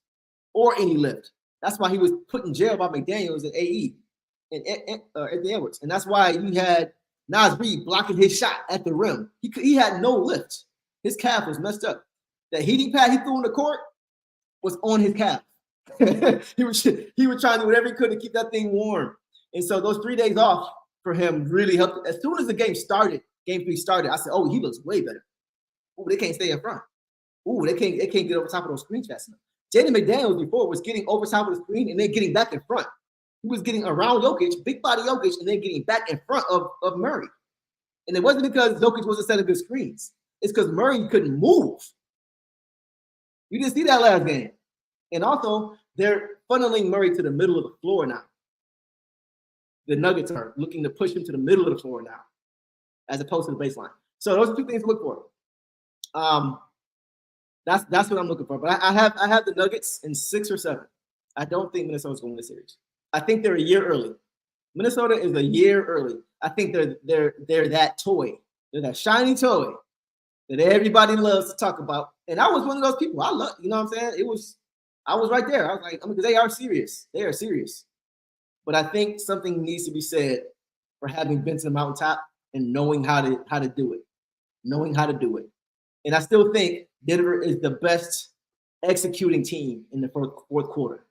or any lift. That's why he was put in jail by McDaniels and AE and Anthony Edwards. And that's why you had Nas Reed blocking his shot at the rim. He had no lift. His calf was messed up. That heating pad he threw in the court was on his calf. he was trying to do whatever he could to keep that thing warm. And so those 3 days off for him really helped. As soon as the game 3 started, I said, oh, he looks way better. Oh, they can't stay in front. Oh, they can't get over top of those screens fast enough. Jaden McDaniels before was getting over top of the screen and then getting back in front. He was getting around Jokic, big body Jokic, and then getting back in front of Murray. And it wasn't because Jokic wasn't setting good screens. It's because Murray couldn't move. You didn't see that last game. And also, they're funneling Murray to the middle of the floor now. The Nuggets are looking to push him to the middle of the floor now, as opposed to the baseline. So those are 2 things to look for. That's what I'm looking for. But I have the Nuggets in 6 or 7. I don't think Minnesota's going to win the series. I think they're a year early. Minnesota is a year early. I think they're that toy. They're that shiny toy that everybody loves to talk about. And I was one of those people. I love, you know what I'm saying? I was right there. I was like, because they are serious. They are serious. But I think something needs to be said for having been to the mountaintop and knowing how to do it. Knowing how to do it. And I still think Denver is the best executing team in the fourth quarter.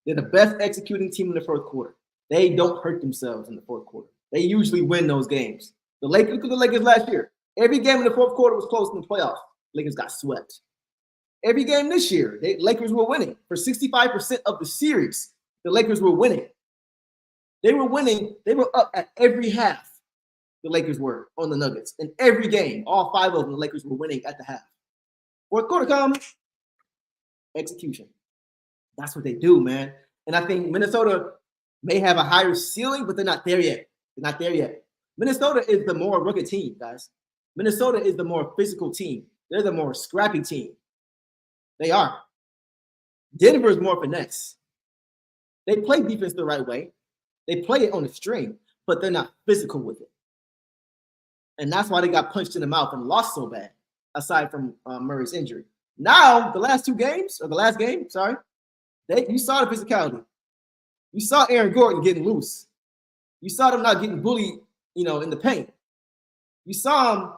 They're the best executing team in the fourth quarter. They don't hurt themselves in the fourth quarter. They usually win those games. Look at the Lakers last year. Every game in the fourth quarter was close in the playoffs. Lakers got swept. Every game this year, Lakers were winning. For 65% of the series, the Lakers were winning. They were winning. They were up at every half. The Lakers were on the Nuggets. In every game, all 5 of them, the Lakers were winning at the half. Fourth quarter comes, execution. That's what they do, man. And I think Minnesota may have a higher ceiling, but they're not there yet. They're not there yet. Minnesota is the more rugged team, guys. Minnesota is the more physical team. They're the more scrappy team. They are. Denver is more finesse. They play defense the right way. They play it on the string, but they're not physical with it. And that's why they got punched in the mouth and lost so bad, aside from Murray's injury. Now, the last game, you saw the physicality. You saw Aaron Gordon getting loose. You saw them not getting bullied, in the paint. You saw them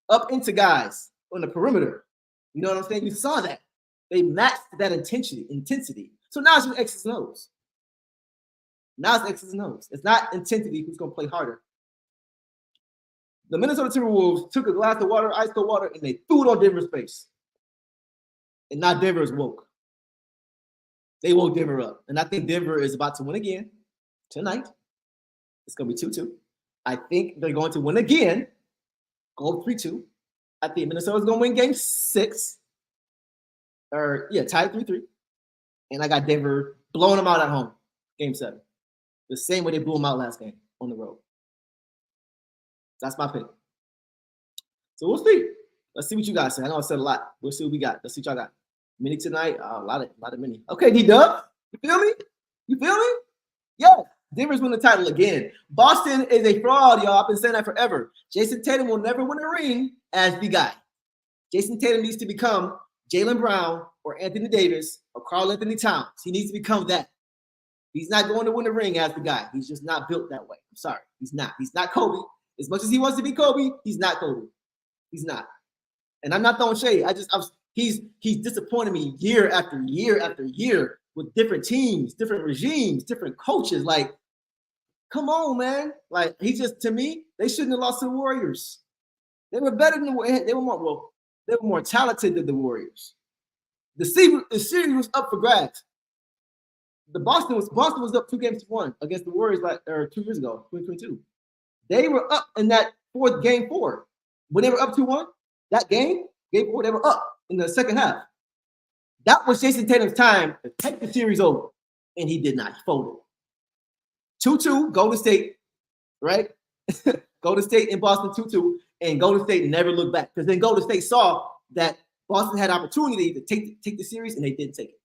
up into guys on the perimeter. You know what I'm saying? You saw that. They matched that intensity. So now it's just X's and O's. Now it's X's and O's. It's not intensity who's going to play harder. The Minnesota Timberwolves took a glass of water, ice cold water, and they threw it on Denver's face. And now Denver is woke. They woke Denver up. And I think Denver is about to win again tonight. It's going to be 2-2. I think they're going to win again. Go 3-2. I think Minnesota's going to win game 6. Tied 3-3. And I got Denver blowing them out at home. Game 7. The same way they blew them out last game on the road. That's my pick. So we'll see. Let's see what you guys say. I know I said a lot. We'll see what we got. Let's see what y'all got. Mini tonight. A lot of mini. Okay, D-Dub. You feel me? Yeah. Denver's win the title again. Boston is a fraud, y'all. I've been saying that forever. Jason Tatum will never win a ring as the guy. Jason Tatum needs to become Jaylen Brown or Anthony Davis or Karl Anthony Towns. He needs to become that. He's not going to win the ring as the guy. He's just not built that way. I'm sorry. He's not. He's not Kobe. As much as he wants to be Kobe, he's not Kobe. He's not. And I'm not throwing shade. He's disappointed me year after year after year with different teams, different regimes, different coaches. Like, come on, man. Like, he just, to me, they shouldn't have lost to the Warriors. They were better than they were more talented than the Warriors. The series was up for grabs. Boston was up 2-1 against the Warriors 2 years ago, 2022. They were up in that game 4. When they were up 2-1, that game 4, they were up in the second half. That was Jason Tatum's time to take the series over, and he did not. He folded. 2-2, Golden State, right? Golden State in Boston 2-2, and Golden State never looked back because then Golden State saw that Boston had opportunity to take the series, and they didn't take it.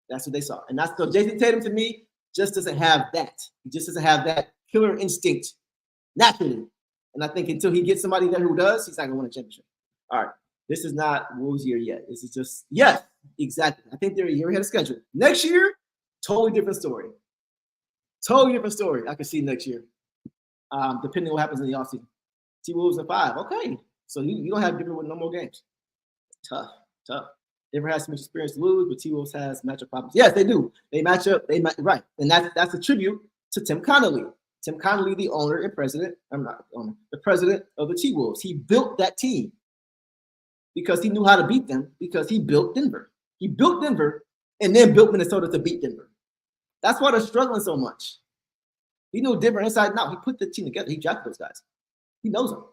That's what they saw. And that's so Jason Tatum, to me, just doesn't have that. He just doesn't have that killer instinct naturally. And I think until he gets somebody there who does, he's not going to win a championship. All right. This is not Wolves' year yet. This is just, yes, exactly. I think they're a year ahead of schedule. Next year, totally different story. Totally different story. I can see next year, depending on what happens in the offseason. T-Wolves at 5. Okay. So you don't have Denver with no more games. Tough. Denver has so much experience to lose, but T-Wolves has matchup problems. Yes, they do. They match up. Right. And that's a tribute to Tim Connolly. Tim Connolly, the owner and president. I'm not the owner, the president of the T-Wolves. He built that team because he knew how to beat them because he built Denver. He built Denver and then built Minnesota to beat Denver. That's why they're struggling so much. He knew Denver inside and out. He put the team together. He drafted those guys. He knows them.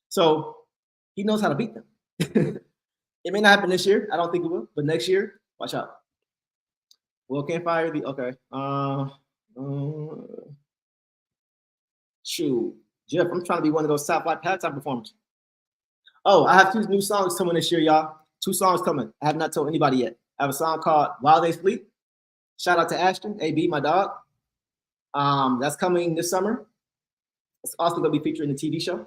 So he knows how to beat them. It may not happen this year. I don't think it will. But next year, watch out. Well, can't fire the – okay. Shoot. Jeff, I'm trying to be one of those top 5 halftime performers. Oh, I have 2 new songs coming this year, y'all. 2 songs coming. I have not told anybody yet. I have a song called While They Sleep. Shout out to Ashton, AB, my dog. That's coming this summer. It's also going to be featured in the TV show.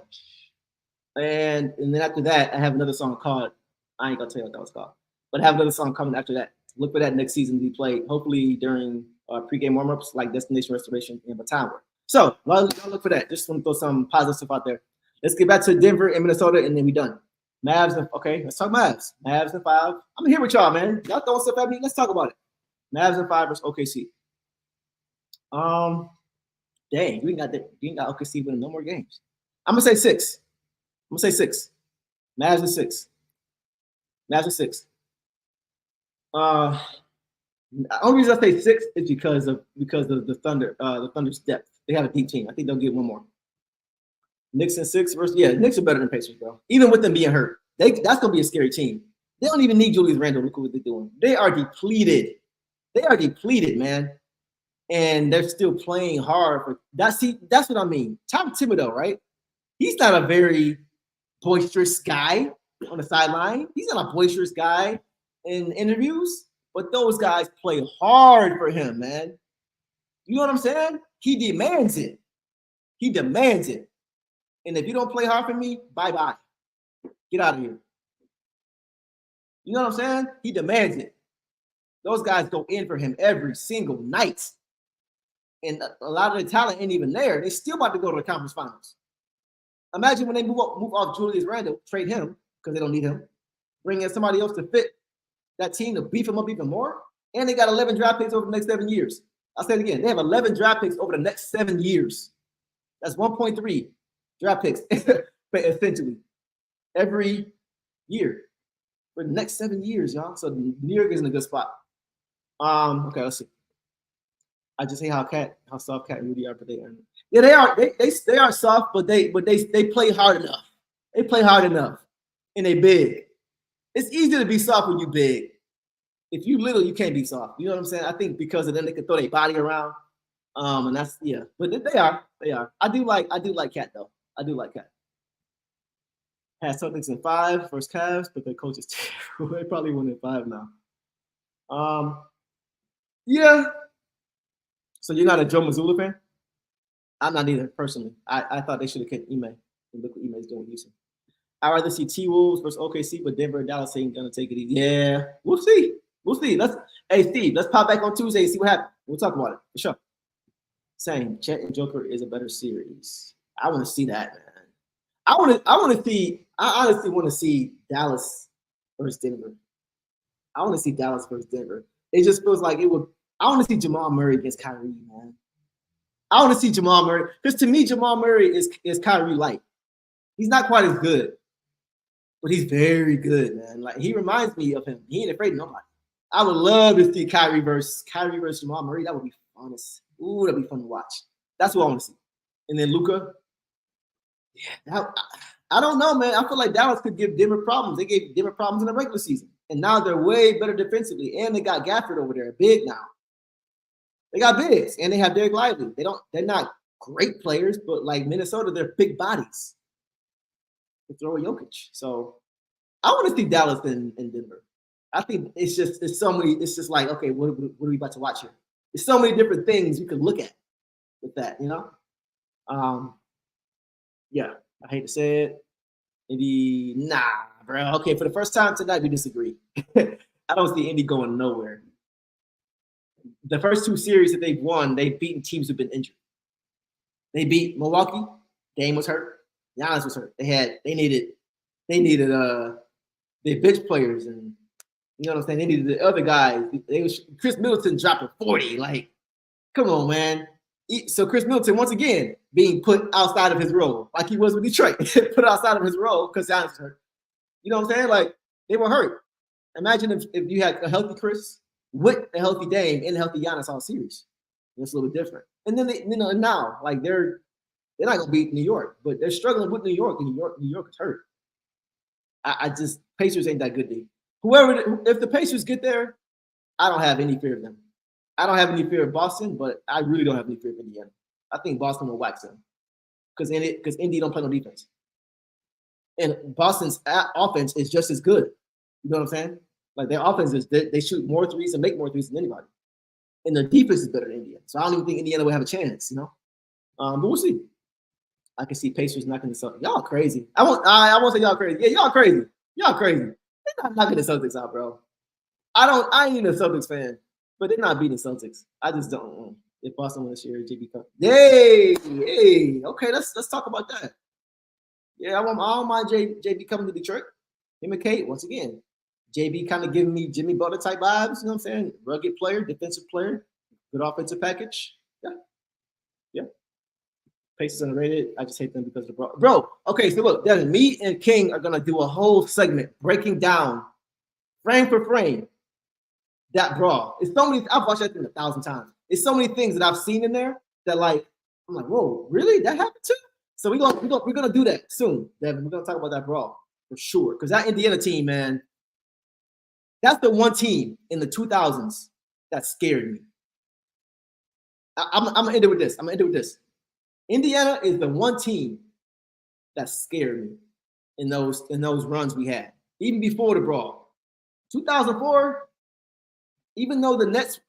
And then after that, I have another song called – I ain't going to tell you what that was called. But I have another song coming after that. Look for that next season to be played, hopefully during pregame warm-ups like Destination Restoration and Baton Work. So look for that. Just want to throw some positive stuff out there. Let's get back to Denver and Minnesota, and then we done. Mavs, okay, let's talk Mavs. Mavs and 5. I'm here with y'all, man. Y'all throwing stuff at me. Let's talk about it. Mavs and 5 versus OKC. Dang, you ain't got OKC winning no more games. I'm gonna say 6. Mavs and 6. Mavs and 6. The only reason I say 6 is because of the Thunder, the Thunder's depth. They have a deep team. I think they'll get one more. Knicks and 6 versus Knicks are better than Pacers, bro. Even with them being hurt, that's gonna be a scary team. They don't even need Julius Randle. Look what they're doing. They are depleted. They are depleted, man. And they're still playing hard for that. See, that's what I mean. Tom Thibodeau, right? He's not a very boisterous guy on the sideline. He's not a boisterous guy in interviews, but those guys play hard for him, man. You know what I'm saying? He demands it. He demands it. And if you don't play hard for me, bye-bye. Get out of here. You know what I'm saying? He demands it. Those guys go in for him every single night. And a lot of the talent ain't even there. They're still about to go to the conference finals. Imagine when they move off Julius Randle, trade him because they don't need him, bring in somebody else to fit that team to beef him up even more. And they got 11 draft picks over the next 7 years. I'll say it again. They have 11 draft picks over the next 7 years. That's 1.3 draft picks, essentially, every year for the next 7 years, y'all. So New York is in a good spot. Okay, let's see. I just hate how soft Cat and Rudy are, but they are. Yeah, they are. They are soft, but they play hard enough. They play hard enough, and they big. It's easy to be soft when you big. If you little, you can't be soft. You know what I'm saying? I think because of them, they can throw their body around. And that's But they are. I do like Cat though. I do like Cat. Had Celtics in 5 versus Cavs, but their coach is terrible. They probably win in 5 now. Yeah. So you're not a Joe Mazzulla fan? I'm not either, personally. I thought they should have kept Ime. And look what Ime's doing with Houston. I'd rather see T Wolves versus OKC, but Denver and Dallas ain't gonna take it easy. Yeah, we'll see. We'll see. Hey Steve, let's pop back on Tuesday and see what happens. We'll talk about it for sure. Saying Chet and Joker is a better series. I want to see that, man. I honestly want to see Dallas versus Denver. I want to see Dallas versus Denver. It just feels like it would. I want to see Jamal Murray against Kyrie, man. I want to see Jamal Murray because to me, Jamal Murray is Kyrie light. He's not quite as good, but he's very good, man. Like he reminds me of him. He ain't afraid of nobody. I would love to see Kyrie versus Jamal Murray. That would be fun. Ooh, that'd be fun to watch. That's what I want to see. And then Luka. Yeah, I don't know, man. I feel like Dallas could give Denver problems. They gave Denver problems in the regular season, and now they're way better defensively. And they got Gafford over there, big now. They got bigs, and they have Derek Lively. They're not great players, but like Minnesota, they're big bodies. They throw a Jokic. So I want to see Dallas and Denver. I think it's just like, okay, what are we about to watch here? There's so many different things you can look at with that, you know? Yeah, I hate to say it. Nah, bro. Okay, for the first time tonight, we disagree. I don't see Indy going nowhere. The first two series that they've won, they've beaten teams who've been injured. They beat Milwaukee. Dame was hurt. Giannis was hurt. They needed their bench players, and you know what I'm saying. They needed the other guys. Chris Middleton dropping 40. Like, come on, man. So Chris Middleton once again being put outside of his role, like he was with Detroit, put outside of his role because Giannis was hurt. You know what I'm saying? Like they were hurt. Imagine if you had a healthy Chris with a healthy Dame and a healthy Giannis all series. It's a little bit different. And then now like they're not gonna beat New York, but they're struggling with New York, and New York is hurt. I just Pacers ain't that good, dude. If the Pacers get there, I don't have any fear of them. I don't have any fear of Boston, but I really don't have any fear of Indiana. I think Boston will wax them because Indy don't play no defense, and Boston's offense is just as good. You know what I'm saying? Like their offense is they shoot more threes and make more threes than anybody, and their defense is better than Indiana. So I don't even think Indiana will have a chance. You know, but we'll see. I can see Pacers knocking the Celtics. Y'all crazy. I won't say y'all crazy. Yeah, y'all crazy. Y'all crazy. They're not knocking the Celtics out, bro. I ain't even a Celtics fan, but they're not beating the Celtics. I just don't. If Boston wins this year, JB comes. Hey, okay, let's talk about that. Yeah, I don't mind JB coming to Detroit. Him and Kate, once again. JB kind of giving me Jimmy Butler type vibes, you know what I'm saying? Rugged player, defensive player, good offensive package. Yeah. Pacers underrated. I just hate them because of the bro. Okay, so look, Devin, me and King are gonna do a whole segment breaking down frame for frame that brawl. It's so many. I've watched that thing 1,000 times. It's so many things that I've seen in there that like I'm like, whoa, really? That happened too? So we're gonna do that soon, Devin. We're gonna talk about that brawl for sure. Because that Indiana team, man, that's the one team in the 2000s that scared me. I'm gonna end it with this. Indiana is the one team that scared me in those runs we had, even before the brawl. 2004, even though the Nets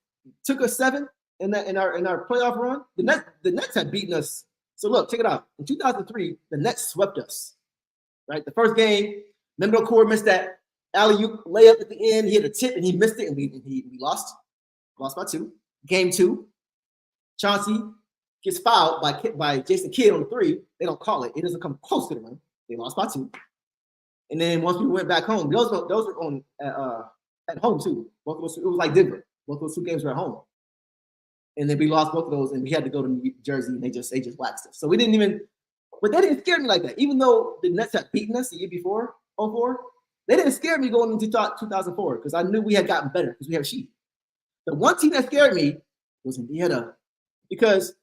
took us 7 in our playoff run, the Nets had beaten us. So look, check it out. In 2003, the Nets swept us. Right, the first game, Mendo Core missed that alley-oop layup at the end. He had a tip and he missed it, and we lost by 2. Game 2, Chauncey gets fouled by Jason Kidd on the 3. They don't call it. It doesn't come close to the rim. They lost by 2. And then once we went back home, those were on at home too. Both of those, it was like Denver. Both of those 2 games were at home. And then we lost both of those, and we had to go to New Jersey, and they just waxed us. So we didn't even, but they didn't scare me like that. Even though the Nets had beaten us the year before, 2004, they didn't scare me going into 2004 because I knew we had gotten better because we have a sheet. The one team that scared me was Indiana because,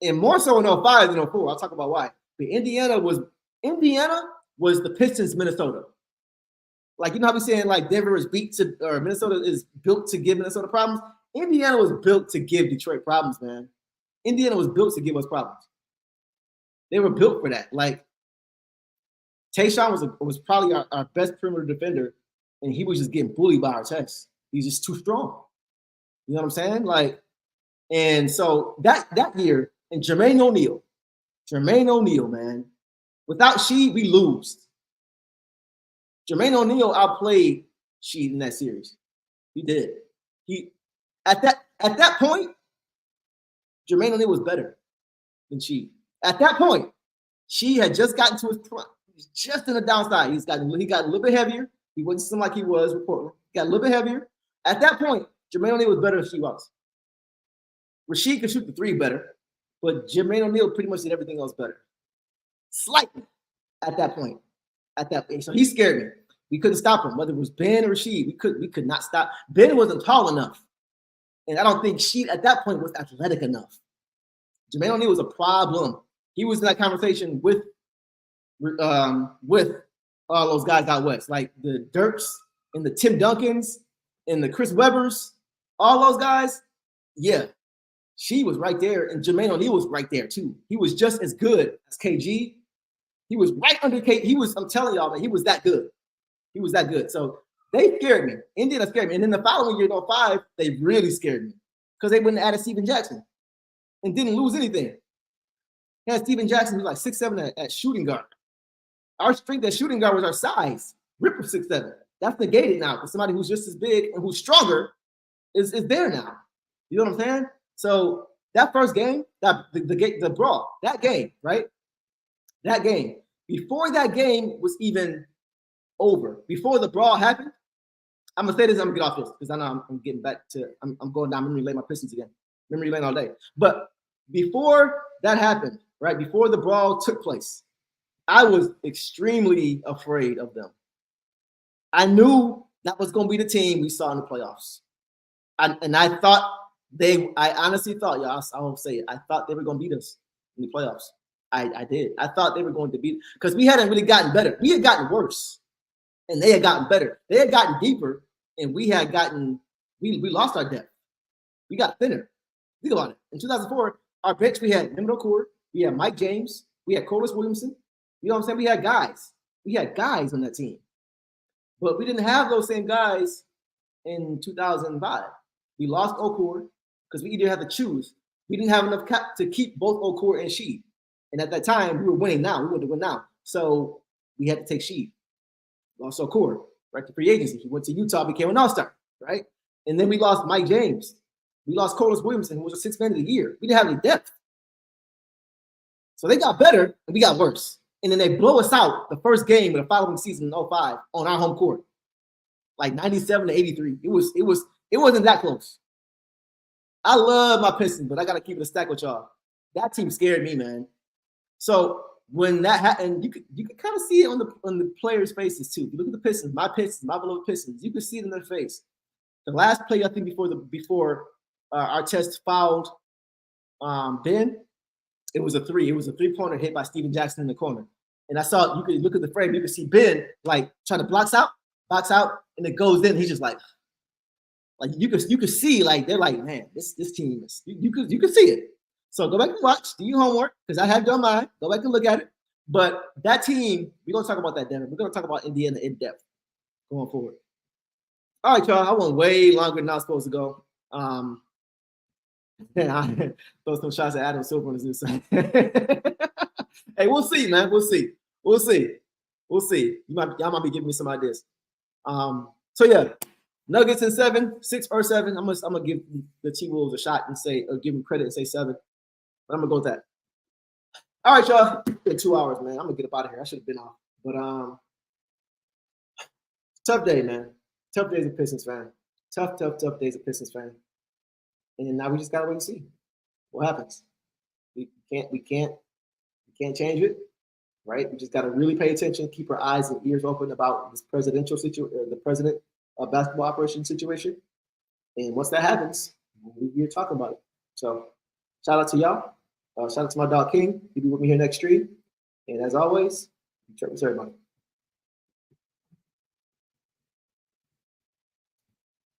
and more so in 05 than 04. I'll talk about why. But Indiana was the Pistons, Minnesota. Like, you know how we saying like Denver is or Minnesota is built to give Minnesota problems? Indiana was built to give Detroit problems, man. Indiana was built to give us problems. They were built for that. Like, Tayshaun was probably our best perimeter defender, and he was just getting bullied by our chest. He's just too strong. You know what I'm saying? Like, And so that year, and Jermaine O'Neal, man, without Sheed, we lose. Jermaine O'Neal outplayed Sheed in that series. He did. He at that point, Jermaine O'Neal was better than Sheed. At that point, Sheed had just gotten to his prime. He was just in the downside. He got a little bit heavier. He wasn't seem like he was with Portland. He got a little bit heavier. At that point, Jermaine O'Neal was better than Sheed was. Rasheed could shoot the three better, but Jermaine O'Neal pretty much did everything else better. Slightly at that point. So he scared me. We couldn't stop him, whether it was Ben or Rasheed. We could not stop. Ben wasn't tall enough. And I don't think Sheed at that point was athletic enough. Jermaine O'Neal was a problem. He was in that conversation with all those guys out west, like the Dirks and the Tim Duncans and the Chris Webbers, all those guys. Yeah, Sheed was right there, and Jermaine O'Neal was right there too. He was just as good as KG. He was right under KG. I'm telling y'all, man, he was that good. He was that good. So they scared me. Indiana scared me. And then the following year, in 05, they really scared me because they wouldn't add Steven Jackson and didn't lose anything. They had Steven Jackson, who was like 6'7" at shooting guard. Our strength at shooting guard was our size. Rip was 6'7". That's negated now because somebody who's just as big and who's stronger is there now. You know what I'm saying? So that first game, the brawl, that game, right? That game. Before that game was even over, before the brawl happened, I'm gonna say this. I'm gonna get off this because I know I'm getting back to. I'm going down memory lane, my Pistons again. Memory lane all day. But before that happened, right? Before the brawl took place, I was extremely afraid of them. I knew that was gonna be the team we saw in the playoffs, I honestly thought, y'all. I won't say it. I thought they were gonna beat us in the playoffs. I did. I thought they were going to beat because we hadn't really gotten better. We had gotten worse, and they had gotten better. They had gotten deeper, and we had gotten. We lost our depth. We got thinner. Think about it. In 2004, our bench we had Mehmet Okur, we had Mike James, we had Corliss Williamson. You know what I'm saying? We had guys. We had guys on that team, but we didn't have those same guys in 2005. We lost Okur because we either had to choose. We didn't have enough cap to keep both Okur and Sheed. And at that time, we were winning now. We wanted to win now. So we had to take Sheed. Lost Okur, right, to free agency. He went to Utah, became an all-star, right? And then we lost Mike James. We lost Corliss Williamson, who was a sixth man of the year. We didn't have any depth. So they got better, and we got worse. And then they blow us out the first game of the following season in 05 on our home court. Like 97-83. It wasn't that close. I love my Pistons, but I got to keep it a stack with y'all. That team scared me, man. So when that happened, you could kind of see it on the players' faces too. If you look at the Pistons, my beloved Pistons, you could see it in their face. The last play, I think, before our test fouled Ben, it was a three. It was a three-pointer hit by Steven Jackson in the corner. And I saw, you could look at the frame, you could see Ben like trying to box out, and it goes in. He's just like you could see, like, they're like, man, this team is, you could see it. So go back and watch, do your homework, because I have done mine. Go back and look at it. But that team, we're going to talk about that, Denver. We're going to talk about Indiana in depth going forward. All right, y'all. I went way longer than I was supposed to go. I throw some shots at Adam Silver on his new side. Hey, we'll see, man. We'll see. Y'all might be giving me some ideas. So yeah, Nuggets in 7, 6 or 7. I'm gonna give the T-Wolves a shot and say, or give them credit and say 7. But I'm gonna go with that. All right, y'all. It's been 2 hours, man. I'm gonna get up out of here. I should have been off. But tough day, man. Tough days of Pistons fan. Tough days of Pistons fan. And now we just gotta wait and see what happens. We can't change it, right? We just gotta really pay attention, keep our eyes and ears open about this presidential situation, the president of basketball operation situation. And once that happens, we'll be here talking about it. So shout out to y'all. Shout out to my dog King. He'll be with me here next stream. And as always, everybody.